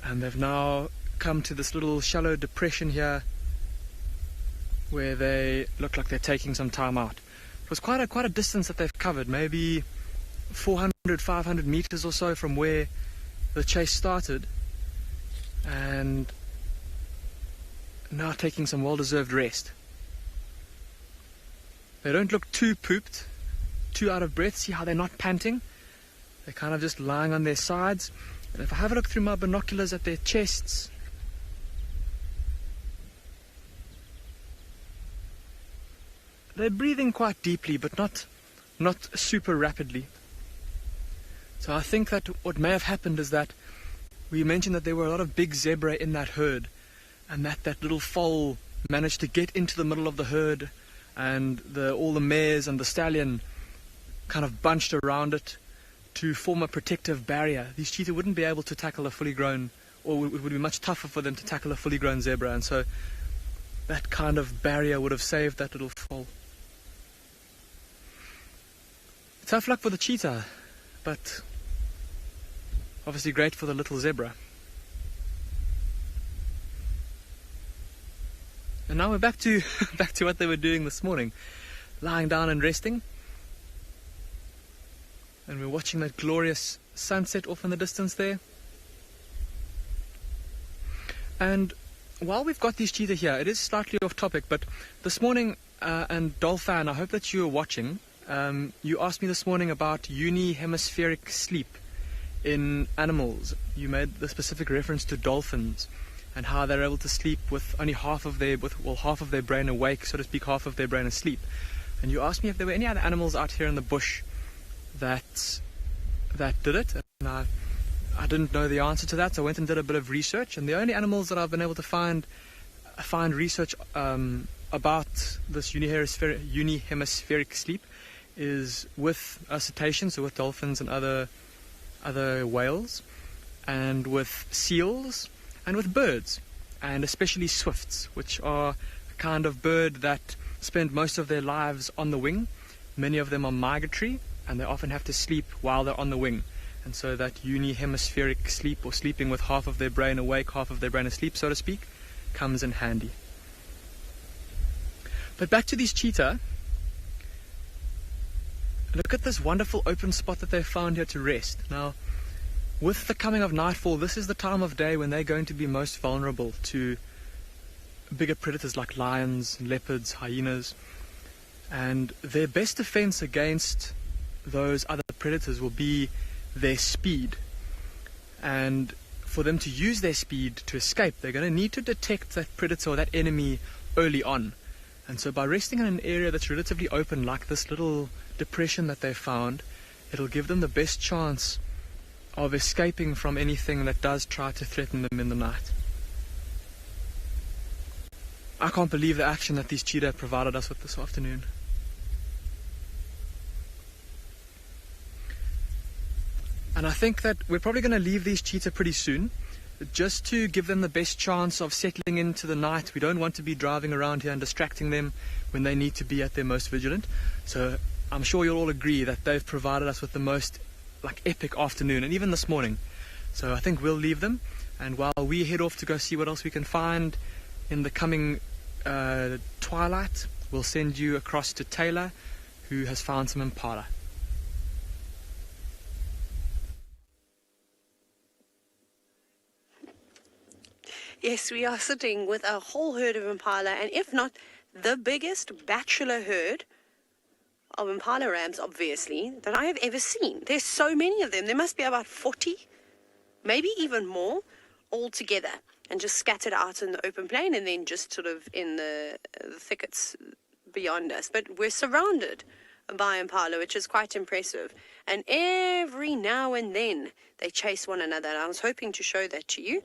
and they've now come to this little shallow depression here where they look like they're taking some time out. It was quite a distance that they've covered, maybe 400, 500 meters or so from where the chase started, and now taking some well-deserved rest. They don't look too pooped, too out of breath. See how they're not panting? They're kind of just lying on their sides. And if I have a look through my binoculars at their chests, they're breathing quite deeply, but not super rapidly. So I think that what may have happened is that we mentioned that there were a lot of big zebra in that herd, and that little foal managed to get into the middle of the herd, and all the mares and the stallion kind of bunched around it to form a protective barrier. These cheetah wouldn't be able to tackle a fully grown, or it would be much tougher for them to tackle a fully grown zebra, and so that kind of barrier would have saved that little foal. Tough luck for the cheetah, but obviously great for the little zebra. And now we're back to what they were doing this morning, lying down and resting. And we're watching that glorious sunset off in the distance there. And while we've got these cheetah here, it is slightly off topic, but this morning, and Dolphin, I hope that you were watching, you asked me this morning about unihemispheric sleep in animals. You made the specific reference to dolphins and how they're able to sleep with only half of their brain awake, so to speak, half of their brain asleep. And you asked me if there were any other animals out here in the bush that did it, and I didn't know the answer to that, so I went and did a bit of research, and the only animals that I've been able to find research about this unihemispheric sleep is with cetaceans, so with dolphins and other whales, and with seals, and with birds, and especially swifts, which are a kind of bird that spend most of their lives on the wing. Many of them are migratory, and they often have to sleep while they're on the wing. And so that unihemispheric sleep, or sleeping with half of their brain awake, half of their brain asleep, so to speak, comes in handy. But back to these cheetah. Look at this wonderful open spot that they've found here to rest. Now, with the coming of nightfall, this is the time of day when they're going to be most vulnerable to bigger predators like lions, leopards, hyenas. And their best defense against those other predators will be their speed. And for them to use their speed to escape, they're going to need to detect that predator or that enemy early on. And so by resting in an area that's relatively open, like this little depression that they found, it'll give them the best chance of escaping from anything that does try to threaten them in the night. I can't believe the action that these cheetah provided us with this afternoon. And I think that we're probably going to leave these cheetah pretty soon, just to give them the best chance of settling into the night. We don't want to be driving around here and distracting them when they need to be at their most vigilant. So I'm sure you'll all agree that they've provided us with the most epic afternoon, and even this morning. So I think we'll leave them, and while we head off to go see what else we can find in the coming twilight, we'll send you across to Taylor, who has found some impala. Yes, we are sitting with a whole herd of impala, and if not the biggest bachelor herd of impala rams, obviously, that I have ever seen. There's so many of them. There must be about 40, maybe even more, all together, and just scattered out in the open plain, and then just sort of in the thickets beyond us. But we're surrounded by impala, which is quite impressive. And every now and then they chase one another. And I was hoping to show that to you,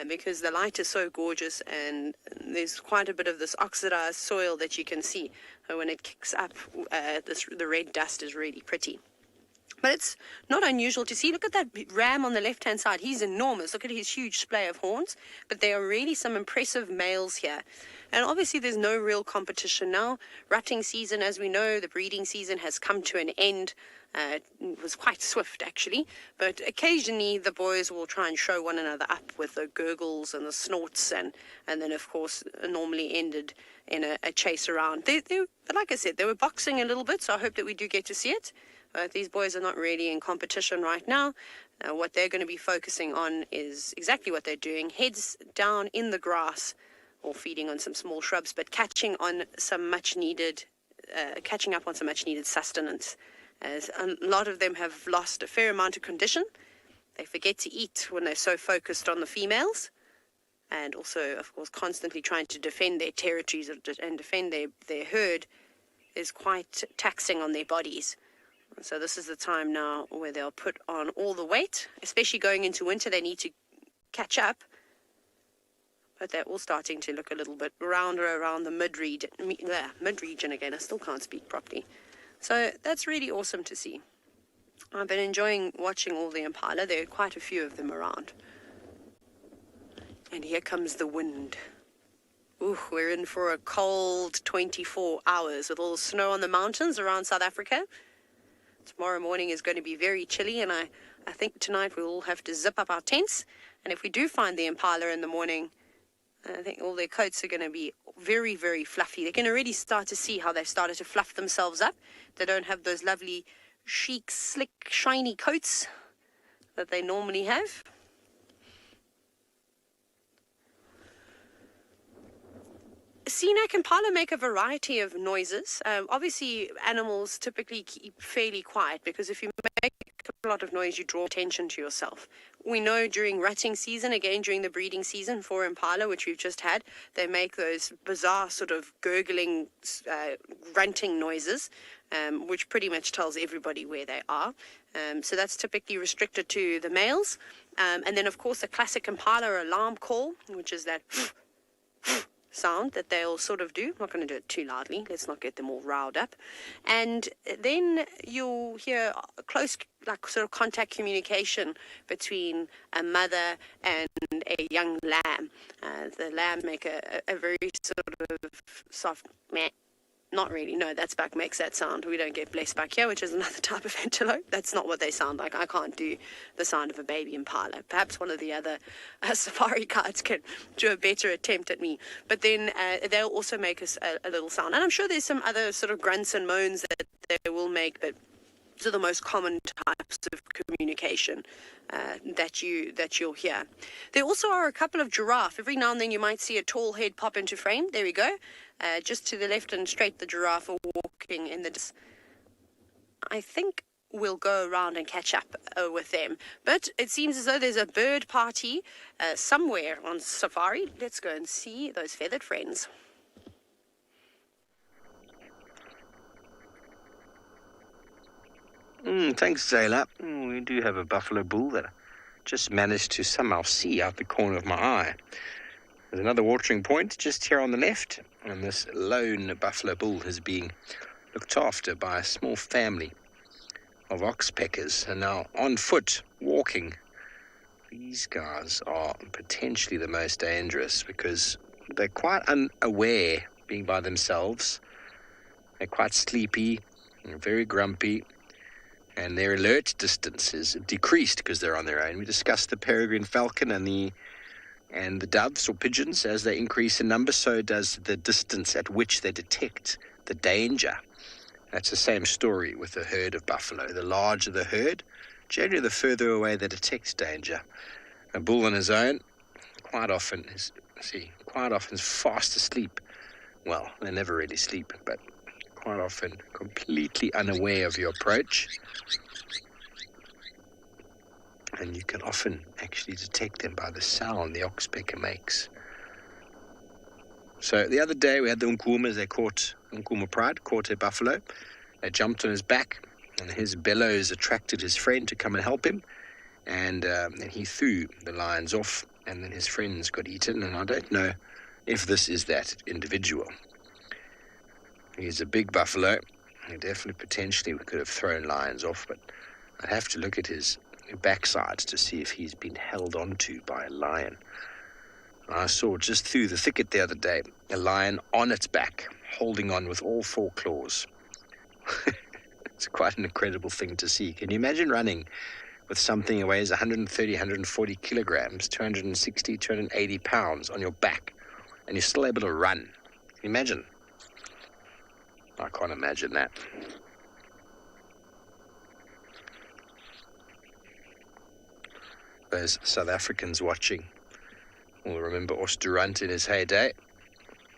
because the light is so gorgeous, and there's quite a bit of this oxidized soil that you can see. When it kicks up, the red dust is really pretty. But it's not unusual to see. Look at that ram on the left-hand side. He's enormous. Look at his huge splay of horns. But there are really some impressive males here. And obviously there's no real competition now. Rutting season, as we know, the breeding season has come to an end. It was quite swift, actually. But occasionally the boys will try and show one another up with the gurgles and the snorts. And then, of course, normally ended in a chase around. But like I said, they were boxing a little bit, so I hope that we do get to see it. These boys are not really in competition right now. What they're going to be focusing on is exactly what they're doing. Heads down in the grass, or feeding on some small shrubs, but catching up on some much needed sustenance. As a lot of them have lost a fair amount of condition. They forget to eat when they're so focused on the females. And also, of course, constantly trying to defend their territories and defend their herd is quite taxing on their bodies. So this is the time now where they'll put on all the weight, especially going into winter. They need to catch up, but they're all starting to look a little bit rounder around the mid-region again. I still can't speak properly. So that's really awesome to see. I've been enjoying watching all the impala. There are quite a few of them around. And here comes the wind. Ooh, we're in for a cold 24 hours with all the snow on the mountains around South Africa. Tomorrow morning is going to be very chilly, and I think tonight we'll all have to zip up our tents. And if we do find the impala in the morning, I think all their coats are going to be very, very fluffy. They can already start to see how they've started to fluff themselves up. They don't have those lovely, chic, slick, shiny coats that they normally have. Sea-neck impala make a variety of noises. Obviously, animals typically keep fairly quiet, because if you make a lot of noise, you draw attention to yourself. We know during rutting season, again during the breeding season for impala, which we've just had, they make those bizarre sort of gurgling, grunting noises, which pretty much tells everybody where they are. So that's typically restricted to the males. And then, of course, the classic impala alarm call, which is that sound that they'll sort of do. I'm not going to do it too loudly. Let's not get them all riled up. And then you'll hear close, like sort of contact communication between a mother and a young lamb. The lamb make a very sort of soft meh. Not really. No, that's buck makes that sound. We don't get blessed buck here, which is another type of antelope. That's not what they sound like. I can't do the sound of a baby impala. Perhaps one of the other safari guides can do a better attempt at me. But then they'll also make us a little sound. And I'm sure there's some other sort of grunts and moans that they will make, but these are the most common types of communication that you'll hear. There also are a couple of giraffe. Every now and then you might see a tall head pop into frame. There we go. Just to the left and straight, the giraffe are walking in the... I think we'll go around and catch up with them. But it seems as though there's a bird party somewhere on safari. Let's go and see those feathered friends. Thanks, Zayla. We do have a buffalo bull that I just managed to somehow see out the corner of my eye. There's another watering point just here on the left, and this lone buffalo bull is being looked after by a small family of oxpeckers, and now on foot, walking. These guys are potentially the most dangerous because they're quite unaware being by themselves. They're quite sleepy, and very grumpy, and their alert distance is decreased because they're on their own. We discussed the peregrine falcon and the doves or pigeons. As they increase in number, so does the distance at which they detect the danger. That's the same story with the herd of buffalo. The larger the herd, generally the further away they detect danger. A bull on his own quite often is fast asleep. Well, they never really sleep, but quite often completely unaware of your approach. And you can often actually detect them by the sound the oxpecker makes. So the other day we had the Nkumas. Djuma Pride caught a buffalo. They jumped on his back, and his bellows attracted his friend to come and help him. And he threw the lions off, and then his friends got eaten. And I don't know if this is that individual. He's a big buffalo. He definitely potentially could have thrown lions off, but I'd have to look at his backside to see if he's been held onto by a lion. I saw just through the thicket the other day a lion on its back, holding on with all four claws. It's quite an incredible thing to see. Can you imagine running with something that weighs 130, 140 kilograms, 260, 280 pounds on your back, and you're still able to run? Can you imagine? I can't imagine that. Those South Africans watching will remember Osterrand in his heyday.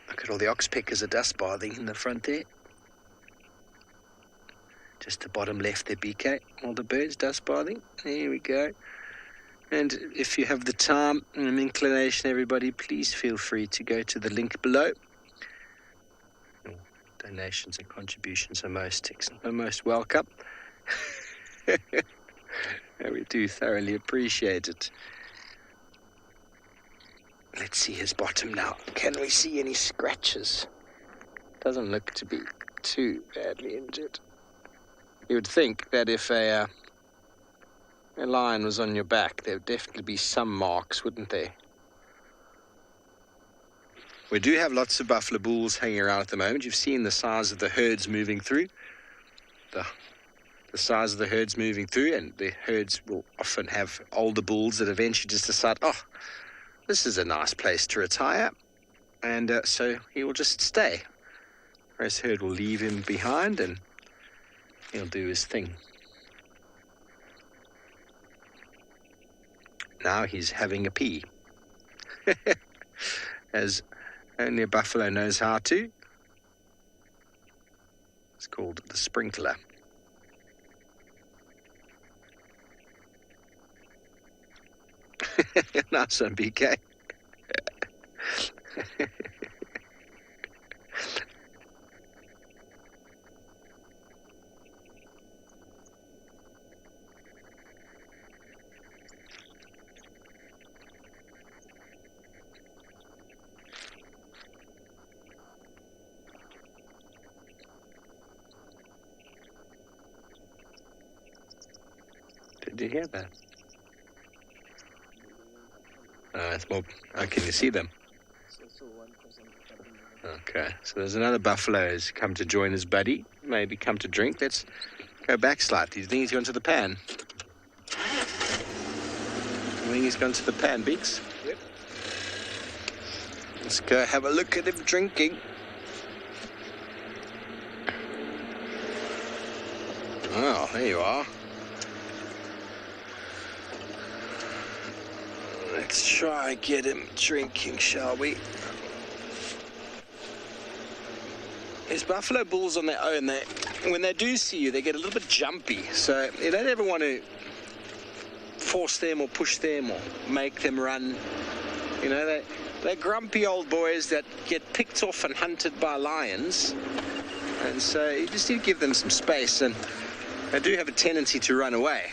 Look at all the oxpeckers are dust bathing in the front there. Just the bottom left there, BK. All the birds dust bathing. There we go. And if you have the time and inclination, everybody, please feel free to go to the link below. Donations and contributions are most welcome. We do thoroughly appreciate it. Let's see his bottom now. Can we see any scratches? Doesn't look to be too badly injured. You would think that if a lion was on your back, there would definitely be some marks, wouldn't there? We do have lots of buffalo bulls hanging around at the moment. You've seen the size of the herds moving through. The size of the herds moving through, and the herds will often have older bulls that eventually just decide, oh, this is a nice place to retire, and so he will just stay. The rest herd will leave him behind, and he'll do his thing. Now he's having a pee, as only a buffalo knows how to. It's called the sprinkler. Nice one, BK. you hear that? It's more. Oh, can you see them? Okay, so there's another buffalo who's come to join his buddy. Maybe come to drink. Let's go back slightly. Do you think he's gone to the pan? I think he's gone to the pan, Beaks. Yep. Let's go have a look at him drinking. Oh, there you are. Let's try and get him drinking, shall we? There's buffalo bulls on their own. When they do see you, they get a little bit jumpy. So you don't ever want to force them or push them or make them run. You know, they're grumpy old boys that get picked off and hunted by lions. And so you just need to give them some space. And they do have a tendency to run away.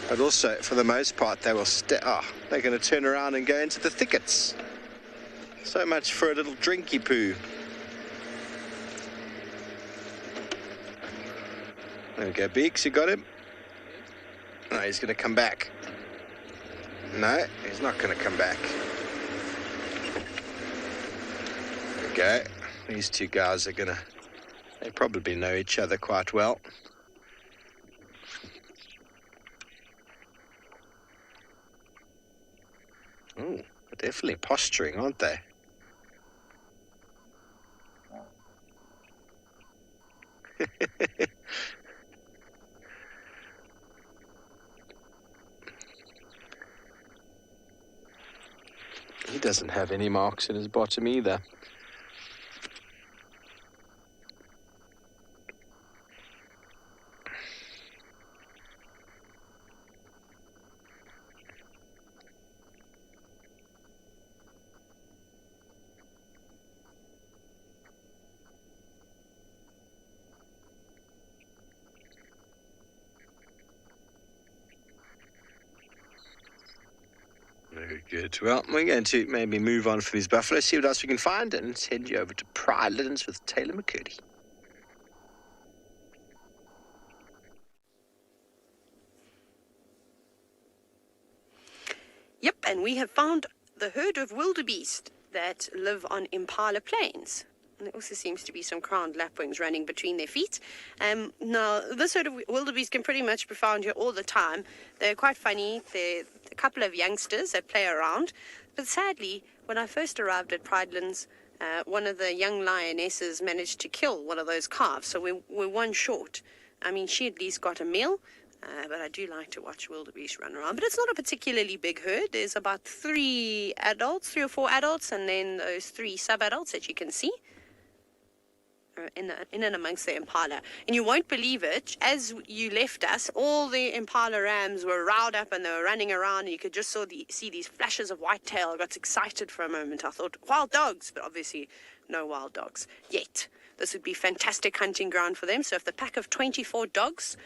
But also, for the most part, they will they're going to turn around and go into the thickets. So much for a little drinky poo. There we go, Beaks, you got him? No, he's going to come back. No, he's not going to come back. There we go. These two guys are going to... They probably know each other quite well. Oh, they're definitely posturing, aren't they? He doesn't have any marks in his bottom either. Very good. Well, we're going to maybe move on from these buffaloes, see what else we can find, and send you over to Prrivate with Taylor McCurdy. Yep, and we have found the herd of wildebeest that live on Impala Plains. And there also seems to be some crowned lapwings running between their feet. Now, this herd of wildebeest can pretty much be found here all the time. They're quite funny. They're a couple of youngsters that play around. But sadly, when I first arrived at Pridelands, one of the young lionesses managed to kill one of those calves. So we're one short. I mean, she at least got a meal. But I do like to watch wildebeest run around. But it's not a particularly big herd. There's about 3 or 4 adults, and then those 3 sub-adults that you can see in and amongst the impala. And you won't believe it, as you left us, all the impala rams were riled up and they were running around, and you could just see these flashes of whitetail. I got excited for a moment. I thought, wild dogs, but obviously no wild dogs yet. This would be fantastic hunting ground for them. So if the pack of 24 dogs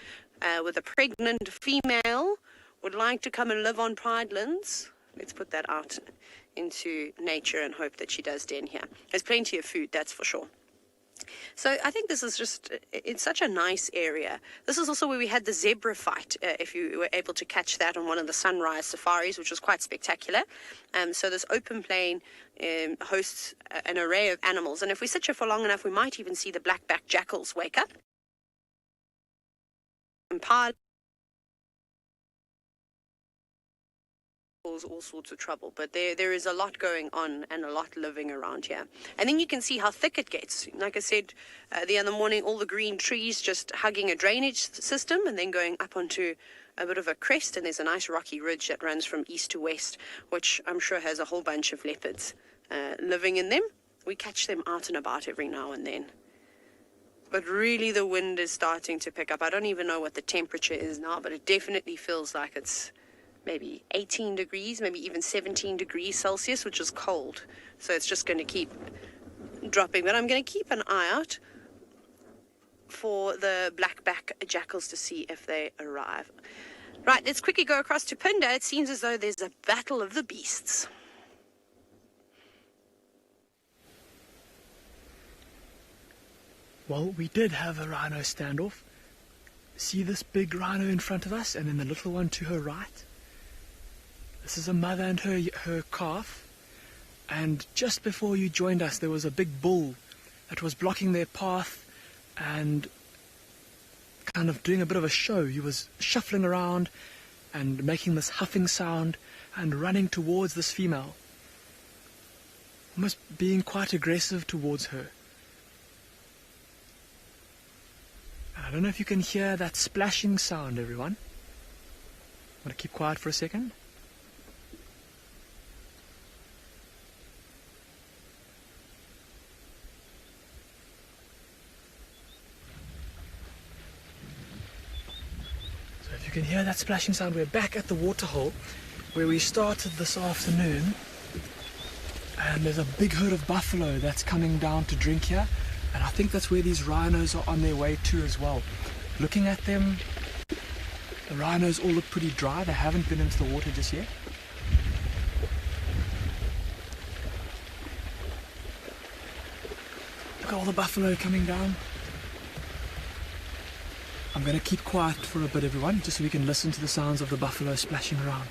with a pregnant female would like to come and live on Pridelands, let's put that out into nature and hope that she does den here. There's plenty of food, that's for sure. So I think this is just, it's such a nice area. This is also where we had the zebra fight, if you were able to catch that on one of the sunrise safaris, which was quite spectacular. So this open plain hosts an array of animals. And if we sit here for long enough, we might even see the black-backed jackals wake up. Impala, all sorts of trouble, but there is a lot going on and a lot living around here. And then you can see how thick it gets. Like I said the other morning, all the green trees just hugging a drainage system and then going up onto a bit of a crest, and there's a nice rocky ridge that runs from east to west, which I'm sure has a whole bunch of leopards living in them. We catch them out and about every now and then. But really the wind is starting to pick up. I don't even know what the temperature is now, but it definitely feels like it's maybe 18 degrees, maybe even 17 degrees Celsius, which is cold. So it's just going to keep dropping. But I'm going to keep an eye out for the black-back jackals to see if they arrive. Right, let's quickly go across to Phinda. It seems as though there's a battle of the beasts. Well, we did have a rhino standoff, see this big rhino in front of us and then the little one to her right? This is a mother and her calf. And just before you joined us, there was a big bull that was blocking their path and kind of doing a bit of a show. He was shuffling around and making this huffing sound and running towards this female, almost being quite aggressive towards her. I don't know if you can hear that splashing sound, everyone. I'm going to keep quiet for a second. So if you can hear that splashing sound, we're back at the waterhole where we started this afternoon. And there's a big herd of buffalo that's coming down to drink here. And I think that's where these rhinos are on their way to as well. Looking at them, the rhinos all look pretty dry. They haven't been into the water just yet. Look at all the buffalo coming down. I'm going to keep quiet for a bit, everyone, just so we can listen to the sounds of the buffalo splashing around.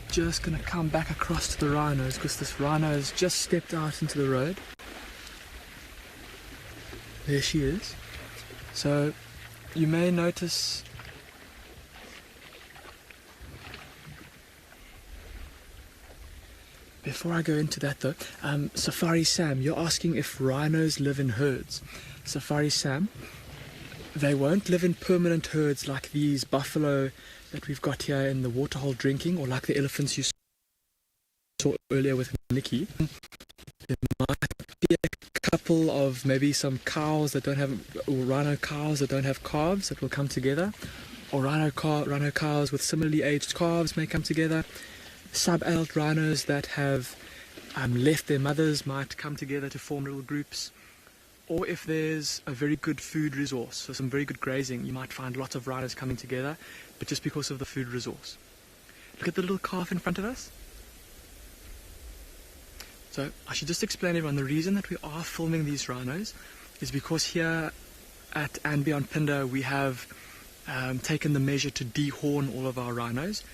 Just going to come back across to the rhinos because this rhino has just stepped out into the road. There she is. So you may notice before I go into that though, Safari Sam, you're asking if rhinos live in herds. Safari Sam, they won't live in permanent herds like these buffalo that we've got here in the waterhole drinking, or like the elephants you saw earlier with Nikki. There might be a couple of maybe some cows that don't have, or rhino cows that don't have calves that will come together, or rhino cows with similarly aged calves may come together. Sub-adult rhinos that have left their mothers might come together to form little groups. Or if there's a very good food resource, so some very good grazing, you might find lots of rhinos coming together, but just because of the food resource. Look at the little calf in front of us. So I should just explain everyone, the reason that we are filming these rhinos is because here at andBeyond Phinda we have taken the measure to dehorn all of our rhinos,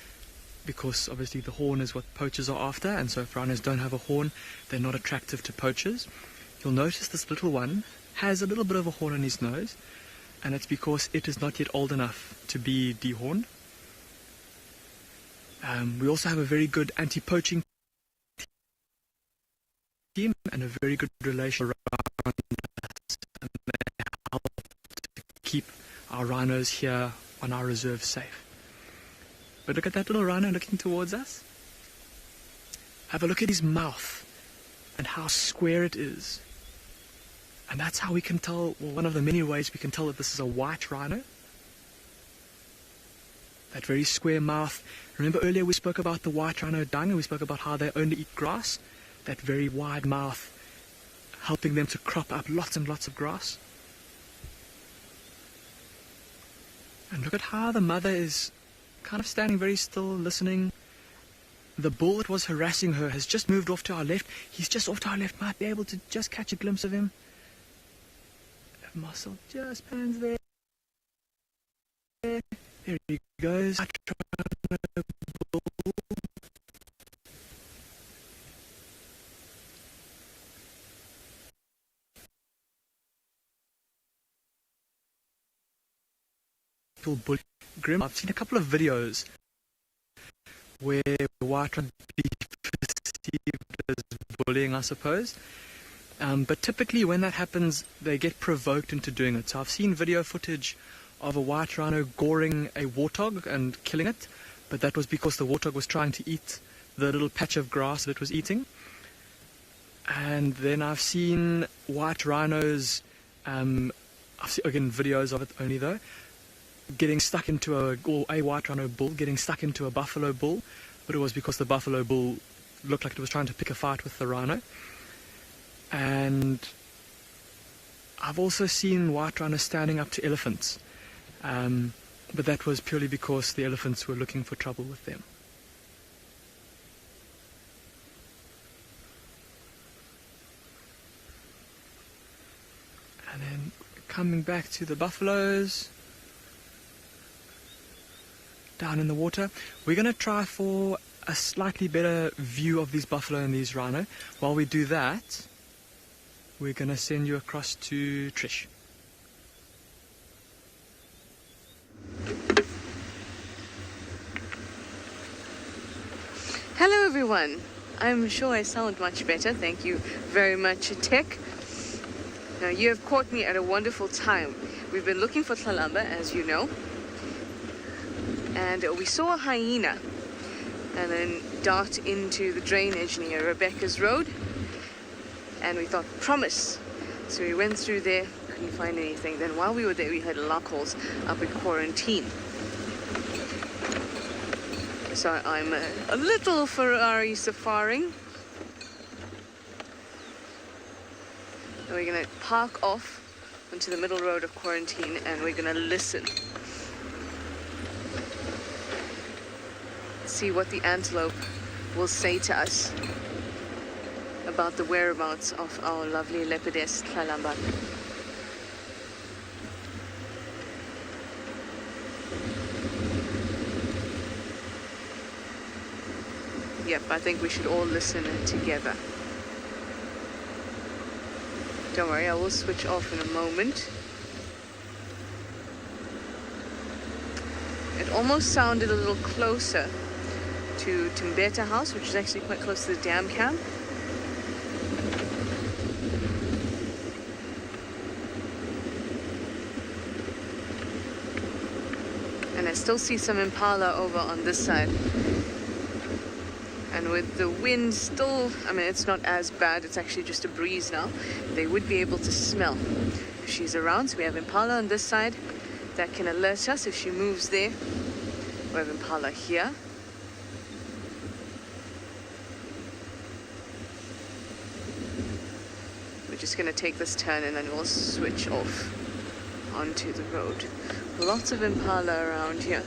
because obviously the horn is what poachers are after, and so if rhinos don't have a horn, they're not attractive to poachers. You'll notice this little one has a little bit of a horn on his nose, and it's because it is not yet old enough to be dehorned. We also have a very good anti-poaching team and a very good relation around us, and they help to keep our rhinos here on our reserve safe. But look at that little rhino looking towards us. Have a look at his mouth and how square it is. And that's how we can tell, well, one of the many ways we can tell that this is a white rhino. That very square mouth. Remember earlier we spoke about the white rhino dung, and we spoke about how they only eat grass. That very wide mouth helping them to crop up lots and lots of grass. And look at how the mother is kind of standing very still, listening. The bull that was harassing her has just moved off to our left. He's just off to our left. Might be able to just catch a glimpse of him. Muscle just pans there. There he goes. Bull. Grim. I've seen a couple of videos where white rhino be perceived as bullying, I suppose. But typically when that happens, they get provoked into doing it. So I've seen video footage of a white rhino goring a warthog and killing it, but that was because the warthog was trying to eat the little patch of grass that it was eating. And then I've seen white rhinos, I I've seen, again, videos of it only though, getting stuck into a white rhino bull getting stuck into a buffalo bull, but it was because the buffalo bull looked like it was trying to pick a fight with the rhino. And I've also seen white rhinos standing up to elephants, but that was purely because the elephants were looking for trouble with them. And then coming back to the buffaloes down in the water, we're going to try for a slightly better view of these buffalo and these rhino. While we do that, we're going to send you across to Trish. Hello everyone. I'm sure I sound much better. Thank you very much, Tech. Now you have caught me at a wonderful time. We've been looking for Tlalamba, as you know. And we saw a hyena and then dart into the drainage near Rebecca's Road. And we thought, promise. So we went through there, couldn't find anything. Then while we were there, we heard alarm calls up in quarantine. So I'm a little Ferrari safaring. And we're going to park off onto the middle road of quarantine and we're going to listen. See what the antelope will say to us about the whereabouts of our lovely leopardess Tlalamba. Yep, I think we should all listen together. Don't worry, I will switch off in a moment. It almost sounded a little closer to Timbeta House, which is actually quite close to the dam camp. And I still see some impala over on this side. And with the wind still, I mean, it's not as bad, it's actually just a breeze now. They would be able to smell if she's around. So we have impala on this side that can alert us if she moves there. We have impala here. We're just going to take this turn and then we'll switch off onto the road. Lots of impala around here.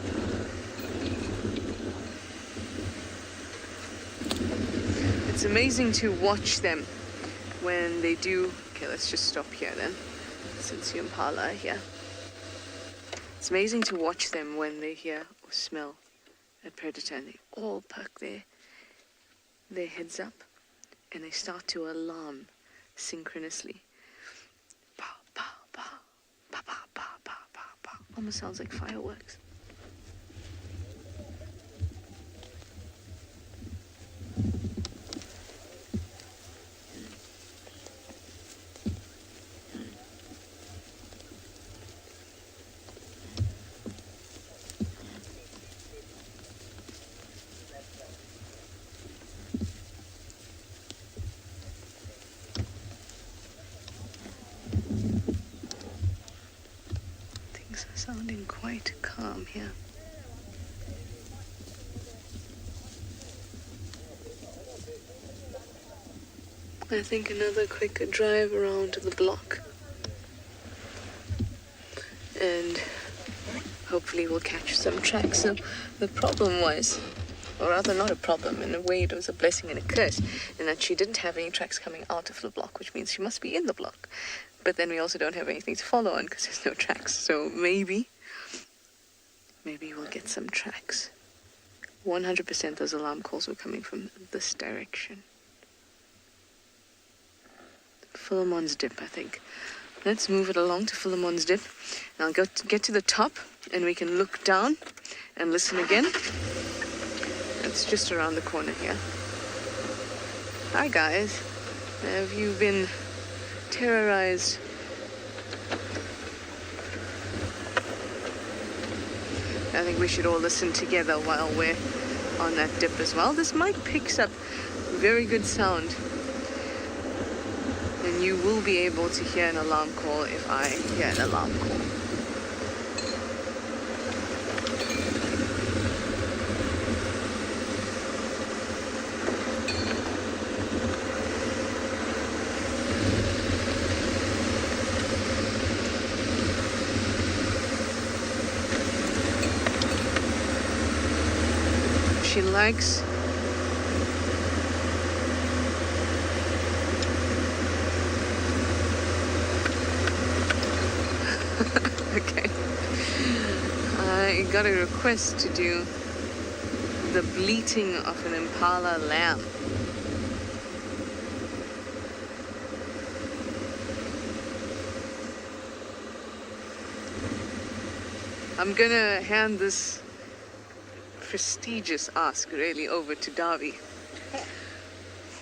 It's amazing to watch them when they do. Okay, let's just stop here then, since the impala are here. It's amazing to watch them when they hear or smell a predator and they all perk their heads up and they start to alarm synchronously. Pow, pow, pow, pow, pow, pow, pow, pow, pow. Almost sounds like fireworks. Sounding quite calm here. I think another quick drive around the block and hopefully we'll catch some tracks. So the problem was, or rather not a problem, in a way it was a blessing and a curse, in that she didn't have any tracks coming out of the block, which means she must be in the block. But then we also don't have anything to follow on because there's no tracks. So maybe we'll get some tracks. 100% those alarm calls were coming from this direction. Philemon's Dip, I think. Let's move it along to Philemon's Dip. And I'll get to the top and we can look down and listen again. It's just around the corner here. Hi guys. Have you been terrorized? I think we should all listen together while we're on that dip as well. This mic picks up very good sound. And you will be able to hear an alarm call if I hear an alarm call. She likes okay. I got a request to do the bleating of an impala lamb. I'm gonna hand this prestigious ask really over to Davy,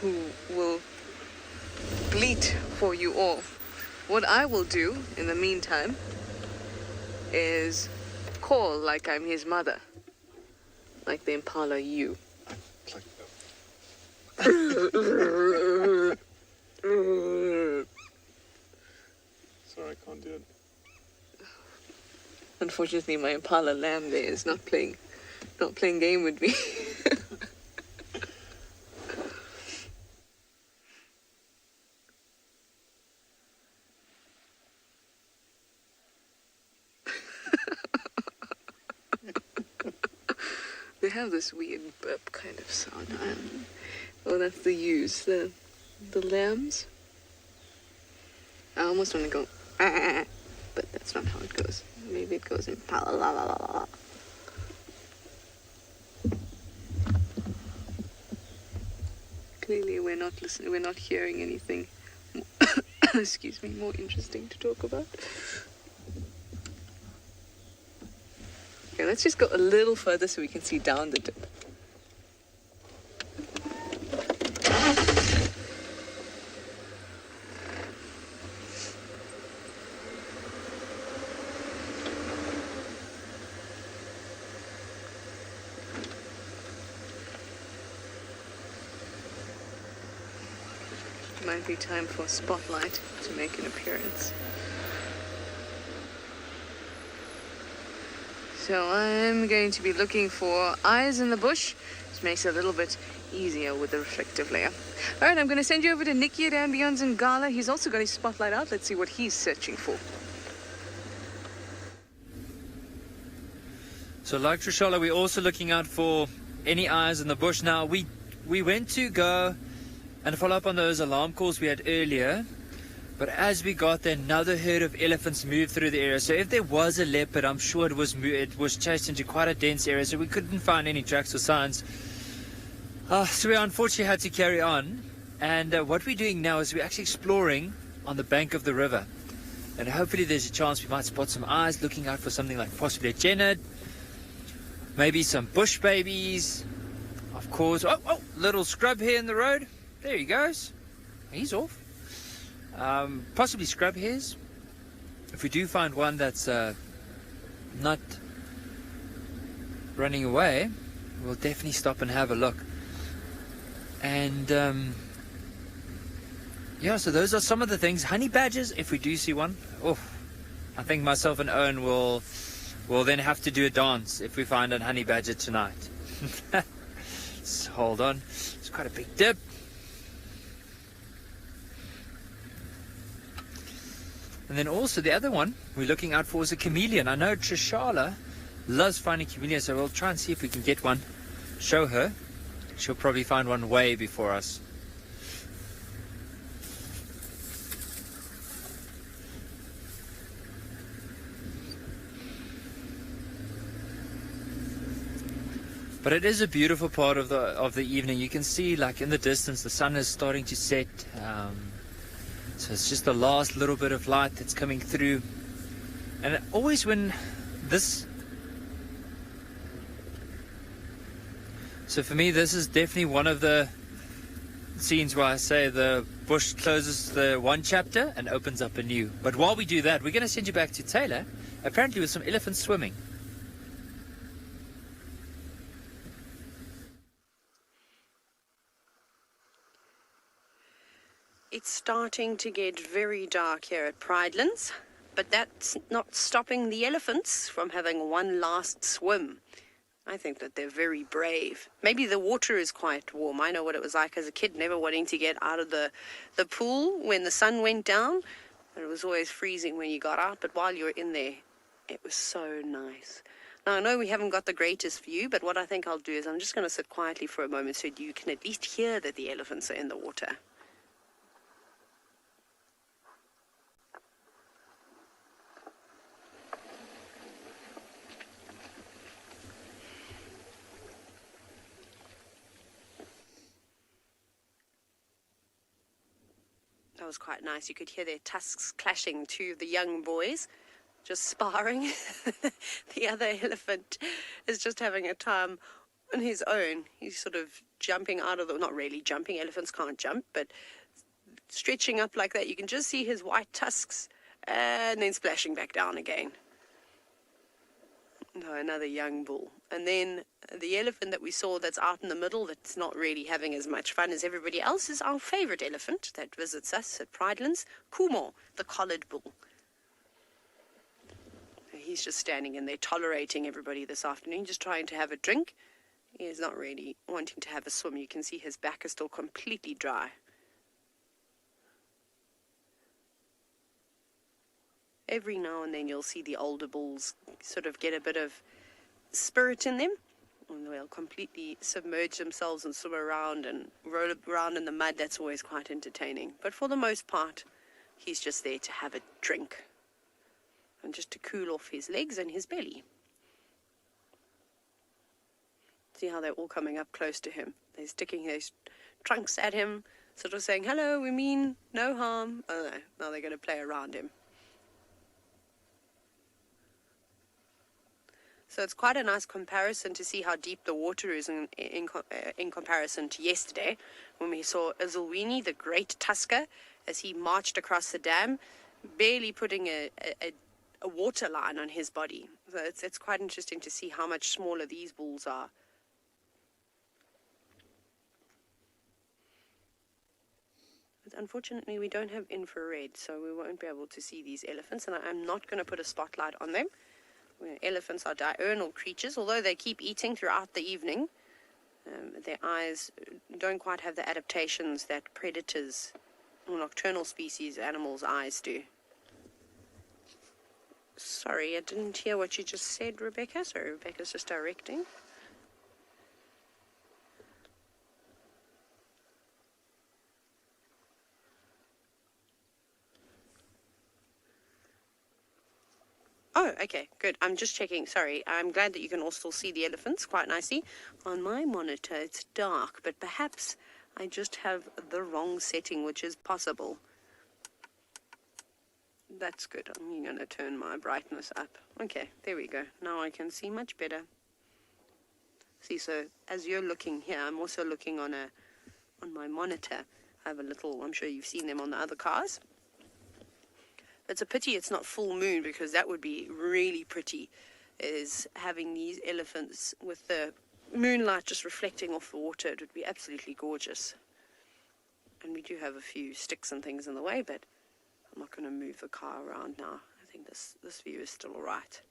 who will bleat for you all. What I will do in the meantime is call like I'm his mother, like the impala you. Sorry, I can't do it. Unfortunately, my impala lamb there is not playing game with me. They have this weird burp kind of sound. Oh, that's the ewes, the lambs. I almost want to go, but that's not how it goes. Maybe it goes in la la la la la. Clearly, we're not listening. We're not hearing anything. Excuse me, more interesting to talk about. Okay, let's just go a little further so we can see down the dip. Might be time for Spotlight to make an appearance. So I'm going to be looking for eyes in the bush, which makes it a little bit easier with the reflective layer. All right, I'm going to send you over to Nikki at andBeyond in Ngala. He's also got his Spotlight out. Let's see what he's searching for. So like Trishala, we're also looking out for any eyes in the bush. Now, we went to go and follow up on those alarm calls we had earlier. But as we got there, another herd of elephants moved through the area. So if there was a leopard, I'm sure it was chased into quite a dense area. So we couldn't find any tracks or signs. So we unfortunately had to carry on. And what we're doing now is we're actually exploring on the bank of the river. And hopefully there's a chance we might spot some eyes, looking out for something like possibly a jennet. Maybe some bush babies. Of course. Oh, little scrub here in the road. There he goes. He's off. Possibly scrub hares. If we do find one that's not running away, we'll definitely stop and have a look. And yeah, so those are some of the things. Honey badgers, if we do see one, I think myself and Owen will then have to do a dance if we find a honey badger tonight. So hold on, it's quite a big dip. And then also the other one we're looking out for is a chameleon. I know Trishala loves finding chameleons, so we'll try and see if we can get one. Show her. She'll probably find one way before us. But it is a beautiful part of the evening. You can see, like in the distance, the sun is starting to set. So it's just the last little bit of light that's coming through. And always when this... So for me, this is definitely one of the scenes where I say the bush closes the one chapter and opens up a new. But while we do that, we're going to send you back to Taylor, apparently with some elephants swimming. It's starting to get very dark here at Pridelands, but that's not stopping the elephants from having one last swim. I think that they're very brave. Maybe the water is quite warm. I know what it was like as a kid, never wanting to get out of the pool when the sun went down. It was always freezing when you got out, but while you were in there, it was so nice. Now, I know we haven't got the greatest view, but what I think I'll do is I'm just going to sit quietly for a moment so you can at least hear that the elephants are in the water. That was quite nice. You could hear their tusks clashing to the young boys, just sparring. The other elephant is just having a time on his own. He's sort of jumping out of the, not really jumping, elephants can't jump, but stretching up like that. You can just see his white tusks and then splashing back down again. No, another young bull. And then the elephant that we saw that's out in the middle, that's not really having as much fun as everybody else, is our favorite elephant that visits us at Pridelands, Kumo, the collared bull. He's just standing in there tolerating everybody this afternoon, just trying to have a drink. He is not really wanting to have a swim. You can see his back is still completely dry. Every now and then you'll see the older bulls sort of get a bit of spirit in them, and they'll completely submerge themselves and swim around and roll around in the mud. That's always quite entertaining. But for the most part, he's just there to have a drink and just to cool off his legs and his belly. See how they're all coming up close to him. They're sticking their trunks at him, sort of saying, hello, we mean no harm. Oh no, now they're going to play around him. So it's quite a nice comparison to see how deep the water is in comparison to yesterday, when we saw Ezulwini, the great tusker, as he marched across the dam, barely putting a water line on his body. So it's quite interesting to see how much smaller these bulls are. But unfortunately, we don't have infrared, so we won't be able to see these elephants, and I'm not going to put a spotlight on them. Elephants are diurnal creatures, although they keep eating throughout the evening. Their eyes don't quite have the adaptations that predators or nocturnal species animals' eyes do. Sorry, I didn't hear what you just said, Rebecca. Sorry, Rebecca's just directing. Oh, okay, good. I'm just checking. Sorry, I'm glad that you can all still see the elephants quite nicely. On my monitor, it's dark, but perhaps I just have the wrong setting, which is possible. That's good. I'm going to turn my brightness up. Okay, there we go. Now I can see much better. See, so as you're looking here, I'm also looking on my monitor. I have a little, I'm sure you've seen them on the other cars. It's a pity it's not full moon, because that would be really pretty, is having these elephants with the moonlight just reflecting off the water. It would be absolutely gorgeous. And we do have a few sticks and things in the way, but I'm not going to move the car around now. I think this view is still all right.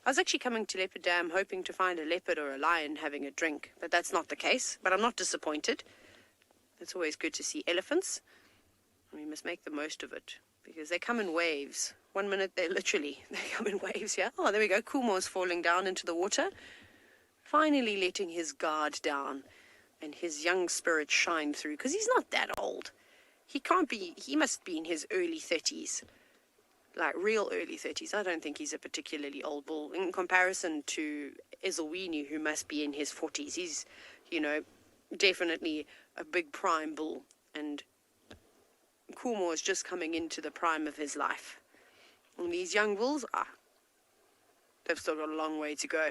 I was actually coming to Leopard Dam hoping to find a leopard or a lion having a drink, but that's not the case. But I'm not disappointed. It's always good to see elephants. We must make the most of it, because they come in waves. 1 minute they come in waves, yeah? Oh, there we go. Kumo's falling down into the water, finally letting his guard down and his young spirit shine through, because he's not that old. He must be in his early 30s, like real early 30s. I don't think he's a particularly old bull in comparison to Ezulwini, who must be in his 40s. He's, definitely a big prime bull, and Kumo is just coming into the prime of his life. And these young bulls, they've still got a long way to go.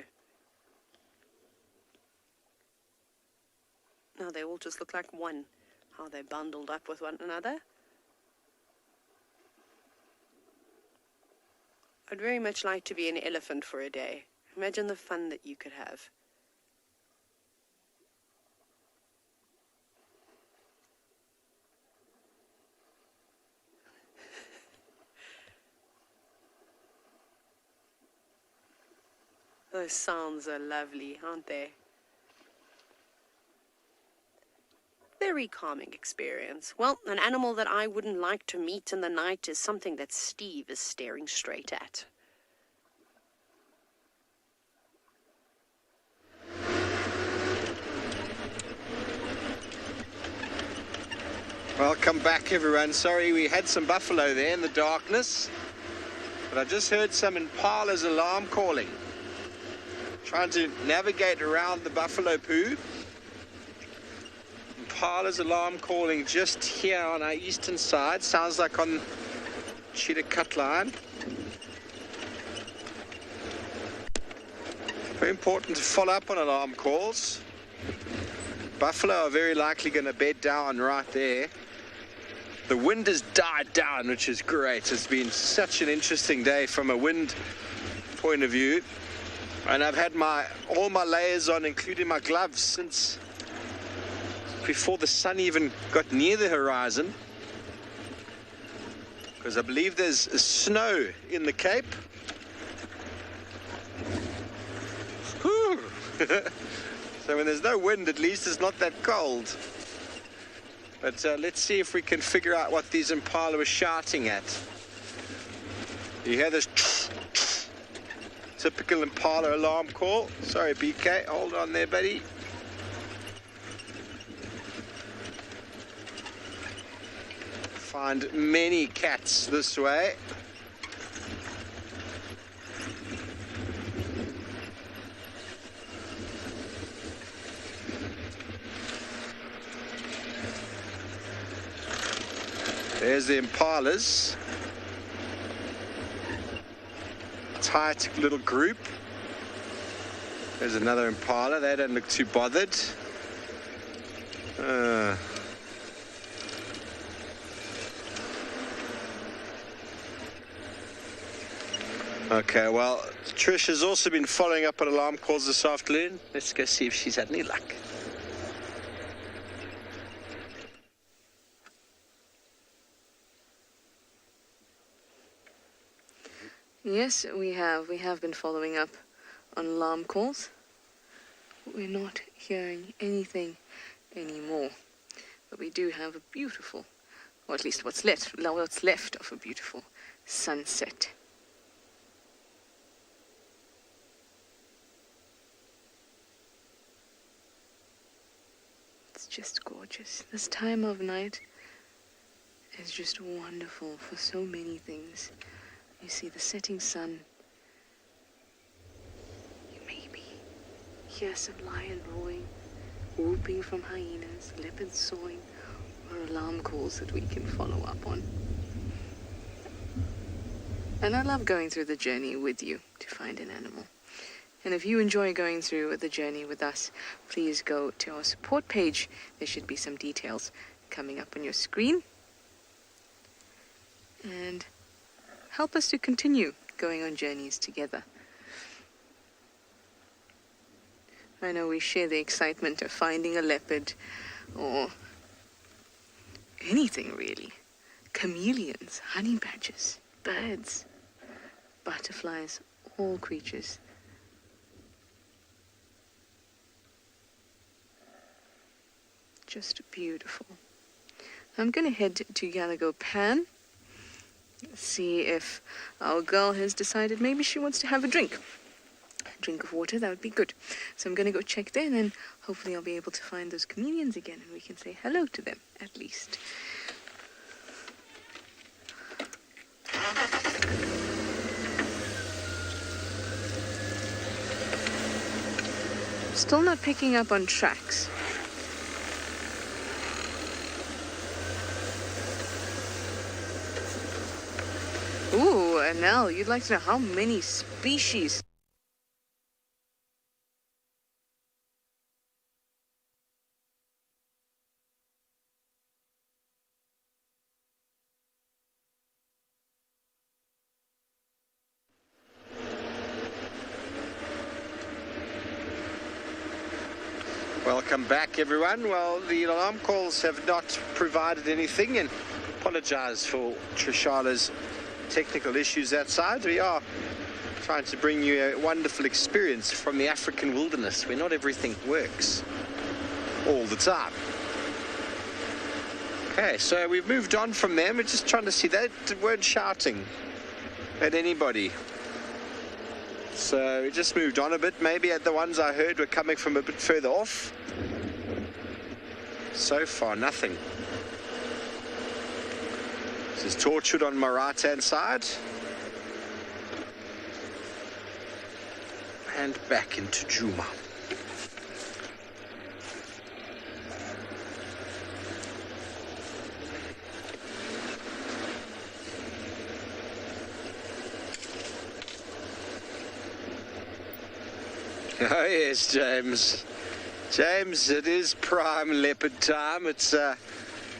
Now they all just look like one, how they're bundled up with one another. I'd very much like to be an elephant for a day. Imagine the fun that you could have. Those sounds are lovely, aren't they? Very calming experience. Well, an animal that I wouldn't like to meet in the night is something that Steve is staring straight at. Welcome back, everyone. Sorry, we had some buffalo there in the darkness, but I just heard some impala's alarm calling. Trying to navigate around the buffalo poo. Impala's alarm calling just here on our eastern side. Sounds like on Cheetah cut line. Very important to follow up on alarm calls. Buffalo are very likely going to bed down right there. The wind has died down, which is great. It's been such an interesting day from a wind point of view. And I've had all my layers on, including my gloves, since before the sun even got near the horizon. Because I believe there's snow in the Cape. Whew. So when there's no wind, at least it's not that cold. But let's see if we can figure out what these impala were shouting at. You hear this typical impala alarm call. Sorry, BK, hold on there, buddy. Find many cats this way. There's the impalas. Tight little group. There's another impala. They don't look too bothered. Okay, well, Trish has also been following up on alarm calls this afternoon. Let's go see if she's had any luck. Yes, we have. We have been following up on alarm calls. We're not hearing anything anymore. But we do have a beautiful, or at least what's left of a beautiful sunset. It's just gorgeous. This time of night is just wonderful for so many things. You see the setting sun. You maybe hear some lion roaring, whooping from hyenas, leopards sawing, or alarm calls that we can follow up on. And I love going through the journey with you to find an animal. And if you enjoy going through the journey with us, please go to our support page. There should be some details coming up on your screen. And help us to continue going on journeys together. I know we share the excitement of finding a leopard or anything really. Chameleons, honey badgers, birds, butterflies, all creatures. Just beautiful. I'm going to head to Galago Pan. See if our girl has decided maybe she wants to have a drink of water. That would be good. So I'm going to go check there, and then hopefully I'll be able to find those chameleons again, and we can say hello to them at least. Still not picking up on tracks. Ooh, Anel, you'd like to know how many species? Welcome back, everyone. Well, the alarm calls have not provided anything, and apologise for Trishala's technical issues outside. We are trying to bring you a wonderful experience from the African wilderness where not everything works all the time. Okay, so we've moved on from them. We're just trying to see. They weren't shouting at anybody. So we just moved on a bit. Maybe the ones I heard were coming from a bit further off. So far, nothing. This is Torchwood on my right-hand side. And back into Djuma. Oh yes, James. James, it is prime leopard time. It's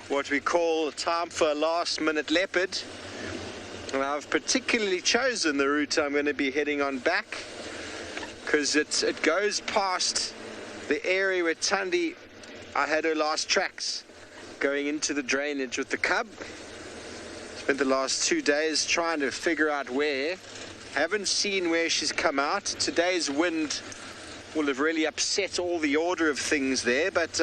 what we call time for a last-minute leopard. And I've particularly chosen the route I'm going to be heading on back because it goes past the area where Thandi, I had her last tracks going into the drainage with the cub. Spent the last 2 days trying to figure out where. Haven't seen where she's come out. Today's wind will have really upset all the order of things there, but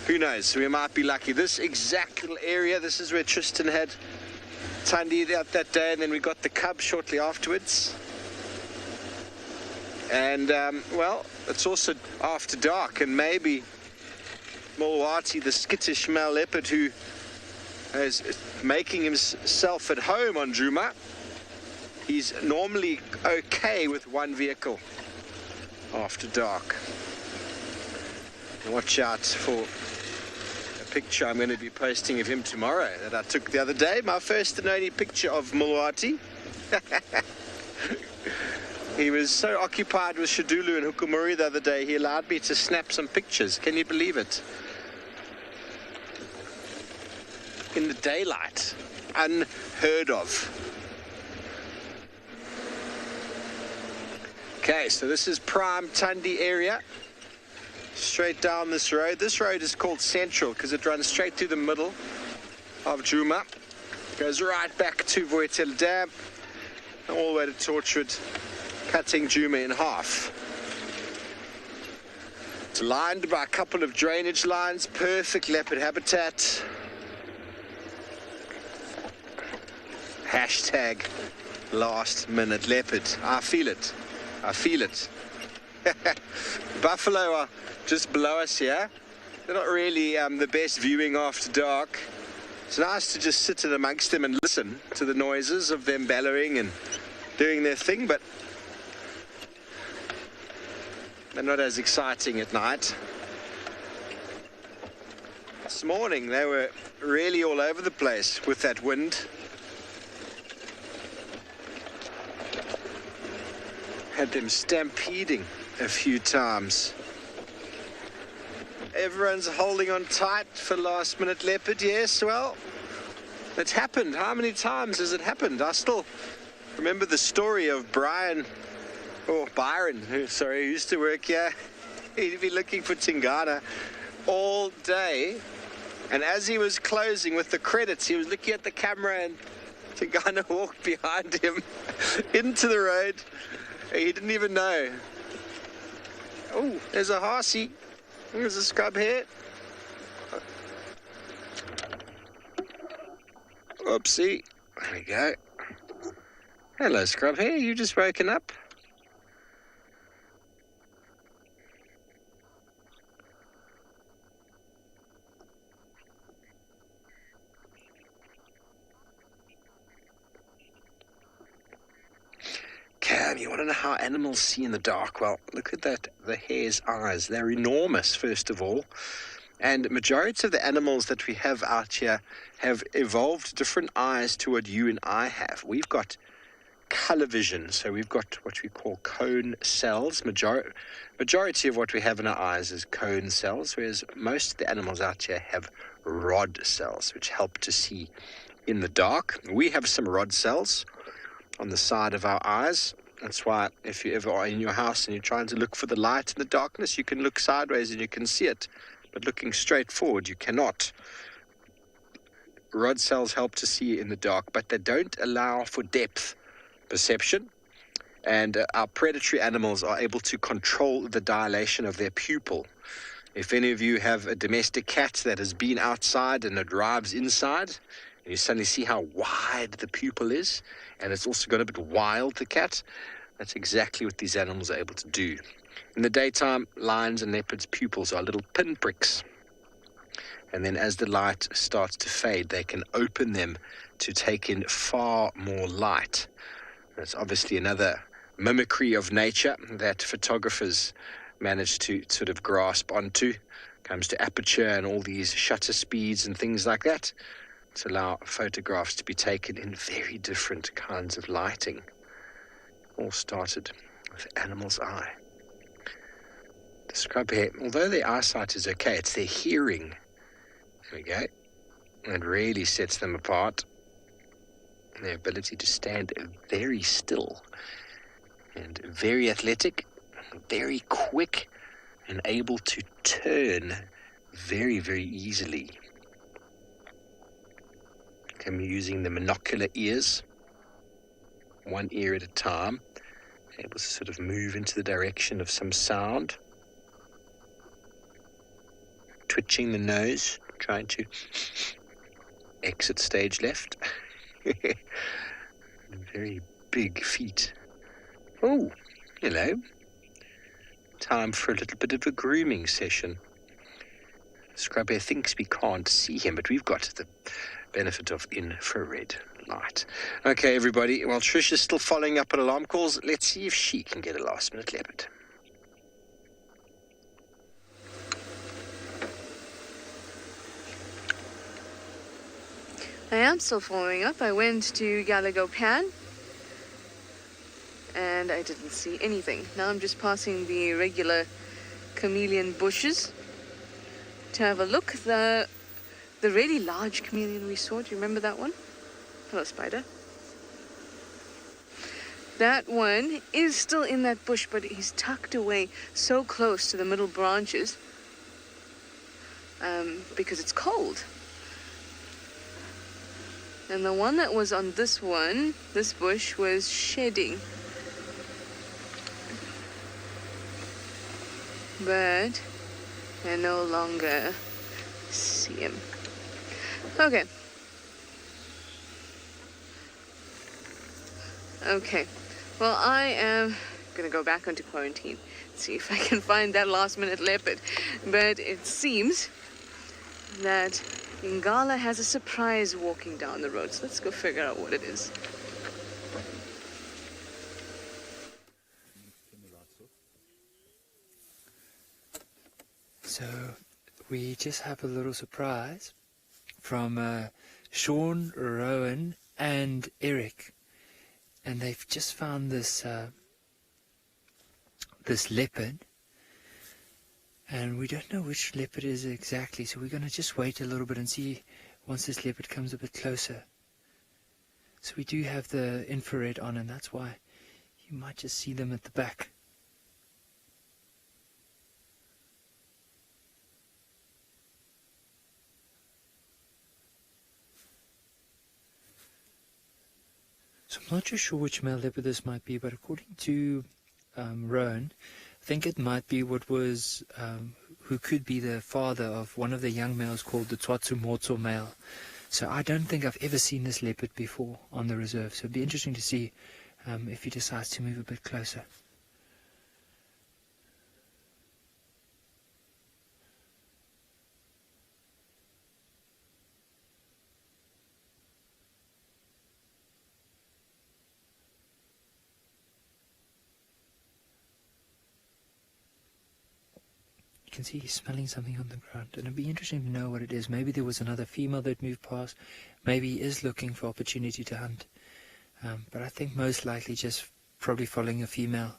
who knows, we might be lucky. This exact little area, this is where Tristan had Thandi out that day, and then we got the cub shortly afterwards. And well, it's also after dark, and maybe Mulwati, the skittish male leopard who is making himself at home on Djuma, he's normally okay with one vehicle after dark. Watch out for a picture I'm going to be posting of him tomorrow that I took the other day. My first and only picture of Mulwati. He was so occupied with Shadulu and Hukumuri the other day, he allowed me to snap some pictures. Can you believe it? In the daylight. Unheard of. Okay, so this is prime Thandi area. Straight down this road. This road is called Central because it runs straight through the middle of Djuma. Goes right back to Voetel Dam, all the way to Torchwood, cutting Djuma in half. It's lined by a couple of drainage lines, perfect leopard habitat. Hashtag last minute leopard. I feel it. I feel it. Buffalo are just below us here. They're not really the best viewing after dark. It's nice to just sit in amongst them and listen to the noises of them bellowing and doing their thing, but they're not as exciting at night. This morning they were really all over the place with that wind. Had them stampeding a few times. Everyone's holding on tight for last minute leopard. Yes, well, it's happened. How many times has it happened? I still remember the story of Byron, who used to work here. He'd be looking for Tingana all day, and as he was closing with the credits, he was looking at the camera and Tingana walked behind him into the road. He didn't even know. Oh, there's a horsey. There's a scrub here. Oopsie. There we go. Hello, scrub hair. You just woken up? Cam, you want to know how animals see in the dark? Well, look at that, the hare's eyes. They're enormous, first of all. And majority of the animals that we have out here have evolved different eyes to what you and I have. We've got color vision, so we've got what we call cone cells. Majority of what we have in our eyes is cone cells, whereas most of the animals out here have rod cells, which help to see in the dark. We have some rod cells on the side of our eyes. That's why if you ever are in your house and you're trying to look for the light in the darkness, you can look sideways and you can see it, but looking straight forward you cannot. Rod cells help to see in the dark, but they don't allow for depth perception. And our predatory animals are able to control the dilation of their pupil. If any of you have a domestic cat that has been outside and it arrives inside, and you suddenly see how wide the pupil is, and it's also gone a bit wild, the cat, that's exactly what these animals are able to do. In the daytime, lions and leopards' pupils are little pinpricks. And then as the light starts to fade, they can open them to take in far more light. That's obviously another mimicry of nature that photographers manage to sort of grasp onto. Comes to aperture and all these shutter speeds and things like that to allow photographs to be taken in very different kinds of lighting. All started with the animal's eye. The scrub hare, although their eyesight is okay, it's their hearing. There we go. It really sets them apart. Their ability to stand very still and very athletic, very quick, and able to turn very, very easily. I'm using the monocular ears, one ear at a time, able to sort of move into the direction of some sound. Twitching the nose, trying to exit stage left. Very big feet. Oh, hello. Time for a little bit of a grooming session. Scrub hare thinks we can't see him, but we've got the benefit of infrared light. Okay, everybody. While Trish is still following up on alarm calls, let's see if she can get a last-minute leopard. I am still following up. I went to Gallagher Pan and I didn't see anything. Now I'm just passing the regular chameleon bushes to have a look. The really large chameleon we saw, do you remember that one? Hello, spider. That one is still in that bush, but he's tucked away so close to the middle branches because it's cold. And the one that was on this bush, was shedding. But I no longer see him. Okay. Okay. Well, I am going to go back onto quarantine. See if I can find that last-minute leopard. But it seems that Ngala has a surprise walking down the road, so let's go figure out what it is. So we just have a little surprise from Sean, Rowan and Eric, and they've just found this this leopard. And we don't know which leopard it is exactly, so we're going to just wait a little bit and see once this leopard comes a bit closer. So we do have the infrared on, and that's why you might just see them at the back. So I'm not too sure which male leopard this might be, but according to Rowan, I think it might be what was, who could be the father of one of the young males called the Tswalu male. So I don't think I've ever seen this leopard before on the reserve. So it'd be interesting to see if he decides to move a bit closer. You can see he's smelling something on the ground, and it'd be interesting to know what it is. Maybe there was another female that moved past. Maybe he is looking for opportunity to hunt. But I think most likely just probably following a female.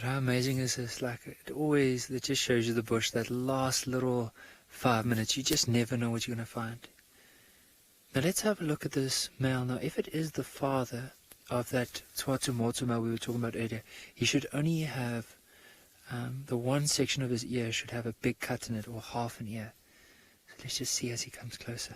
how amazing is this? Like, it just shows you the bush, that last little 5 minutes. You just never know what you're going to find. Now let's have a look at this male. Now, if it is the father of that Tswalu male we were talking about earlier, he should only have the one section of his ear should have a big cut in it, or half an ear. So let's just see as he comes closer.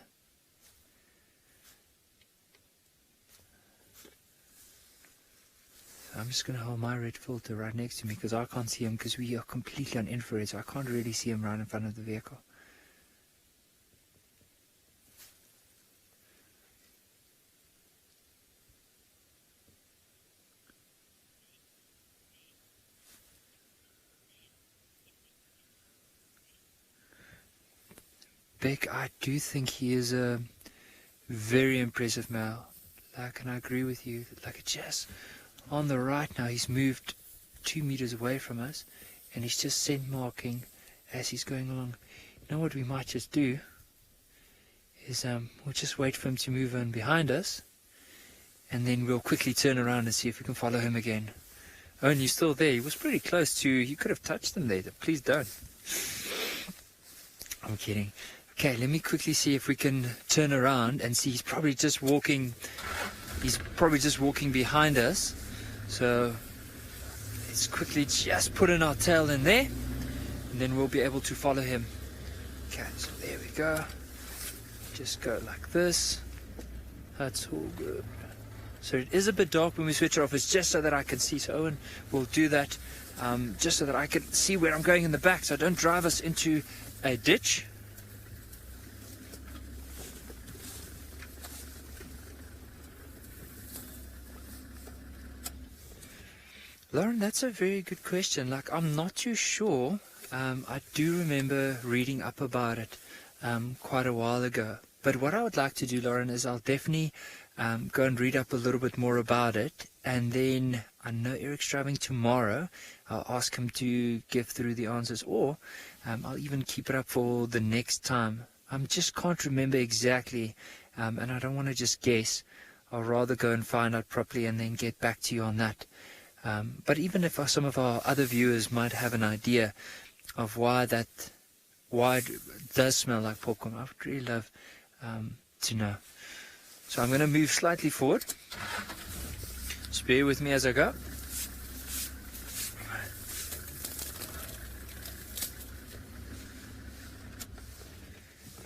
So I'm just going to hold my red filter right next to me because I can't see him, because we are completely on infrared, so I can't really see him right in front of the vehicle. Beck, I do think he is a very impressive male. Like, and I agree with you. Like, it's just on the right now, he's moved 2 meters away from us, and he's just scent marking as he's going along. You know what we might just do is we'll just wait for him to move on behind us, and then we'll quickly turn around and see if we can follow him again. Oh, and you're still there. He was pretty close to, you could have touched him there. Please don't. I'm kidding. Okay, let me quickly see if we can turn around and see. He's probably just walking behind us. So let's quickly just put in our tail in there, and then we'll be able to follow him. Okay, so there we go. Just go like this. That's all good. So it is a bit dark when we switch it off. It's just so that I can see. So Owen will do that just so that I can see where I'm going in the back, so I don't drive us into a ditch. Lauren, that's a very good question. Like, I'm not too sure. I do remember reading up about it quite a while ago. But what I would like to do, Lauren, is I'll definitely go and read up a little bit more about it. And then I know Eric's driving tomorrow. I'll ask him to give through the answers, or I'll even keep it up for the next time. I just can't remember exactly, and I don't want to just guess. I'll rather go and find out properly and then get back to you on that. But even if some of our other viewers might have an idea of why it does smell like popcorn, I would really love to know. So I'm going to move slightly forward. Just bear with me as I go.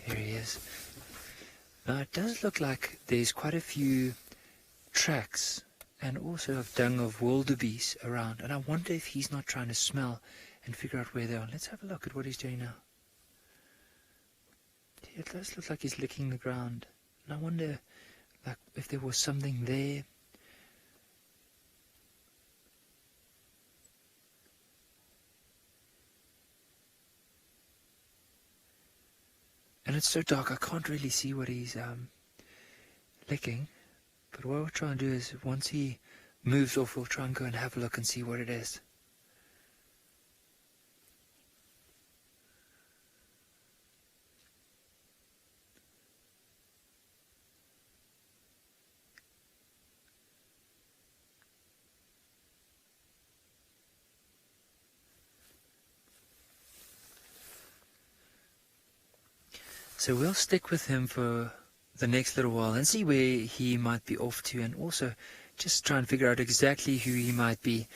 Here he is. Now it does look like there's quite a few tracks and also of dung of wildebeest around, and I wonder if he's not trying to smell and figure out where they are. Let's have a look at what he's doing now. It does look like he's licking the ground, and I wonder, like, if there was something there. And it's so dark, I can't really see what he's licking. But what we'll try and do is, once he moves off, we'll try and go and have a look and see what it is. So we'll stick with him for the next little while and see where he might be off to, and also just try and figure out exactly who he might be.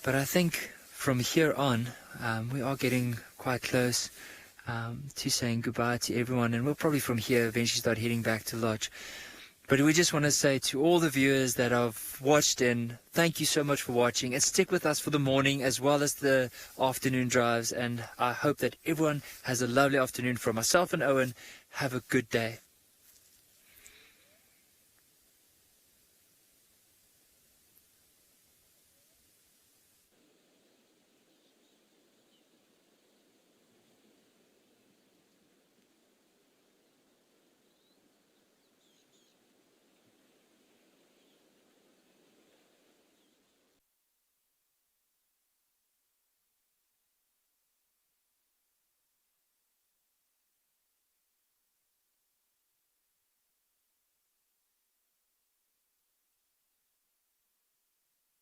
But I think from here on, we are getting quite close to saying goodbye to everyone, and we'll probably from here eventually start heading back to lodge. But we just want to say to all the viewers that have watched in, thank you so much for watching, and stick with us for the morning as well as the afternoon drives. And I hope that everyone has a lovely afternoon. From myself and Owen, have a good day.